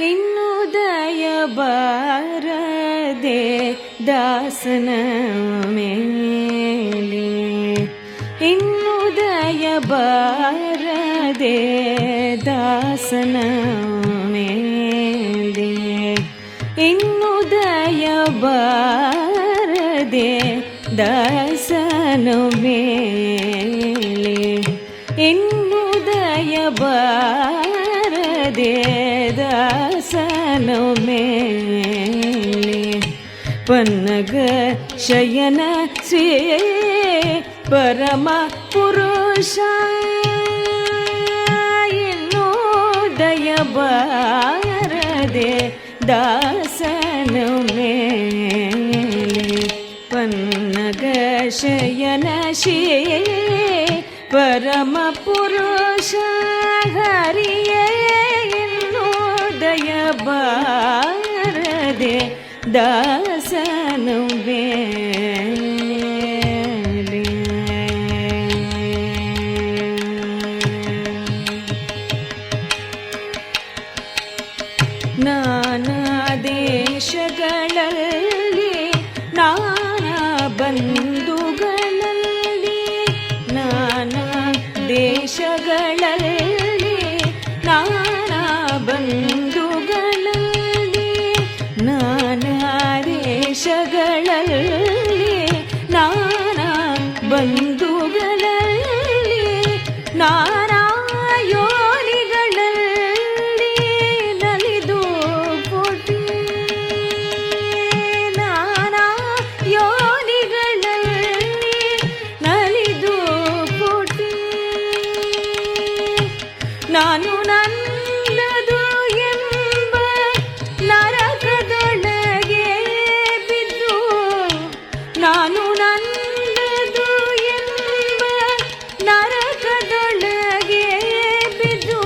ಇನ್ನುದಯ ಬಾರದೆ ದಾಸನ ಮೇಲೆ, ಇನ್ನುದಯ ಬಾರದೆ ದಾಸನ ಮೇಲೆ, ಇನ್ನುದಯ ಬಾರದೆ ದಾಸನ ಮೇಲೆ, ಇನ್ನುದಯ ಬಾರದೆ ದಾಸನ ಮೇಲೆ, ಪನ್ನಗ ಶಯನ ಶ್ರೀ ಪರಮ ಪುರುಷ ಇನ್ನುದಯ ಬಾರದೆ ದಾಸನ ಮೇಲೆ, ಪನ್ನಗ ಶಯನ ಶ್ರೀ ಪರಮ ಪುರುಷ ಹರಿಯೇ ಇನ್ನುದಯ ಬಾರದೆ ದಾಸನ ಮೇಲೆ. ನಾನಾ ದೇಶಗಳಲ್ಲಿ ನಾನಾ ಬಂಧುಗಳಲ್ಲಿ, ನಾನಾ ದೇಶಗಳಲ್ಲಿ ನಾನಾ ಬಂಧುಗಳಲ್ಲಿ, ನಾನಾ ದೇಶಗಳಲ್ಲಿ ನಾನಾ ಬಂಧುಗಳಲ್ಲಿ, ನಾನಾ ಯೋನಿಗಳಲ್ಲಿ ನಲಿದು ಕೋಟಿ, ನಾನಾ ಯೋನಿಗಳಲ್ಲಿ ನಲಿದು ಕೋಟಿ, ನಾನು ನನ್ನದು ಎಂಬ ನರಕದೊಳಗೆ ಬಿದ್ದು, ನಾನು ನನ್ನದು ಎಂಬ ನರಕದೊಳಗೆ ಬಿದ್ದು,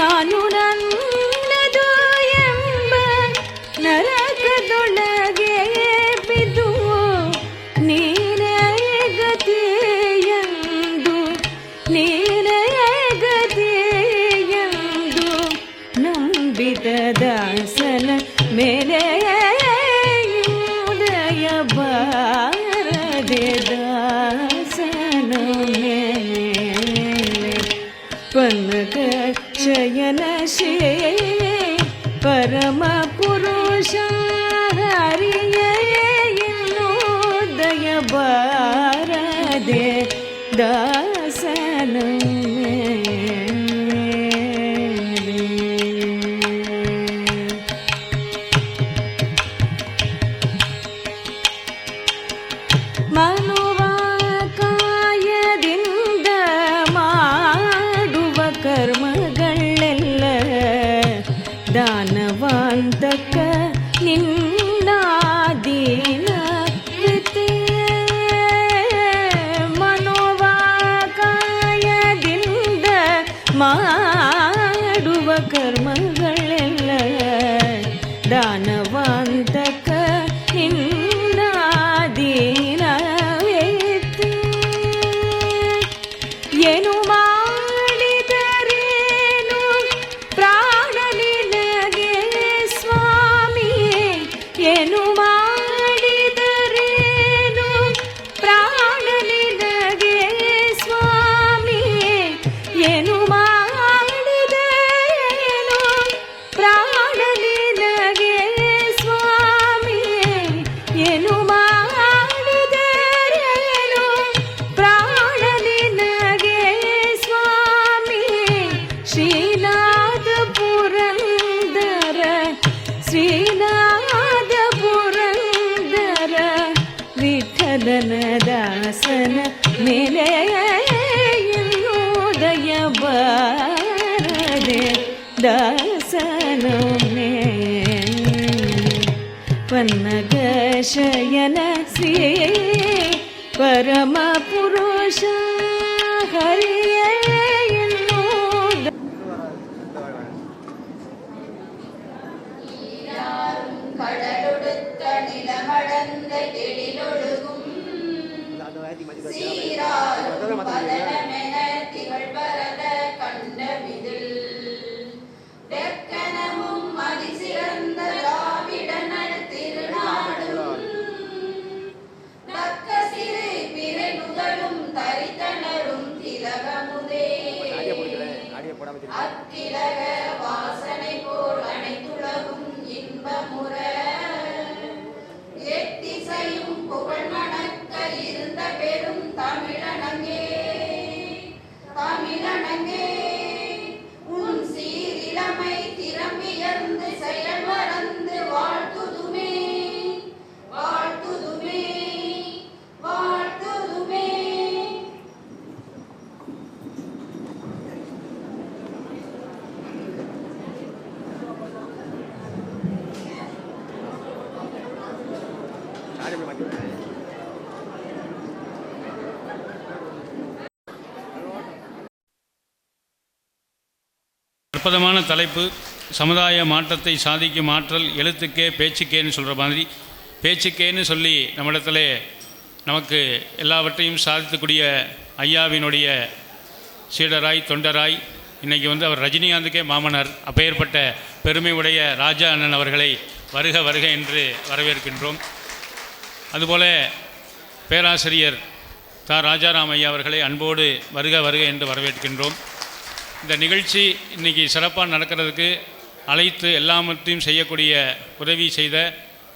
ನಾನು ನನ್ನದು ಎಂಬ ನರಕದೊಳಗೆ ಬಿದ್ದು, ನೀನೇ ಗತಿಯೆಂದು, ನೀನೇ ಗತಿಯೆಂದು ನಂಬಿದ ದಾಸನ ಮೇಲೆ ಉದಯ ಬಾರದೆ ದಾಸನ ಮೇಲೆ, ಪನ್ನಗ ಶಯನ ಶ್ರೀ ಪರಮ ಪುರುಷ ಹರಿಯೇ ಇನ್ನುದಯ ಬಾರದೆ ದಾಸನ ಮೇಲೆ. ಮನುವ ಕಾಯದಿಂದ ಮಾಡುವ ಕರ್ಮಗಳೆಲ್ಲ ದಾನವಾಂತಕ ನಿನ್ನಾದೀನ ಕೃತಿಯೇ, ಮನುವ ಕಾಯದಿಂದ ಮಾಡುವ ಕರ್ಮಗಳೆಲ್ಲ ದಾನವಾಂತಕ ನಿನ್ನಾದೀನವೇತಿ, ಏನು ಮಾಡಿದರೇನು ಪ್ರಾಣ ನಿನಗೆ ಸ್ವಾಮಿ, ಏನು ಮಾಡಿದರೇನು ಪ್ರಾಣ ನಿನಗೆ ಸ್ವಾಮಿ, ಏನು ಮಾಡಿದರೇನು ಪ್ರಾಣ ನಿನಗೆ ಸ್ವಾಮಿ, ಏನು ಮಾಡಿದರೇನು ಪ್ರಾಣ ನಿನಗೆ ಸ್ವಾಮಿ, ಶ್ರೀನಾಥ ಪುರಂದರ, ಶ್ರೀನಾಥ ಪುರಂದರ ವಿಠಲನ ದಾಸನ ಮೇಲೆ ಇನ್ನುದಯ ಬಾರದೆ ದಾಸನ ಮೇಲೆ, ಪನ್ನಗ ಶಯನ ಶ್ರೀ ಪರಮ ಪುರುಷ ಹರಿಯೇ ಇನ್ನುದ கடலொடுத்த நிலமடந்த எழிலொழுகும் சீராரும் பதனமென திகழ்வரத கண்ட விதில் தெக்கன அரங்கே உன் சீரிழமை திறமியர்ந்து செயல் மறந்து வாழ்த்துதுமே வாழ்த்துதுமே வாழ்த்துதுமே. அற்புதமான தலைப்பு. சமுதாய மாற்றத்தை சாதிக்கும் ஆற்றல் எழுத்துக்கே பேச்சுக்கேன்னு சொல்கிற மாதிரி, பேச்சுக்கேன்னு சொல்லி நம்மிடத்தில் நமக்கு எல்லாவற்றையும் சாதிக்கக்கூடிய ஐயாவினுடைய சீடராய் தொண்டராய் இன்றைக்கி அவர் ரஜினிகாந்துக்கே மாமனார். அப்பேற்பட்ட பெருமை உடைய ராஜா அண்ணன் அவர்களை வருக வருக என்று வரவேற்கின்றோம். அதுபோல பேராசிரியர் தா ராஜாராம் ஐயா அவர்களை அன்போடு வருக வருக என்று வரவேற்கின்றோம். இந்த நிகழ்ச்சி இன்றைக்கி சிறப்பாக நடக்கிறதுக்கு அழைத்து எல்லாவற்றையும் செய்யக்கூடிய உதவி செய்த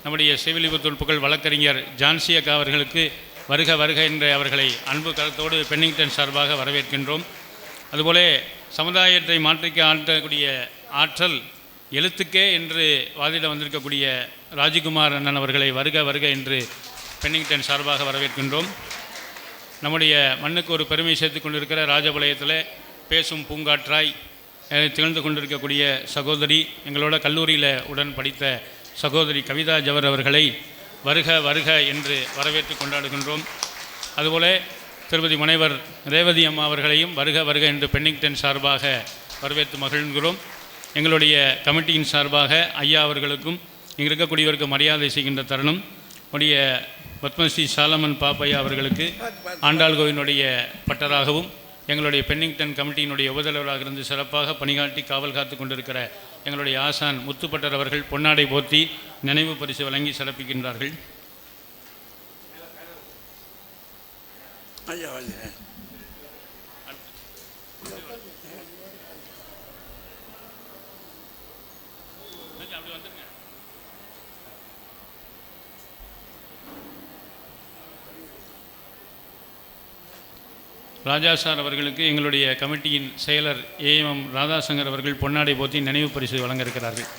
நம்முடைய சிவிலிபுத்தூர் புகழ் வழக்கறிஞர் ஜான்சி அக்கா அவர்களுக்கு வருக வருக என்ற அவர்களை அன்பு கருத்தோடு பென்னிங்டன் சார்பாக வரவேற்கின்றோம். அதுபோல சமுதாயத்தை மாற்றிக்க ஆற்றக்கூடிய ஆற்றல் எழுத்துக்கே என்று வாதிட வந்திருக்கக்கூடிய ராஜகுமார் அண்ணன் அவர்களை வருக வருக என்று பென்னிங்டன் சார்பாக வரவேற்கின்றோம். நம்முடைய மண்ணுக்கு ஒரு பெருமை சேர்த்து கொண்டிருக்கிற ராஜபாளையத்தில் பேசும் பூங்காற்றாய் திகழ்ந்து கொண்டிருக்கக்கூடிய சகோதரி, எங்களோட கல்லூரியில் உடன் படித்த சகோதரி கவிதா ஜவர் அவர்களை வருக வருக என்று வரவேற்று கொண்டாடுகின்றோம். அதுபோல திருப்பதி முனைவர் ரேவதி அம்மா அவர்களையும் வருக வருக என்று பென்னிங்டன் சார்பாக வரவேற்று மகிழ்கிறோம். எங்களுடைய கமிட்டியின் சார்பாக ஐயா அவர்களுக்கும் இங்கே இருக்கக்கூடியவருக்கு மரியாதை செய்கின்ற தருணம். உடைய பத்மஸ்ரீ சாலமன் பாப்பையா அவர்களுக்கு ஆண்டாள் கோவிலுடைய பட்டராகவும் எங்களுடைய பென்னிங்டன் கமிட்டியினுடைய உபதலைவராக இருந்து சிறப்பாக பணிகாட்டி காவல் காத்து கொண்டிருக்கிற எங்களுடைய ஆசான் முத்துப்பட்டர் அவர்கள் பொன்னாடை போற்றி நினைவு பரிசு வழங்கி சிறப்பிக்கின்றார்கள். ராஜா சார் அவர்களுக்கு எங்களுடைய கமிட்டியின் செயலர் ஏஎம் ராதாசங்கர் அவர்கள் பொன்னாடை போற்றி நினைவு பரிசு வழங்க இருக்கிறார்கள்.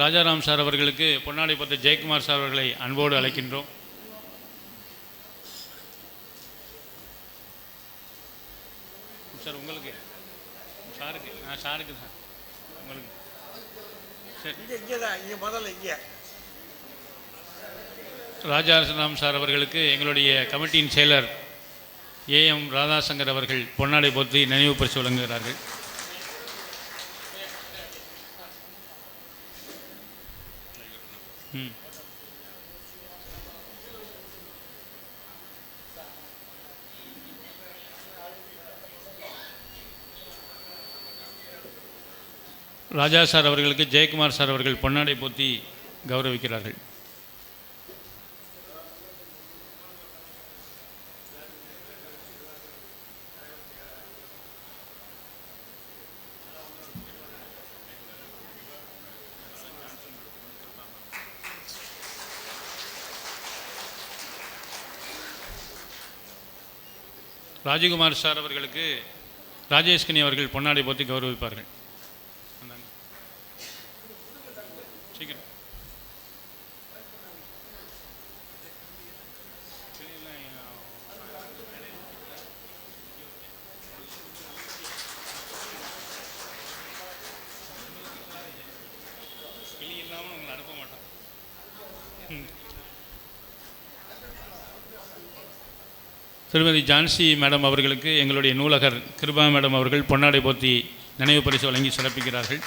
ராஜாராம் சார் அவர்களுக்கு பொன்னாடை போட்ட ஜெயக்குமார் சார் அவர்களை அன்போடு அழைக்கின்றோம். சார் உங்களுக்கு சாருக்கு சாருக்கு சார் உங்களுக்கு ராஜாராம் சார் அவர்களுக்கு எங்களுடைய கமிட்டியின் செயலர் ஏஎம் ராதாசங்கர் அவர்கள் பொன்னாடை போற்றி நினைவு பரிசு வழங்குகிறார்கள். ராஜா சார் அவர்களுக்கு ஜெயக்குமார் சார் அவர்கள் பொன்னாடை போற்றி கௌரவிக்கிறார்கள். ராஜகுமார் சார் அவர்களுக்கு ராஜேஷ்கனி அவர்கள் பொன்னாடை போற்றி கௌரவிப்பார்கள். சீக்கிரம் கிளி இல்லாமல் உங்களை அனுப்ப மாட்டோம். திருமதி ஜான்சி மேடம் அவர்களுக்கு எங்களுடைய நூலகர் கிருபா மேடம் அவர்கள் பொன்னாடை போற்றி நினைவு பரிசு வழங்கி சிறப்பிக்கிறார்கள்.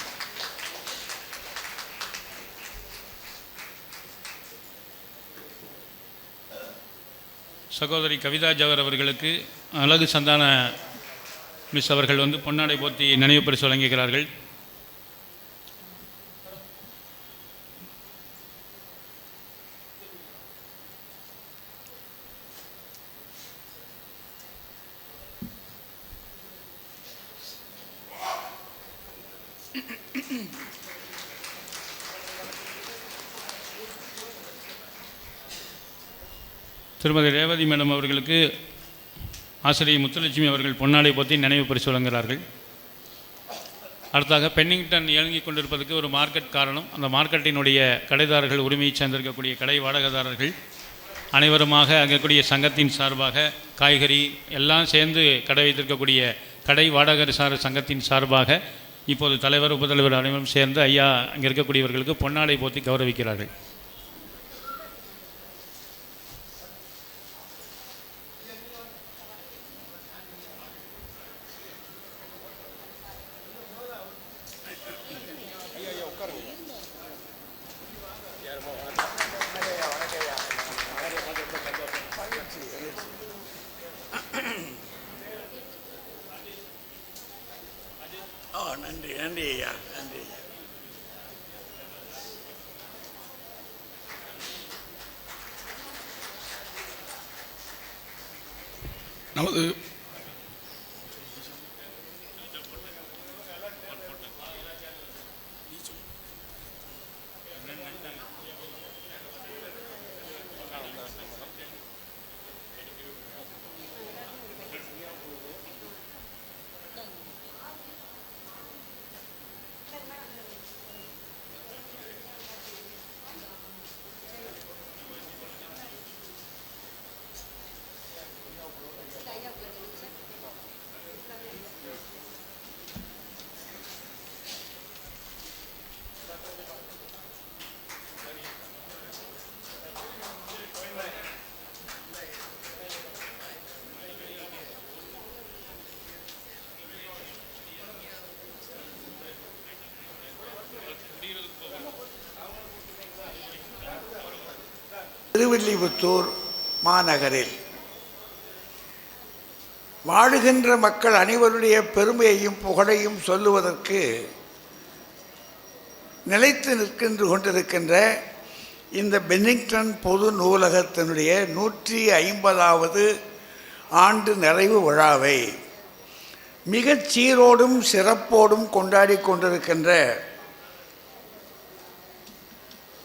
சகோதரி கவிதா ஜவர் அவர்களுக்கு அழகு சந்தான மிஸ் அவர்கள் பொன்னாடை போற்றி நினைவு பரிசு வழங்குகிறார்கள். திருமதி ரேவதி மேடம் அவர்களுக்கு ஆசிரியை முத்துலட்சுமி அவர்கள் பொன்னாடை போற்றி நினைவு பரிசு வழங்குகிறார்கள். அடுத்தாக பென்னிங்டன் இயங்கிக் கொண்டிருப்பதற்கு ஒரு மார்க்கெட் காரணம். அந்த மார்க்கெட்டினுடைய கடைதாரர்கள், உரிமையை சார்ந்திருக்கக்கூடிய கடை வாடகைதாரர்கள் அனைவருமாக அங்கக்கூடிய சங்கத்தின் சார்பாக காய்கறி எல்லாம் சேர்ந்து கடை வைத்திருக்கக்கூடிய கடை வாடகைசார சங்கத்தின் சார்பாக இப்போது தலைவர், உபதலைவர் அனைவரும் சேர்ந்து ஐயா அங்கே இருக்கக்கூடியவர்களுக்கு பொன்னாடை போற்றி கௌரவிக்கிறார்கள். நன்றி நன்றி ஐயா, நன்றி ஐயா. நமது திருவில்லிபுத்தூர் மாநகரில் வாழுகின்ற மக்கள் அனைவருடைய பெருமையையும் புகழையும் சொல்லுவதற்கு நிலைத்து நிற்கின்று கொண்டிருக்கின்ற இந்த பென்னிங்டன் பொது நூலகத்தினுடைய 150வது ஆண்டு நிறைவு விழாவை மிகச் சீரோடும் சிறப்போடும் கொண்டாடி கொண்டிருக்கின்ற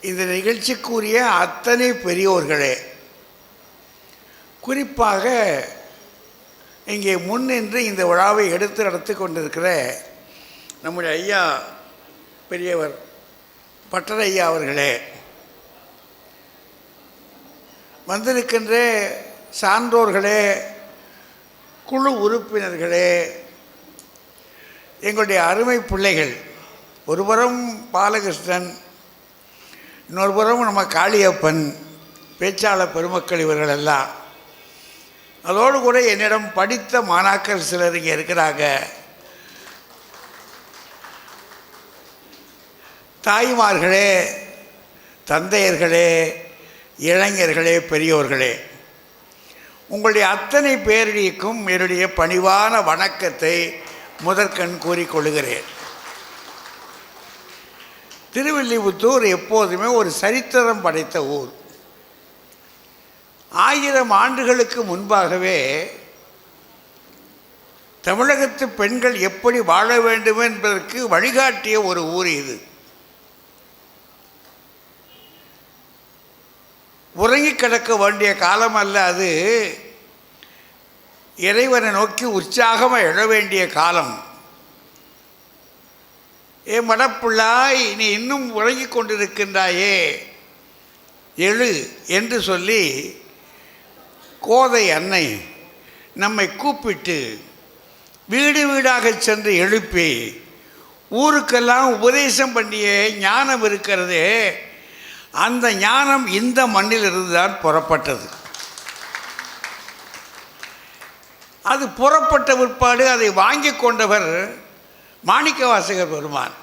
இந்த நிகழ்ச்சிக்குரிய அத்தனை பெரியோர்களே, குறிப்பாக இங்கே முன்னின்று இந்த விழாவை எடுத்து நடத்தி கொண்டிருக்கிற நம்முடைய ஐயா பெரியவர் பட்டரையா அவர்களே, வந்திருக்கின்ற சான்றோர்களே, குழு உறுப்பினர்களே, எங்களுடைய அருமை பிள்ளைகள், ஒருபுறம் பாலகிருஷ்ணன், இன்னொரு புறம் நம்ம காளியப்பன், பேச்சாளர் பெருமக்கள் இவர்கள் எல்லாம், அதோடு கூட என்னிடம் படித்த மாணாக்கர் சிலர் இங்கே இருக்கிறாங்க. தாய்மார்களே, தந்தையர்களே, இளைஞர்களே, பெரியோர்களே, உங்களுடைய அத்தனை பேரிடிக்கும் என்னுடைய பணிவான வணக்கத்தை முதற்கண் கூறிக்கொள்கிறேன். திருவில்லிபுத்தூர் எப்போதுமே ஒரு சரித்திரம் படைத்த ஊர். 1000 ஆண்டுகளுக்கு முன்பாகவே தமிழகத்து பெண்கள் எப்படி வாழ வேண்டும் என்பதற்கு வழிகாட்டிய ஒரு ஊர் இது. உறங்கி கிடக்க வேண்டிய காலம் அல்ல அது, இறைவனை நோக்கி உற்சாகமாக எழ வேண்டிய காலம். ஏ மடப்புள்ளாய், நீ இன்னும் உறங்கி கொண்டிருக்கின்றாயே, எழு என்று சொல்லி கோதை அன்னை நம்மை கூப்பிட்டு வீடு வீடாக சென்று எழுப்பி ஊருக்கெல்லாம் உபதேசம் பண்ணிய ஞானம் இருக்கிறதே, அந்த ஞானம் இந்த மண்ணிலிருந்து தான் புறப்பட்டது. அது புறப்பட்ட பிற்பாடு அதை வாங்கி கொண்டவர் மாணிக்கவாசகர் பெருமான்.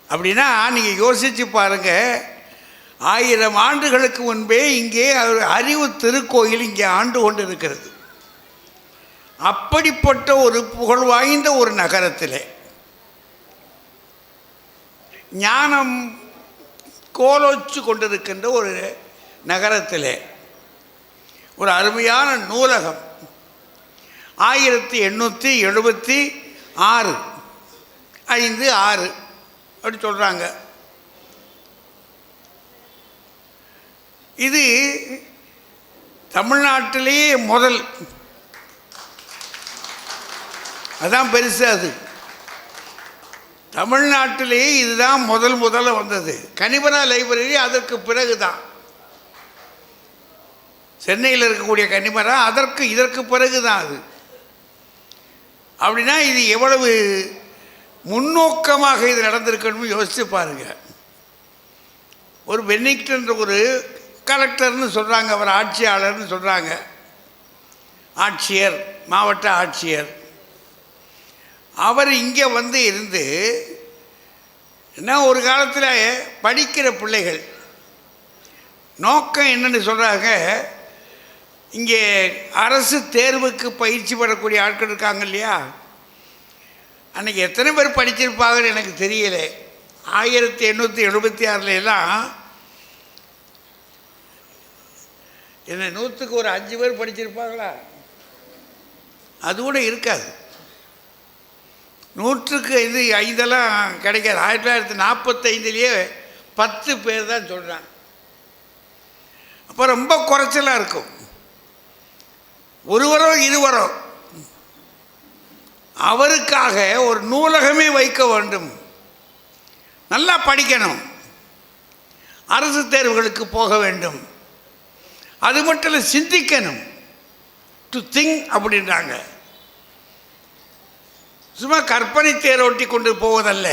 அப்படின்னா நீங்கள் யோசித்து பாருங்கள், 1000 ஆண்டுகளுக்கு முன்பே இங்கே அறிவு திருக்கோயில் இங்கே ஆண்டு கொண்டு இருக்கிறது. அப்படிப்பட்ட ஒரு புகழ் வாய்ந்த ஒரு நகரத்தில் ஞானம் கோலோச்சு கொண்டிருக்கின்ற ஒரு நகரத்தில் ஒரு அருமையான நூலகம் 1876 5/6 அப்படி சொல்கிறாங்க. இது தமிழ்நாட்டிலேயே முதல், அதான் பெருசு. அது தமிழ்நாட்டிலேயே இதுதான் முதல்ல வந்தது. கனிமரா லைப்ரரி அதற்கு பிறகு தான். சென்னையில் இருக்கக்கூடிய கன்னிமரா இதற்கு பிறகு தான் அது. அப்படின்னா இது எவ்வளவு முன்னோக்கமாக இது நடந்திருக்கணும்னு யோசித்து பாருங்கள். ஒரு பென்னிக்டன்ற ஒரு கலெக்டர்னு சொல்கிறாங்க, அவர் ஆட்சியாளர்னு சொல்கிறாங்க, ஆட்சியர், மாவட்ட ஆட்சியர். அவர் இங்கே வந்து இருந்து என்ன, ஒரு காலத்தில் படிக்கிற பிள்ளைகள் நோக்கம் என்னென்னு சொல்கிறாங்க, இங்கே அரசு தேர்வுக்கு பயிற்சி பெறக்கூடிய ஆட்கள் இருக்காங்க இல்லையா, அன்றைக்கி எத்தனை பேர் படிச்சிருப்பாங்கன்னு எனக்கு தெரியலை. 1876 என்ன 100க்கு ஒரு 5 பேர் படிச்சிருப்பாங்களா? அது கூட இருக்காது. 100க்கு 5 கிடைக்காது. 1945 10 பேர் தான் சொல்கிறாங்க. அப்போ ரொம்ப குறைச்சலாக இருக்கும். ஒருவரோ இருவரோ அவருக்காக ஒரு நூலகமே வைக்க வேண்டும். நல்லா படிக்கணும், அரசு தேர்வுகளுக்கு போக வேண்டும், அது மட்டும் இல்லை சிந்திக்கணும், டு திங்க் அப்படின்றாங்க. சும்மா கற்பனை தேரோட்டி கொண்டு போவதல்ல,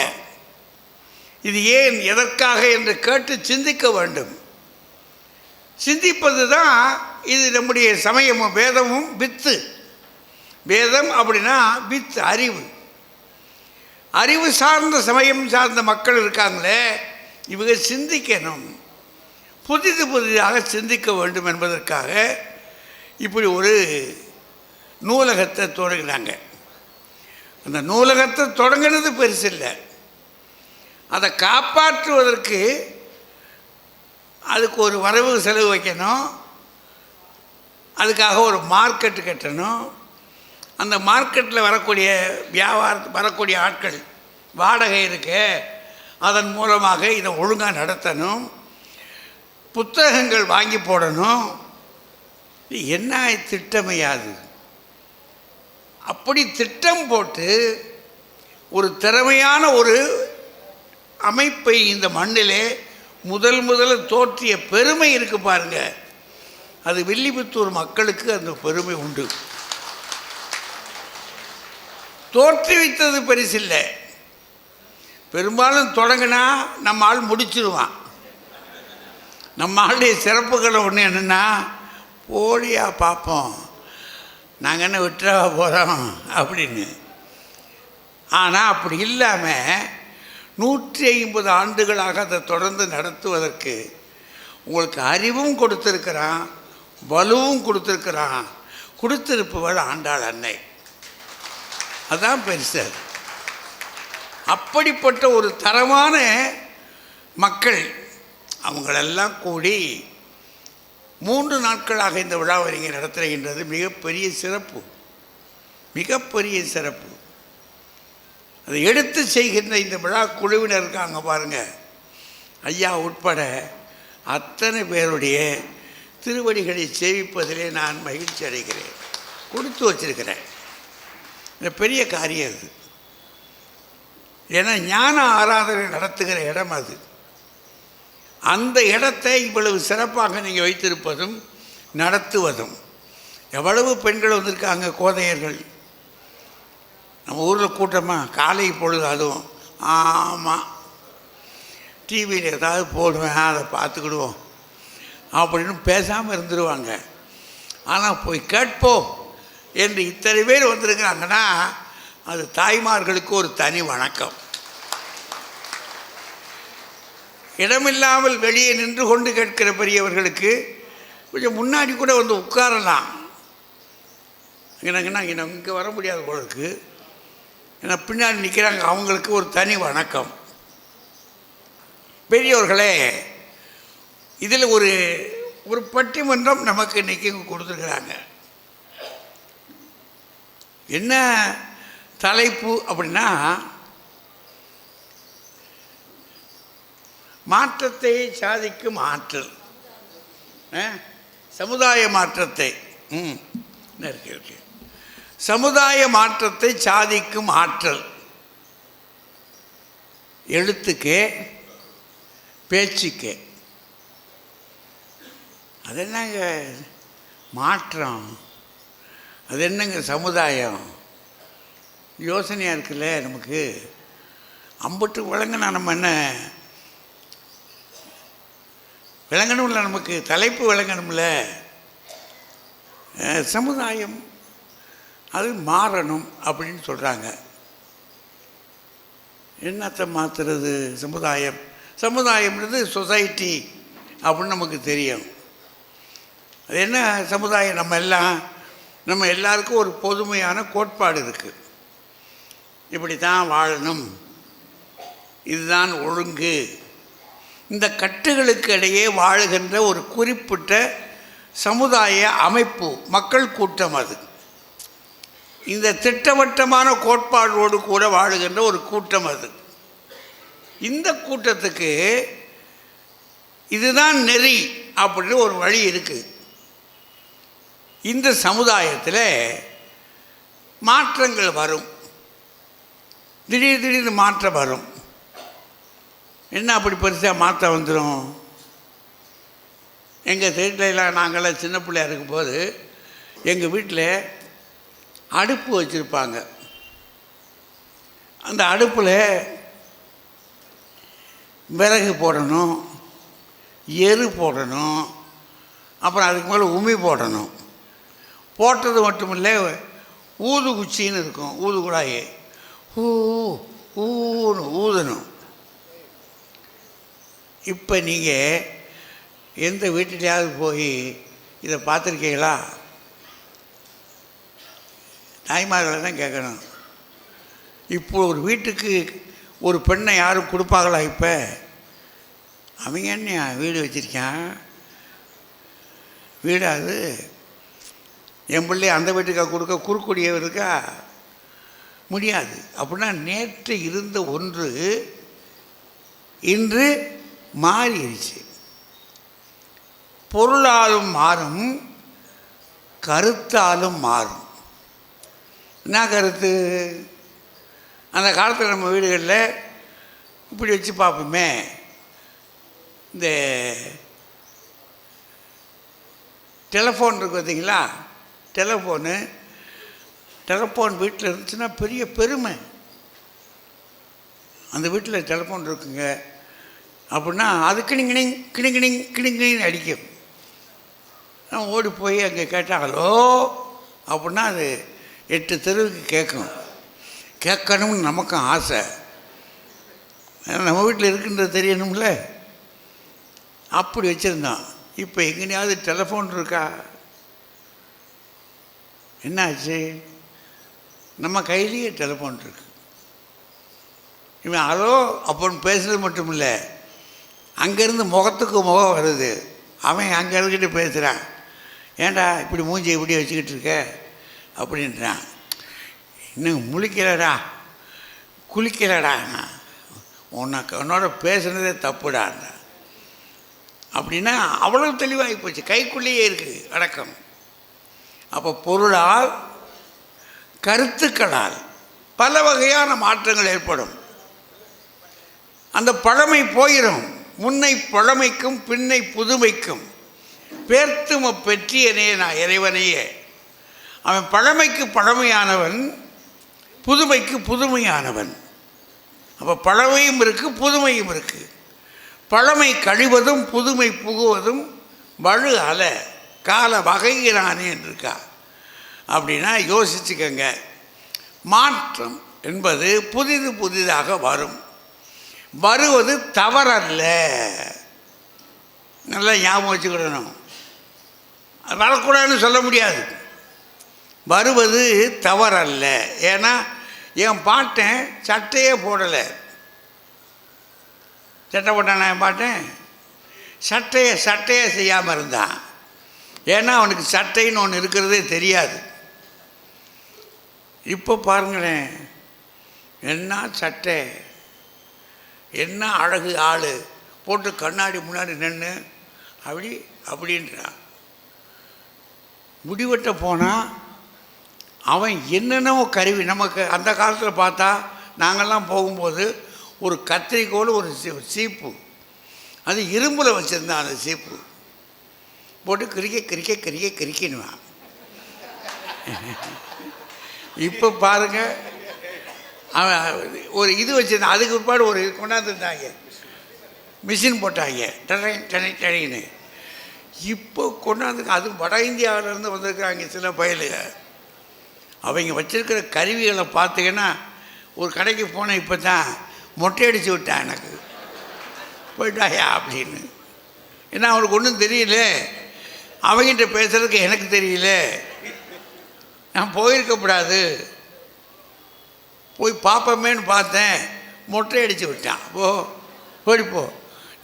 இது ஏன் எதற்காக என்று கேட்டு சிந்திக்க வேண்டும். சிந்திப்பது தான் இது நம்முடைய சமயமும் வேதமும் வித்து. வேதம் அப்படின்னா வித், அறிவு. அறிவு சார்ந்த சமயம் சார்ந்த மக்கள் இருக்காங்களே, இவங்க சிந்திக்கணும், புதிதாக சிந்திக்க வேண்டும் என்பதற்காக இப்படி ஒரு நூலகத்தை தொடங்கினாங்க. அந்த நூலகத்தை தொடங்கினது பெருசு இல்லை, அதை காப்பாற்றுவதற்கு அதுக்கு ஒரு வரவு செலவு வைக்கணும், அதுக்காக ஒரு மார்க்கெட்டு கட்டணும். அந்த மார்க்கெட்டில் வரக்கூடிய வரக்கூடிய ஆட்கள் வாடகை இருக்கு, அதன் மூலமாக இதை ஒழுங்காக நடத்தணும், புத்தகங்கள் வாங்கி போடணும். என்ன திட்டமையாது? அப்படி திட்டம் போட்டு ஒரு திறமையான ஒரு அமைப்பை இந்த மண்ணிலே முதல்ல தோற்றிய பெருமை இருக்கு பாருங்க. அது வில்லிபுத்தூர் மக்களுக்கு அந்த பெருமை உண்டு. தோற்றுவித்தது பெருசில்லை, பெரும்பாலும் தொடங்கினா நம்ம ஆள் முடிச்சிருவான். நம்ம ஆளுடைய சிறப்புகளை ஒன்று என்னென்னா, போலியா பார்ப்போம், நாங்கள் என்ன விட்டுறவா போகிறோம் அப்படின்னு. ஆனால் அப்படி இல்லாமல் 150 ஆண்டுகளாக அதை தொடர்ந்து நடத்துவதற்கு உங்களுக்கு அறிவும் கொடுத்துருக்கிறான், வலுவும் கொடுத்துருக்கிறான். கொடுத்திருப்பவள் ஆண்டாள் அன்னை, அதான் பெருசு. அப்படிப்பட்ட ஒரு தரமான மக்கள் அவங்களெல்லாம் கூடி 3 நாட்களாக இந்த விழாவை இங்கே நடத்துகின்றது மிகப்பெரிய சிறப்பு, மிகப்பெரிய சிறப்பு. அதை எடுத்து செய்கின்ற இந்த விழா குழுவினர் இருக்காங்க பாருங்கள், ஐயா உட்பட அத்தனை பேருடைய திருவடிகளை சேவிப்பதிலே நான் மகிழ்ச்சி அடைகிறேன். கொடுத்து வச்சிருக்கிறேன். இந்த பெரிய காரியம் அது. ஏன்னா ஞான ஆராதனை நடத்துகிற இடம் அது. அந்த இடத்தை இவ்வளவு சிறப்பாக நீங்கள் வைத்திருப்பதும் நடத்துவதும். எவ்வளவு பெண்கள் வந்திருக்காங்க, கோதையர்கள். நம்ம ஊரில் கூட்டமாக காலை பொழுது அதுவும், ஆமாம் டிவியில் ஏதாவது போடுவேன் அதை பார்த்துக்கிடுவோம் அப்படின்னு பேசாமல் இருந்துருவாங்க. ஆனால் போய் கேட்போம் என்று இத்தனை பேர் வந்திருக்கிறாங்கன்னா அது தாய்மார்களுக்கு ஒரு தனி வணக்கம். இடமில்லாமல் வெளியே நின்று கொண்டு கேட்கிற பெரியவர்களுக்கு கொஞ்சம் முன்னாடி கூட வந்து உட்காரலாம். என்னங்கன்னா இங்கே வர முடியாத போலருக்கு, ஏன்னா பின்னாடி நிற்கிறாங்க, அவங்களுக்கு ஒரு தனி வணக்கம். பெரியவர்களே, இதில் ஒரு பட்டிமன்றம் நமக்கு இன்றைக்கி கொடுத்துருக்குறாங்க. என்ன தலைப்பு அப்படின்னா, மாற்றத்தை சாதிக்கும் ஆற்றல். சமுதாய மாற்றத்தை இருக்கு. சமுதாய மாற்றத்தை சாதிக்கும் ஆற்றல் எழுத்துக்கே பேச்சுக்கே. அது என்னங்க மாற்றம், அது என்னங்க சமுதாயம்? யோசனையாக இருக்குல்ல நமக்கு. அம்புட்டு விளங்குனா நம்ம என்ன விளங்கணும்ல, நமக்கு தலைப்பு விளங்கணும்ல. சமுதாயம் அது மாறணும் அப்படின்னு சொல்கிறாங்க. என்னத்தை மாற்றுறது? சமுதாயம், சமுதாயம்ன்றது சொசைட்டி அப்படின்னு நமக்கு தெரியும். அது என்ன சமுதாயம்? நம்ம எல்லாருக்கும் ஒரு பொதுமையான கோட்பாடு இருக்குது. இப்படி தான் வாழணும், இதுதான் ஒழுங்கு. இந்த கட்டுகளுக்கு இடையே வாழுகின்ற ஒரு குறிப்பிட்ட சமுதாய அமைப்பு, மக்கள் கூட்டம். அது இந்த திட்டவட்டமான கோட்பாடோடு கூட வாழுகின்ற ஒரு கூட்டம். அது இந்த கூட்டத்துக்கு இதுதான் நெறி அப்படின்னு ஒரு வழி இருக்குது. இந்த சமுதாயத்தில் மாற்றங்கள் வரும், திடீர்னு மாற்றம் வரும். என்ன அப்படி பெருசாக மாற்றம் வந்துடும்? எங்கள் வீட்டிலலாம் நாங்கள்லாம் சின்ன பிள்ளையா இருக்கும்போது எங்கள் வீட்டில் அடுப்பு வச்சுருப்பாங்க. அந்த அடுப்பில் விறகு போடணும், எரு போடணும், அப்புறம் அதுக்கு மேலே உமி போடணும். போட்டது மட்டும் இல்லை, ஊது குச்சின்னு இருக்கும், ஊது குழாயே ஊன்னு ஊதணும். இப்போ நீங்கள் எந்த வீட்டிலையாவது போய் இதை பார்த்துருக்கீங்களா? தாய்மார்களை தான் கேட்கணும். இப்போ ஒரு வீட்டுக்கு ஒரு பெண்ணை யாரும் கொடுப்பாங்களா? இப்போ அவங்க என்ன வீடு வச்சுருக்கான், வீடாது என் பிள்ளை அந்த வீட்டுக்காக கொடுக்க குறுக்குடிய இருக்கா? முடியாது. அப்படின்னா நேற்று இருந்த ஒன்று இன்று மாறிடுச்சு. பொருளாலும் மாறும், கருத்தாலும் மாறும். என்ன கருத்து? அந்த காலத்தில் நம்ம வீடுகளில் இப்படி வச்சு பார்ப்போமே, இந்த டெலிஃபோன் இருக்குது பார்த்தீங்களா? டெலிஃபோன் வீட்டில் இருந்துச்சுன்னா பெரிய பெருமை. அந்த வீட்டில் டெலிஃபோன் இருக்குங்க அப்படின்னா அது கிணிங்கிணிங் கிணிங்கிணிங் கிணிங்கிணின்னு அடிக்கும். நான் ஓடி போய் அங்கே கேட்டால் ஹலோ அப்படின்னா அது 8 தெருவுக்கு கேட்கும். கேட்கணும்னு நமக்கும் ஆசை. நம்ம வீட்டில் இருக்குன்றது தெரியணும்ல. அப்படி வச்சுருந்தோம். இப்போ எங்கேயாவது டெலிஃபோன் இருக்கா? என்னாச்சு? நம்ம கையிலேயே டெலிஃபோன் இருக்கு. இவன் ஹலோ அப்படின்னு பேசுகிறது மட்டும் இல்லை, அங்கேருந்து முகத்துக்கு முகம் வருது. அவன் அங்கே இருக்கிட்டு பேசுகிறான், ஏன்டா இப்படி மூஞ்சி இப்படி வச்சுக்கிட்டு இருக்க அப்படின்றான். இன்னும் முழிக்கலடா குளிக்கலடா, உன்னோட பேசுனதே தப்புடான் அப்படின்னா அவ்வளவு தெளிவாகி போச்சு. கைக்குள்ளேயே இருக்குது அடக்கம். அப்போ பொருளால் கருத்துக்களால் பல வகையான மாற்றங்கள் ஏற்படும். அந்த பழமை போயிடும். முன்னை பழமைக்கும் பின்னை புதுமைக்கும் பேர்த்தும பெற்றியனே நான் இறைவனையே. அவன் பழமைக்கு பழமையானவன், புதுமைக்கு புதுமையானவன். அப்போ பழமையும் இருக்குது, புதுமையும் இருக்குது. பழமை கழிவதும் புதுமை புகுவதும் வலு அல கால வகையினானே இருக்கா. அப்படின்னா யோசிச்சுக்கங்க. மாற்றம் என்பது புதிதாக வரும். வருவது தவறல்ல. நல்லா ஞாபகம் வச்சுக்கிடணும். அது வரக்கூடாதுன்னு சொல்ல முடியாது. வருவது தவறல்ல. ஏன்னா என் பாட்டன் சட்டையே போடலை. சட்டை போட்டானா என் பாட்டன்? சட்டையே செய்யாமல் இருந்தான். ஏன்னா அவனுக்கு சட்டைன்னு ஒன்று இருக்கிறதே தெரியாது. இப்போ பாருங்களேன், என்ன சட்டை, என்ன அழகு ஆள் போட்டு கண்ணாடி முன்னாடி நின்று அப்படின்றான். முடிவெட்ட போனால் அவன் என்னென்னவோ கருவி, நமக்கு அந்த காலத்தில் பார்த்தா நாங்கள்லாம் போகும்போது ஒரு கத்திரிக்கோள், ஒரு சீப்பு, அது இரும்பில் வச்சுருந்தான். அந்த சீப்பு போட்டு கிரிக்கணுவான். இப்போ பாருங்கள், அவன் ஒரு இது வச்சுருந்தான். அதுக்கு பிற்பாடு ஒரு கொண்டாந்துருந்தாங்க, மிஷின் போட்டாங்க, டனைன்னு. இப்போ கொண்டாந்து அது வட இந்தியாவிலேருந்து வந்திருக்கிறாங்க சில பயலுங்க. அவங்க வச்சுருக்கிற கருவிகளை பார்த்தீங்கன்னா, ஒரு கடைக்கு போனேன், இப்போ தான் மொட்டை அடித்து விட்டான், எனக்கு போயிட்டாயா அப்படின்னு. ஏன்னா அவனுக்கு ஒன்றும் தெரியல, அவங்கிட்ட பேசுகிறதுக்கு எனக்கு தெரியல. நான் போயிருக்கக்கூடாது, போய் பார்ப்போமேன்னு பார்த்தேன், மொட்டை அடித்து விட்டான். ஓடிப்போ,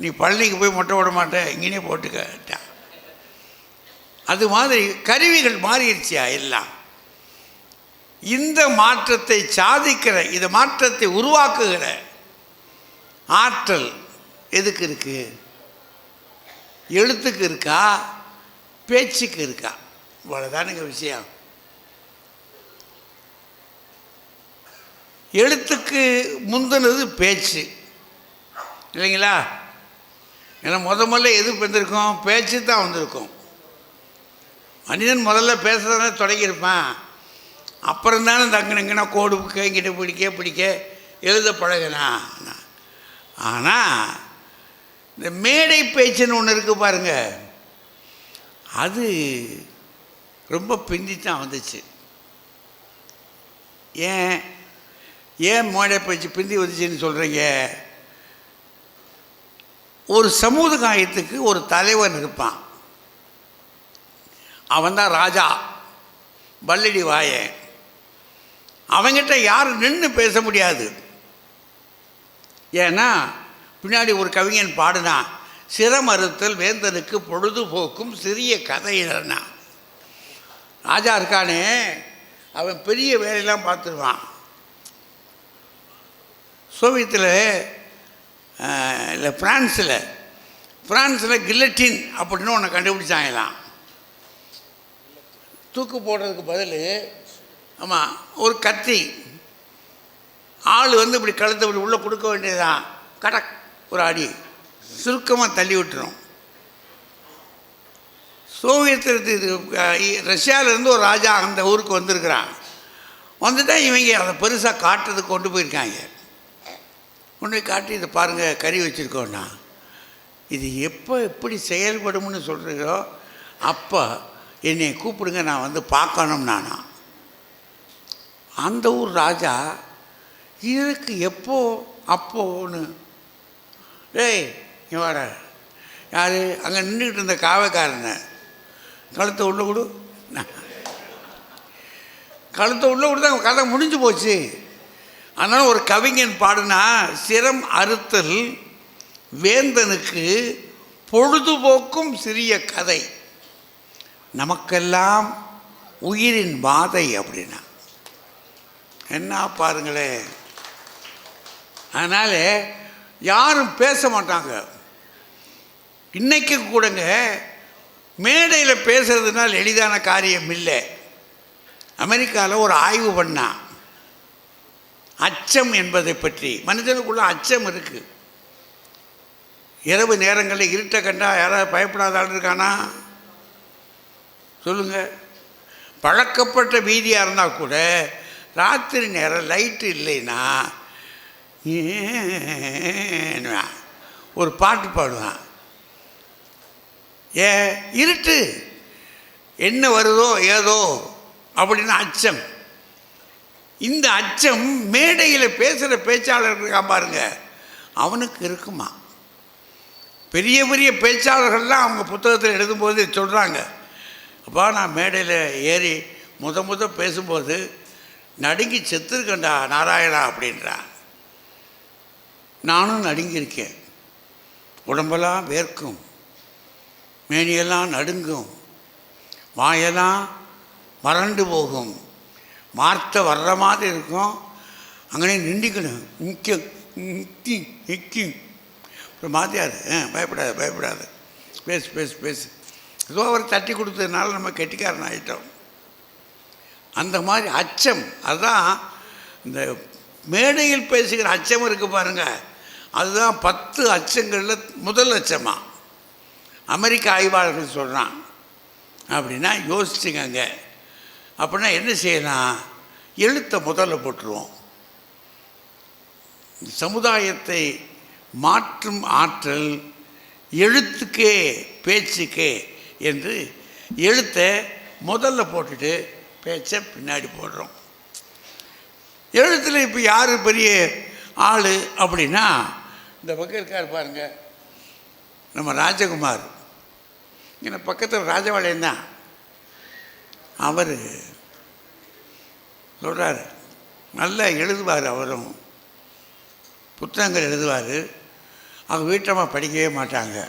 நீ பழனிக்கு போய் மொட்டை விட மாட்டேன், இங்கேனே போட்டுக்கிட்டான். அது மாதிரி கருவிகள் மாறிடுச்சியா எல்லாம். இந்த மாற்றத்தை சாதிக்கிற, இந்த மாற்றத்தை உருவாக்குகிற ஆற்றல் எதுக்கு இருக்கு? எழுத்துக்கு இருக்கா, பேச்சுக்கு இருக்கா? இவ்வளோதானுங்க விஷயம். எழுத்துக்கு முந்தினது பேச்சு இல்லைங்களா? ஏன்னா முதல்ல எது வந்திருக்கும்? பேச்சு தான் வந்திருக்கும். மனிதன் முதல்ல பேசுகிறத தொடங்கியிருப்பான். அப்புறம் தானே தங்கினங்கன்னா கோடு இங்கிட்ட பிடிக்க எழுத பழகினா. ஆனால் இந்த மேடை பேச்சுன்னு ஒன்று இருக்குது பாருங்க, அது ரொம்ப பிந்தித்தான் வந்துச்சு. ஏன் மேடை பேச்சு பிந்தி வந்துச்சுன்னு சொல்கிறீங்க? ஒரு சமுதாயத்துக்கு ஒரு தலைவன் இருப்பான், அவன் தான் ராஜா, பல்லடி வாயன். அவங்கிட்ட யாரும் நின்று பேச முடியாது. ஏன்னா பின்னாடி ஒரு கவிஞன் பாடுனான், சிரமறுத்தல் வேந்தனுக்கு பொழுதுபோக்கும் சிறிய கதையினா. ராஜா இருக்கானே, அவன் பெரிய வேலையெல்லாம் பார்த்துருவான். சோவியத்தில் இல்லை ஃப்ரான்ஸில் கில்லட்டின் அப்படின்னு ஒன்று கண்டுபிடிச்சாங்களாம். தூக்கு போடுறதுக்கு பதில், ஆமாம், ஒரு கத்தி, ஆள் வந்து இப்படி கழுத்தை இப்படி உள்ளே கொடுக்க வேண்டியதுதான், கடக் ஒரு அடி சுருக்கமாக தள்ளி விட்டுரும். ரஷ்யாவிலேருந்து ஒரு ராஜா அந்த ஊருக்கு வந்திருக்கிறான். வந்துட்டால் இவங்க அதை பெருசாக காட்டுறதுக்கு கொண்டு போயிருக்காங்க. கொண்டு போய் காட்டி, இதை பாருங்கள் கறி வச்சுருக்கோன்னா, இது எப்போ எப்படி செயல்படும்னு சொல்கிறீங்களோ அப்போ என்னை கூப்பிடுங்க, நான் வந்து பார்க்கணும். நானா அந்த ஊர் ராஜா இதுக்கு எப்போ அப்போன்னு, டேய் இவன் வர யார் அங்கே நின்றுக்கிட்டு இருந்த காவக்காரனை கழுத்தை உள்ள கொடு, கழுத்தை உள்ள கொடுத்தா கதை முடிஞ்சு போச்சு. அதனால் ஒரு கவிஞன் பாடுனா, சிரம் அறுத்தல் வேந்தனுக்கு பொழுதுபோக்கும் சிறிய கதை, நமக்கெல்லாம் உயிரின் வாதை அப்படின்னா என்ன பாருங்களேன். அதனால் யாரும் பேச மாட்டாங்க. இன்றைக்கு கூடங்க மேடையில் பேசுறதுனால் எளிதான காரியம் இல்லை. அமெரிக்காவில் ஒரு ஆய்வு பண்ணான், அச்சம் என்பதை பற்றி. மனிதனுக்குள்ள அச்சம் இருக்குது. இரவு நேரங்களில் இருட்டை கண்டா யாராவது பயப்படாத ஆள் இருக்கானா சொல்லுங்கள்? பழக்கப்பட்ட வீதியாக இருந்தால் கூட ராத்திரி நேரம் லைட்டு இல்லைன்னா ஒரு பாட்டு பாடுவான். இருட்டு என்ன வருதோ ஏதோ அப்படின்னு அச்சம். இந்த அச்சம் மேடையில் பேசுகிற பேச்சாளர் இருக்கா பாருங்க, அவனுக்கு இருக்குமா? பெரிய பெரிய பேச்சாளர்கள்லாம் அவங்க புத்தகத்தில் எழுதும்போது சொல்கிறாங்க, அப்பா நான் மேடையில் ஏறி முத பேசும்போது நடுங்கி செத்துருக்கேன்டா நாராயணா அப்படின்றான். நானும் நடுங்கியிருக்கேன். உடம்பெல்லாம் வேர்க்கும், மேனியெல்லாம் நடுங்கும், வாயெல்லாம் வறண்டு போகும், வார்த்தை வர்ற மாதிரி இருக்கும். அங்கனே நின்றுக்கணும், நிற்கும். அப்புறம் மாத்தியார் பயப்படாது பேசு ஏதோ அவர் தட்டி கொடுத்ததுனால நம்ம கெட்டிக்காரன் ஆகிட்டோம். அந்த மாதிரி அச்சம், அதுதான் இந்த மேடையில் பேசுகிற அச்சம் இருக்குது பாருங்கள், அதுதான் 10 அச்சங்களில் முதல் அச்சமா அமெரிக்க ஆய்வாளர்கள் சொல்கிறான். அப்படின்னா யோசிச்சுங்க. அப்படின்னா என்ன செய்யலாம், எழுத்தை முதல்ல போட்டுருவோம். சமுதாயத்தை மாற்றும் ஆற்றல் எழுத்துக்கே பேச்சுக்கே என்று எழுத்தை முதல்ல போட்டுட்டு பேச்சை பின்னாடி போடுறோம். எழுத்தில் இப்போ யார் பெரிய ஆள் அப்படின்னா, இந்த பக்கம் இருக்கார் பாருங்க நம்ம ராஜகுமார், இங்கே பக்கத்தில் ராஜபாளையம் தான். அவர் சொல்கிறார், நல்லா எழுதுவார், அவரும் புத்தகங்கள் எழுதுவார். அவங்க வீட்டம்மா படிக்கவே மாட்டாங்க.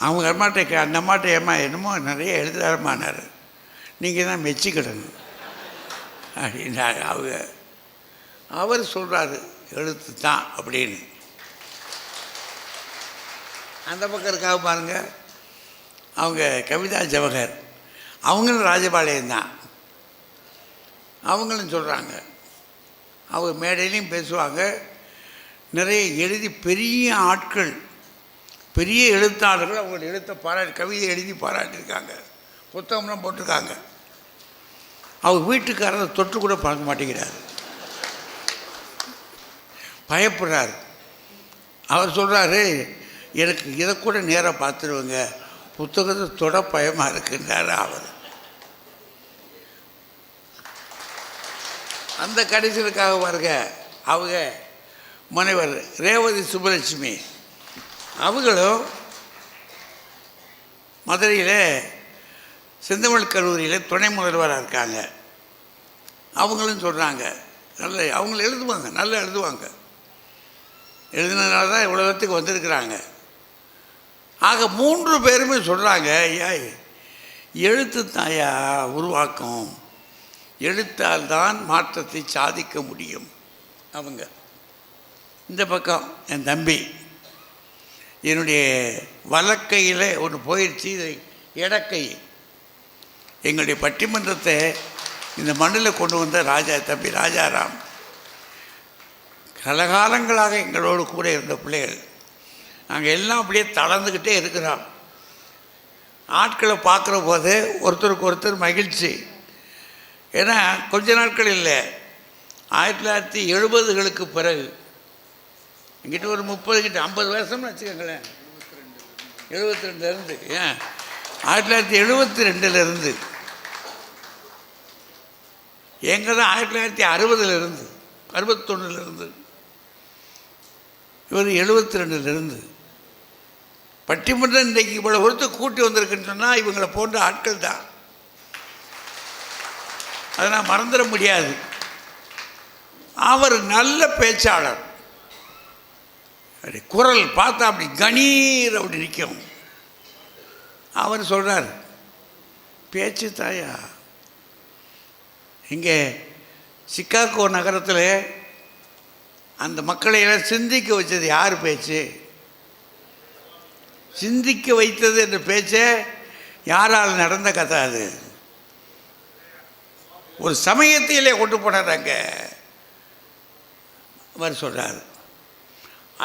அவங்க அம்மாட்ட அந்த அம்மாட்ட ஏமா என்னமோ நிறைய எழுதுறாருமானார், நீங்கள் தான் மெச்சிக்கிடணும் அப்படின்னாங்க அவங்க. அவர் சொல்கிறாரு எழுத்து தான் அப்படின்னு. அந்த பக்கம் இருக்காக பாருங்க, அவங்க கவிதா ஜவஹர், அவங்களும் ராஜபாளையம் தான். அவங்களும் சொல்கிறாங்க, அவங்க மேடையிலையும் பேசுவாங்க. நிறைய எழுதி பெரிய ஆட்கள், பெரிய எழுத்தாளர்கள் அவங்க எழுத்த கவிதை எழுதி பாராட்டியிருக்காங்க, புத்தகம்லாம் போட்டிருக்காங்க. அவங்க வீட்டுக்காரரை தொட்டு கூட பார்க்க மாட்டேங்கிறார், பயப்படுறார். அவர் சொல்கிறாரு, எனக்கு இதை கூட நேராக பார்த்துருவங்க, புத்தகத்தை தொட பயமாக இருக்குன்றார் அவர். அந்த கடைசிகளுக்காக பாருங்க, அவங்க முனைவர் ரேவதி சுப்புலட்சுமி அவங்களும் மதுரையில் செந்தமிழ் கல்லூரியில் துணை முதல்வராக இருக்காங்க. அவங்களும் சொல்கிறாங்க, நல்ல அவங்களும் எழுதுவாங்க, நல்லா எழுதுவாங்க, எழுதினதுனால தான் உலகத்துக்கு வந்திருக்கிறாங்க. ஆக 3 பேருமே சொல்கிறாங்க, ஐயா எழுத்து தாயா உருவாக்கும், எழுத்தால் தான் மாற்றத்தை சாதிக்க முடியும். அவங்க இந்த பக்கம் என் தம்பி, என்னுடைய வலக்கையில் ஒன்று போயிடுச்சு, இதை இடக்கை. எங்களுடைய பட்டிமன்றத்தை இந்த மண்ணில் கொண்டு வந்த தம்பி ராஜாராம், கலகாலங்களாக எங்களோடு கூட இருந்த பிள்ளைகள். நாங்கள் எல்லாம் அப்படியே தளர்ந்துக்கிட்டே இருக்கிறோம். ஆட்களை பார்க்குற போது ஒருத்தருக்கு ஒருத்தர் மகிழ்ச்சி. ஏன்னா கொஞ்ச நாட்கள் இல்லை, 1970களுக்கு பிறகு எங்கிட்ட ஒரு 50 வருஷம்னு வச்சுக்கோங்களேன், 72லேருந்து, ஏன் 1972லேருந்து, எங்கே தான் 1960லேருந்து 61லேருந்து, இவர் 72லேருந்து பட்டிமன்றம் இன்றைக்கு இவ்வளோ ஒருத்தர் கூட்டி வந்திருக்குன்னு சொன்னால் இவங்களை போன்ற ஆட்கள் தான். அதை நான் மறந்துட முடியாது. அவர் நல்ல பேச்சாளர், குரல் பார்த்தா அப்படி கணீர் அப்படி நிற்கும். அவர் சொல்கிறார், பேச்சு தாயா. இங்கே சிக்காகோ நகரத்தில் அந்த மக்களையெல்லாம் சிந்திக்க வச்சது யார் பேச்சு? சிந்திக்க வைத்தது என்ற பேச்சை யாரால் நடந்த கதை அது. ஒரு சமயத்திலே கொண்டு போனாங்க. அவர் சொல்கிறார்,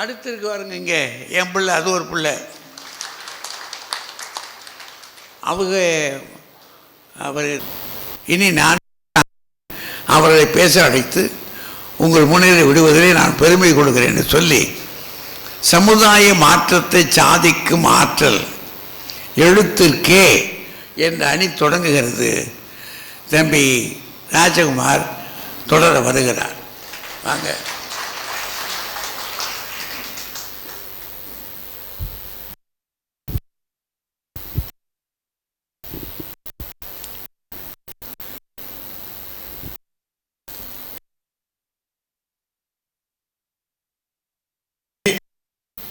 அடுத்து இருக்கு பாருங்க, இங்கே என் பிள்ளை, அது ஒரு பிள்ளை, அவர் இனி நான் அவர்களை பேச அழைத்து உங்கள் முன்னிலை விடுவதிலே நான் பெருமை கொள்கிறேன் என்று சொல்லி, சமுதாய மாற்றத்தை சாதிக்கும் ஆற்றல் எழுத்திற்கே என்ற அணி தொடங்குகிறது. தம்பி ராஜகுமார் தொடர வருகிறார். வாங்க.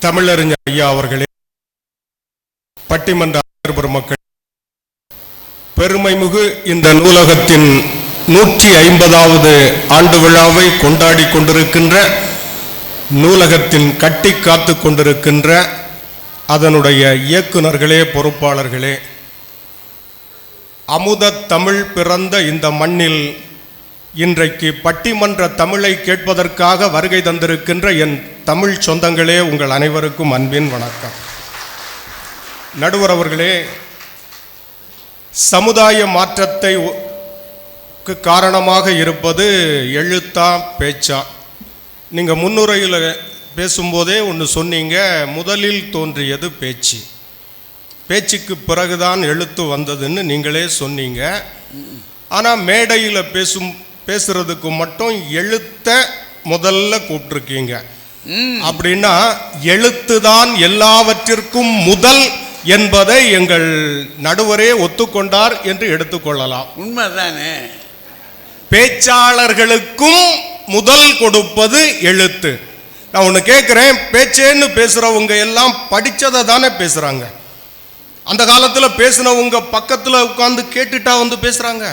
தமிழறிஞர் ஐயா அவர்களே, பட்டிமன்ற பெருமக்கள், பெருமைமிகு இந்த நூலகத்தின் 150வது ஆண்டு விழாவை கொண்டாடி கொண்டிருக்கின்ற நூலகத்தின் கட்டி காத்து கொண்டிருக்கின்ற அதனுடைய இயக்குனர்களே, பொறுப்பாளர்களே, அமுத தமிழ் பிறந்த இந்த மண்ணில் இன்றைக்கு பட்டிமன்ற தமிழை கேட்பதற்காக வருகை தந்திருக்கின்ற என் தமிழ் சொந்தங்களே, உங்கள் அனைவருக்கும் அன்பின் வணக்கம். நடுவர் அவர்களே, சமுதாய மாற்றத்தை காரணமாக இருப்பது எழுத்தா பேச்சா? நீங்கள் முன்னுரையில் பேசும்போதே ஒன்று சொன்னீங்க, முதலில் தோன்றியது பேச்சு, பேச்சுக்கு பிறகுதான் எழுத்து வந்ததுன்னு நீங்களே சொன்னீங்க. ஆனால் மேடையில் பேசுறதுக்கு மட்டும் எழுத்த முதல்ல கூப்பிட்டுருக்கீங்க. அப்படின்னா எழுத்து தான் எல்லாவற்றிற்கும் முதல் என்பதை எங்கள் நடுவரே ஒத்துக்கொண்டார் என்று எடுத்துக்கொள்ளலாம். உண்மைதானே. பேச்சாளர்களுக்கும் முதல் கொடுப்பது எழுத்து. நான் ஒன்று கேட்குறேன், பேச்சேன்னு பேசுகிறவங்க எல்லாம் படித்ததை தானே பேசுகிறாங்க? அந்த காலத்தில் பேசினவங்க பக்கத்தில் உட்காந்து கேட்டுட்டா வந்து பேசுகிறாங்க?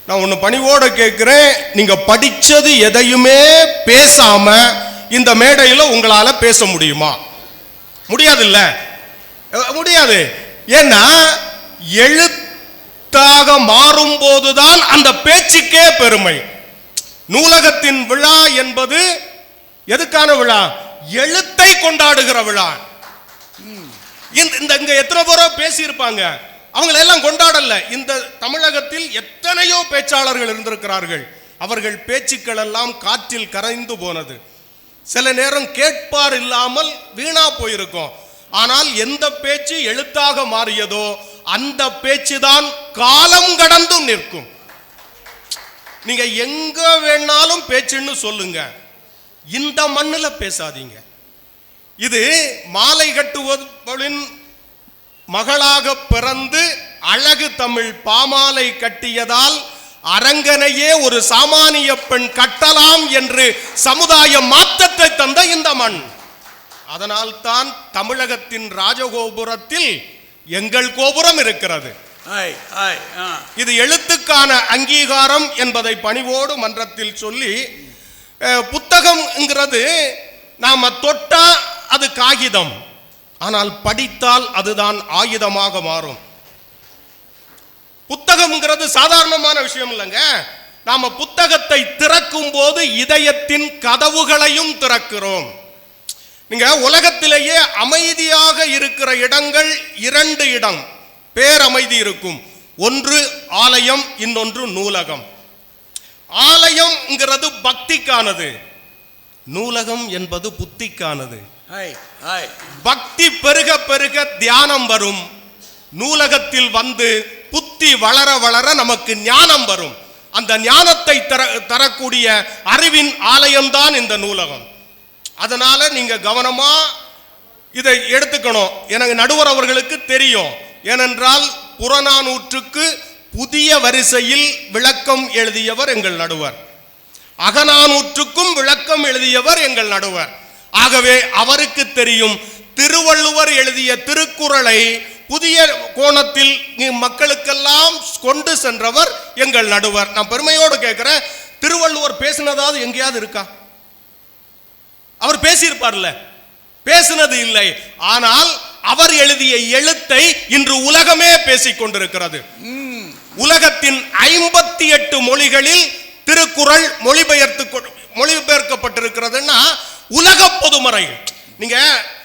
நான் ஒன்று பணிவோடு கேட்குறேன், நீங்கள் படித்தது எதையுமே பேசாமல் இந்த மேடையில் உங்களால் பேச முடியுமா? முடியாதுல்ல, முடியாது. ஏன்னா எழுத்தாக மாறும் போதுதான் அந்த பேச்சுக்கே பெருமை. நூலகத்தின் விழா என்பது எதுக்கான விழா? எழுத்தை கொண்டாடுகிற விழா. இங்க எத்தனை பேரோ பேசியிருப்பாங்க, அவங்களெல்லாம் கொண்டாடல. இந்த தமிழகத்தில் எத்தனையோ பேச்சாளர்கள் இருந்திருக்கிறார்கள், அவர்கள் பேச்சுக்கள் எல்லாம் காற்றில் கரைந்து போனது. சில நேரம் கேட்பார் இல்லாமல் வீணா போயிருக்கும். ஆனால் எந்த பேச்சு எழுத்தாக மாறியதோ அந்த பேச்சு தான் காலம் கடந்தும் நிற்கும். நீங்க எங்க வேணாலும் பேச்சுன்னு சொல்லுங்க, இந்த மண்ணில் பேசாதீங்க. இது மாலை கட்டுவதின் மகளாக பிறந்து அழகு தமிழ் பாமாலை கட்டியதால் அரங்கனையே ஒரு சாமானிய பெண் கட்டலாம் என்று சமுதாய மாற்றத்தை தந்த இந்த மண். அதனால் தான் தமிழகத்தின் ராஜகோபுரத்தில் எங்கள் கோபுரம் இருக்கிறது. இது எழுத்துக்கான அங்கீகாரம் என்பதை பணிவோடு மன்றத்தில் சொல்லி, புத்தகம்ங்கிறது நாம தொட்டா அது காகிதம், ஆனால் படித்தால் அதுதான் ஆயுதமாக மாறும். புத்தகம்ங்கிறது சாதாரணமான விஷயம் இல்லைங்க. நாம புத்தகத்தை திறக்கும் போது இதயத்தின் கதவுகளையும் திறக்கிறோம். நீங்க உலகத்திலேயே அமைதியாக இருக்கிற இடங்கள் 2 இடம் பேரமைதி இருக்கும். ஒன்று ஆலயம், இன்னொன்று நூலகம். ஆலயம்ங்கிறது பக்திக்கானது, நூலகம் என்பது புத்திக்கானது. பக்தி பெருக பெருக தியானம் வரும், நூலகத்தில் வந்து புத்தி வளர வளர நமக்கு ஞானம் வரும். அந்த ஞானத்தை தரக்கூடிய அறிவின் ஆலயம்தான் இந்த நூலகம். அதனால நீங்க கவனமா இதை எடுத்துக்கணும். எனக்கு நடுவர் அவர்களுக்கு தெரியும், ஏனென்றால் புறநானூற்றுக்கு புதிய வரிசையில் விளக்கம் எழுதியவர் எங்கள் நடுவர், அகநானூற்றுக்கும் விளக்கம் எழுதியவர் எங்கள் நடுவர். ஆகவே அவருக்கு தெரியும், திருவள்ளுவர் எழுதிய திருக்குறளை புதிய கோணத்தில் மக்களுக்கெல்லாம் கொண்டு சென்றவர் எங்கள் நடுவர். நான் பெருமையோடு கேட்கிறேன், திருவள்ளுவர் பேசினதாவது எங்கேயாவது இருக்கா? அவர் பேசியிருப்பார்ல, பேசினது இல்லை. ஆனால் அவர் எழுதிய எழுத்தை இன்று உலகமே பேசிக் கொண்டிருக்கிறது. உலகத்தின் 58 மொழிகளில் திருக்குறள் மொழிபெயர்க்கப்பட்டிருக்கிறதுன்னா உலக பொதுமறை. நீங்க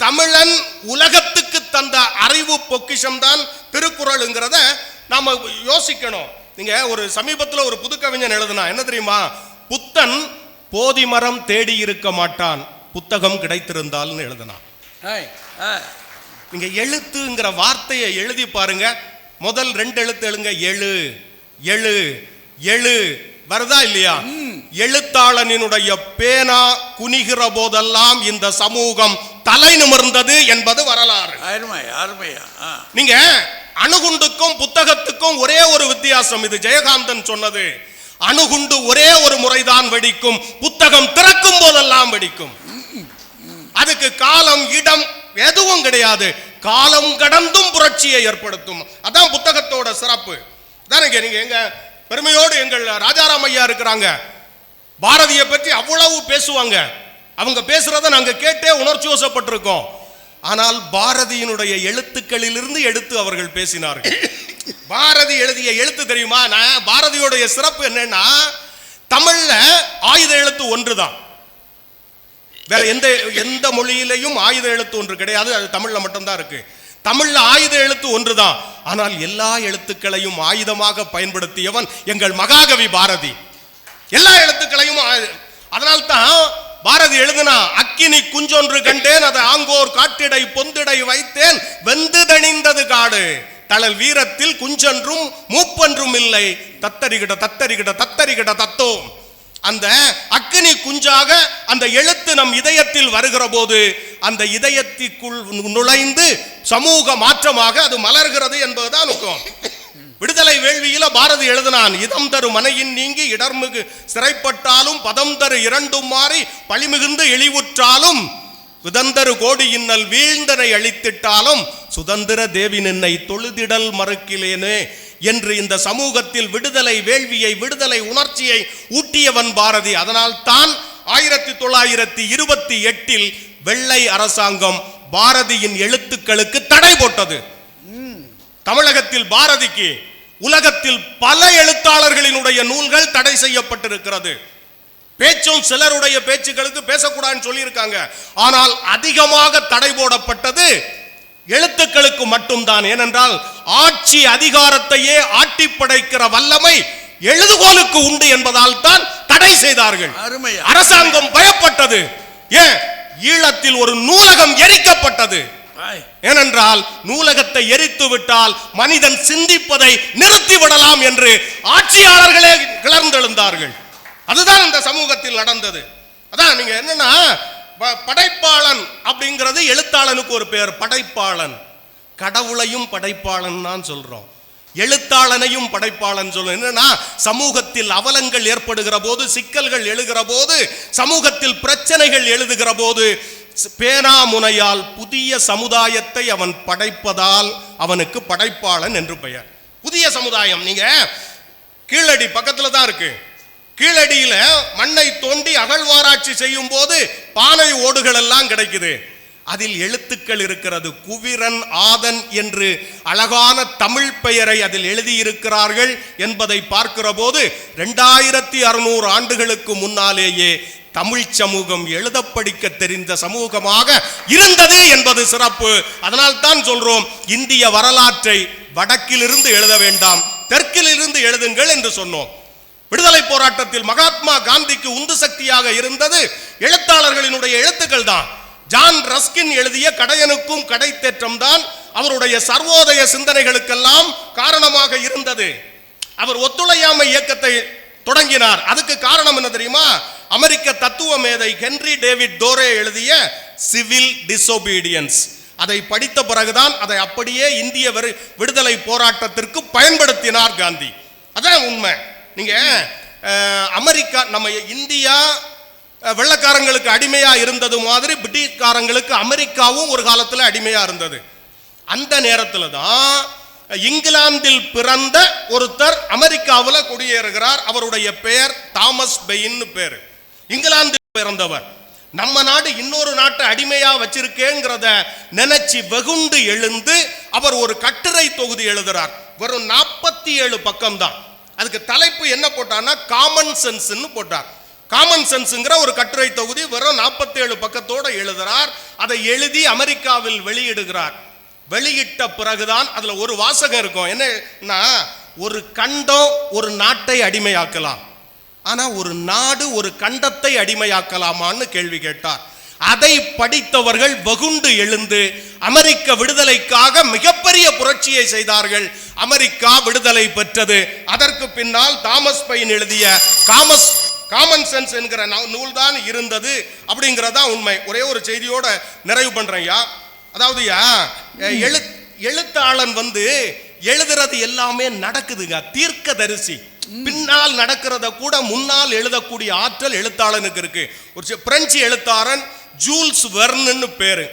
தமிழன் உலகத்துக்கு தந்த அறிவு பொக்கிஷம் தான் திருக்குறள்ங்கிறத நாம யோசிக்கணும். நீங்க ஒரு சமீபத்தில் ஒரு புது கவிஞன் எழுதுனா என்ன தெரியுமா? புத்தன் போதி மரம் தேடி இருக்க மாட்டான், புத்தகம் கிடைத்திருந்தால்னு எழுதினான். நீங்க எழுத்துங்கிற வார்த்தையை எழுதி பாருங்க, முதல் 2 எழுத்து எழுங்க, எழு எழு எழு வருதா இல்லையா? எழுத்தாளனினுடைய பேனா குனிகிற போதெல்லாம் இந்த சமூகம் தலை நிமிர்ந்தது என்பது வரலாறு. நீங்க அணுகுண்டுக்கும் புத்தகத்துக்கும் ஒரே ஒரு வித்தியாசம், இது ஜெயகாந்தன் சொன்னது. அணுகுண்டு ஒரே ஒரு முறைதான் வெடிக்கும், புத்தகம் திறக்கும் போதெல்லாம் வெடிக்கும். அதுக்கு காலம் இடம் எதுவும் கிடையாது, காலம் கடந்தும் புரட்சியை ஏற்படுத்தும். அதான் புத்தகத்தோட சிறப்பு. நீங்க எங்க பெருமையோடு எங்கள் ராஜாராம் ஐயா இருக்கிறாங்க, பாரதியை பற்றி அவ்வளவு பேசுவாங்க. அவங்க பேசுறத நாங்க கேட்டே உணர்ச்சி வசப்பட்டிருக்கோம். ஆனால் பாரதியினுடைய எழுத்துக்களிலிருந்து எடுத்து அவர்கள் பேசினார்கள். பாரதி எழுதிய எழுத்து தெரியுமா? நான் பாரதியோடைய சிறப்பு என்னன்னா, தமிழ்ல ஆயுத எழுத்து ஒன்றுதான். வேற எந்த மொழியிலையும் ஆயுத எழுத்து ஒன்று கிடையாது. அது தமிழ்ல மட்டும்தான் இருக்கு. தமிழ்ல ஆயுத எழுத்து ஒன்றுதான். ஆனால் எல்லா எழுத்துக்களையும் ஆயுதமாக பயன்படுத்தியவன் எங்கள் மகாகவி பாரதி. எல்லா எழுத்துக்களையும். அதனால்தான் பாரதி எழுதினா, அக்கினி குஞ்சொன்று கண்டேன், அதை ஆங்கோர் காட்டிடை பொந்திடை வைத்தேன், வெந்து தணிந்தது காடு, தளல் வீரத்தில் குஞ்சென்றும் மூப்பன்றும் இல்லை, தத்தரிகிட தத்தரிகிட தத்தரிகிட தத்தோம். அந்த அக்கினி குஞ்சாக அந்த எழுத்து நம் இதயத்தில் வருகிற போது அந்த இதயத்திற்குள் நுழைந்து சமூக மாற்றமாக அது மலர்கிறது என்பதுதான் நோக்கம். விடுதலை வேள்வியில பாரதி எழுதினான், இதம் தரு மனையின் நீங்கி இடர்மிகு சிறைப்பட்டாலும் பதம் தரு இரண்டும் மாறி பழிமிகுந்து இழிவுற்றாலும் விதந்தரு கோடி இன்னல் வீழ்ந்தனை அழித்திட்டாலும் சுதந்திர தேவி நின்னை தொழுதிடல் மறுக்கிலேனே என்று இந்த சமூகத்தில் விடுதலை வேள்வியை, விடுதலை உணர்ச்சியை ஊட்டியவன் பாரதி. அதனால் தான் 1928 வெள்ளை அரசாங்கம் பாரதியின் எழுத்துக்களுக்கு தடை போட்டது. தமிழகத்தில் பாரதிக்கு உலகத்தில் பல எழுத்தாளர்களினுடைய நூல்கள் தடை செய்யப்பட்டிருக்கிறது. பேச்சும் சிலருடைய பேச்சுக்களுக்கு பேசக்கூடாதுன்னு சொல்லியிருக்காங்க. ஆனால் அதிகமாக தடை போடப்பட்டது எழுத்துக்களுக்கு மட்டும்தான். ஏனென்றால் ஆட்சி அதிகாரத்தையே ஆட்டி படைக்கிற வல்லமை எழுதுகோலுக்கு உண்டு என்பதால் தான் தடை செய்தார்கள். அரசாங்கம் பயப்பட்டது. ஏன்? ஈழத்தில் ஒரு நூலகம் எரிக்கப்பட்டது. ஏனென்றால் நூலகத்தை எரித்து விட்டால் மனிதன் சிந்திப்பதை நிறுத்தி விடலாம் என்று ஆட்சியாளர்களே கிளர்ந்தெழுந்தார்கள். அதுதான் இந்த சமூகத்தில் நடந்தது. அதான் நீங்க என்னன்னா, படைப்பாளன் அப்படிங்கிறது எழுத்தாளனுக்கு ஒரு பெயர். படைப்பாளன், கடவுளையும் படைப்பாளன் தான் சொல்றோம், எழுத்தாளனையும் படைப்பாளன் சொல்றோம். என்னன்னா, சமூகத்தில் அவலங்கள் ஏற்படுகிற போது, சிக்கல்கள் எழுகிற போது, சமூகத்தில் பிரச்சனைகள் எழுதுகிற போது பேனாமுனையால் புதிய சமுதாயத்தை அவன் படைப்பதால் அவனுக்கு படைப்பாளன் என்று பெயர். புதிய சமுதாயம். நீங்க கீழடி பக்கத்துல தான் இருக்கு. கீழடியில மண்ணை தோண்டி அகழ்வாராய்ச்சி செய்யும் போது பானை ஓடுகள் எல்லாம் கிடைக்குது. அதில் எழுத்துக்கள் இருக்கிறது. குவிரன் ஆதன் என்று அழகான தமிழ் பெயரை அதில் எழுதியிருக்கிறார்கள் என்பதை பார்க்கிற போது 2600 ஆண்டுகளுக்கு முன்னாலேயே தமிழ் சமூகம் எழுத படிக்க தெரிந்த சமூகமாக இருந்தது என்பது சிறப்பு. அதனால் தான் சொல்றோம், இந்திய வரலாற்றை வடக்கிலிருந்து எழுத வேண்டாம், தெற்கிலிருந்து எழுதுங்கள் என்று சொன்னோம். விடுதலை போராட்டத்தில் மகாத்மா காந்திக்கு உந்து சக்தியாக இருந்தது எழுத்தாளர்களினுடைய எழுத்துக்கள் தான். ஜான் ரஸ்கின் எழுதிய கடையனுக்கும் கடைத்தேற்றம் தான் அவருடைய சர்வோதய சிந்தனைகளுக்கெல்லாம் காரணமாக இருந்தது. அவர் ஒத்துழையாமை இயக்கத்தை தொடங்கினார். அதுக்கு காரணம் என்ன தெரியுமா? அமெரிக்க தத்துவ மேதை ஹென்றி டேவிட் தோரே எழுதிய சிவில் டிசோபீடியன்ஸ். அதை படித்த பிறகுதான் அதை அப்படியே இந்திய விடுதலை போராட்டத்திற்கு பயன்படுத்தினார் காந்தி. அதான் உண்மை. நீங்க அமெரிக்கா, நம்ம இந்தியா வெள்ளக்காரங்களுக்கு அடிமையா இருந்தது மாதிரி பிரிட்டிஷ்காரங்களுக்கு அமெரிக்காவும் ஒரு காலத்தில் அடிமையா இருந்தது. அந்த நேரத்தில் தான் இங்கிலாந்தில் பிறந்த ஒருத்தர் அமெரிக்காவில் குடியேறுகிறார். அவருடைய பெயர் தாமஸ் பெயின் பேர். இங்கிலாந்தில் பிறந்தவர். நம்ம நாடு இன்னொரு நாட்டை அடிமையா வச்சிருக்கேங்கிறத நினைச்சு வெகுண்டு எழுந்து அவர் ஒரு கட்டுரை தொகுதி எழுதுறார். வெறும் 47 பக்கம் தான். அதுக்கு தலைப்பு என்ன போட்டார்னா காமன் சென்ஸ்ன்னு போட்டார். காமன் சென்ஸ்ங்கிற ஒரு கட்டுரை தொகுதி வெறும் 47 பக்கத்தோட எழுதுறார். அதை எழுதி அமெரிக்காவில் வெளியிடுகிறார். வெளியிட்ட பிறகுதான் அதுல ஒரு வாசகம் இருக்கும். என்னன்னா, ஒரு கண்டம் ஒரு நாட்டை அடிமையாக்கலாம், ஆனா ஒரு நாடு ஒரு கண்டத்தை அடிமையாக்கலாமான்னு கேள்வி கேட்டார். அதை படித்தவர்கள் வெகுண்டு எழுந்து அமெரிக்க விடுதலைக்காக மிகப்பெரிய புரட்சியை செய்தார்கள். அமெரிக்கா விடுதலை பெற்றது. அதற்கு பின்னால் தாமஸ் பெயின் எழுதிய காமன் சென்ஸ் என்கிற நூல் தான் இருந்தது அப்படிங்கிறதா உண்மை. ஒரே ஒரு செய்தியோட நிறைவு பண்றேன். அதாவது எழுத்தாளன் எழுதுறது எல்லாமே நடக்குதுங்க. தீர்க்கதரிசி. பின்னால் நடக்கிறத கூட முன்னால் எழுதக்கூடிய ஆற்றல் எழுத்தாளனுக்கு இருக்கு. ஒரு பிரெஞ்சு எழுத்தாளன் ஜூல்ஸ் வெர்ன்னு பேரு.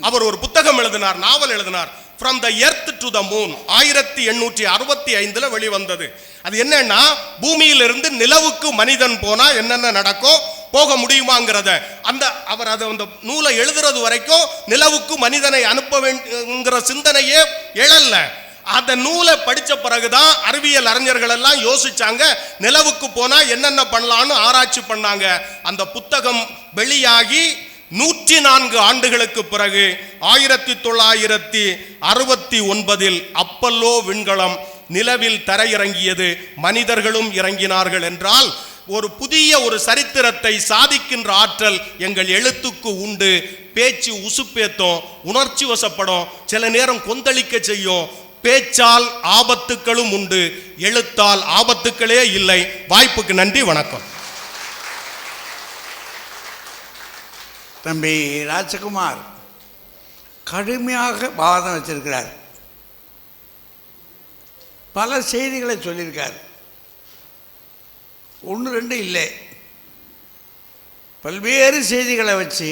அவர் ஒரு புத்தகம் எழுதினார், நாவல் எழுதினார், From the Earth to the Moon. 1865 வெளிவந்தது. அது என்னன்னா, பூமியிலிருந்து நிலவுக்கு மனிதன் போனா என்னென்ன நடக்கும், போக முடியுமாங்கிறத அவர் அதை அந்த நூலை எழுதுறது வரைக்கும் நிலவுக்கு மனிதனை அனுப்ப வேண்டுங்கிற சிந்தனையே எழல. அந்த நூலை படிச்ச பிறகுதான் அறிவியல் அறிஞர்கள் எல்லாம் யோசிச்சாங்க, நிலவுக்கு போனா என்னென்ன பண்ணலாம்னு ஆராய்ச்சி பண்ணாங்க. அந்த புத்தகம் வெளியாகி 104 ஆண்டுகளுக்கு பிறகு 1969 அப்பல்லோ விண்கலம் நிலவில் தரையிறங்கியது. மனிதர்களும் இறங்கினார்கள் என்றால் ஒரு புதிய ஒரு சரித்திரத்தை சாதிக்கின்ற ஆற்றல் எங்கள் எழுத்துக்கு உண்டு. பேச்சு உசுப்பேத்தும், உணர்ச்சி வசப்படும், சில நேரம் கொந்தளிக்க செய்யும். பேச்சால் ஆபத்துக்களும் உண்டு, எழுத்தால் ஆபத்துக்களே இல்லை. வாய்ப்புக்கு நன்றி, வணக்கம். தம்பி ராஜகுமார் கடுமையாக வாதம் வச்சிருக்கிறார். பல செய்திகளை சொல்லியிருக்கார். 1-2 இல்லை, பல்வேறு செய்திகளை வச்சு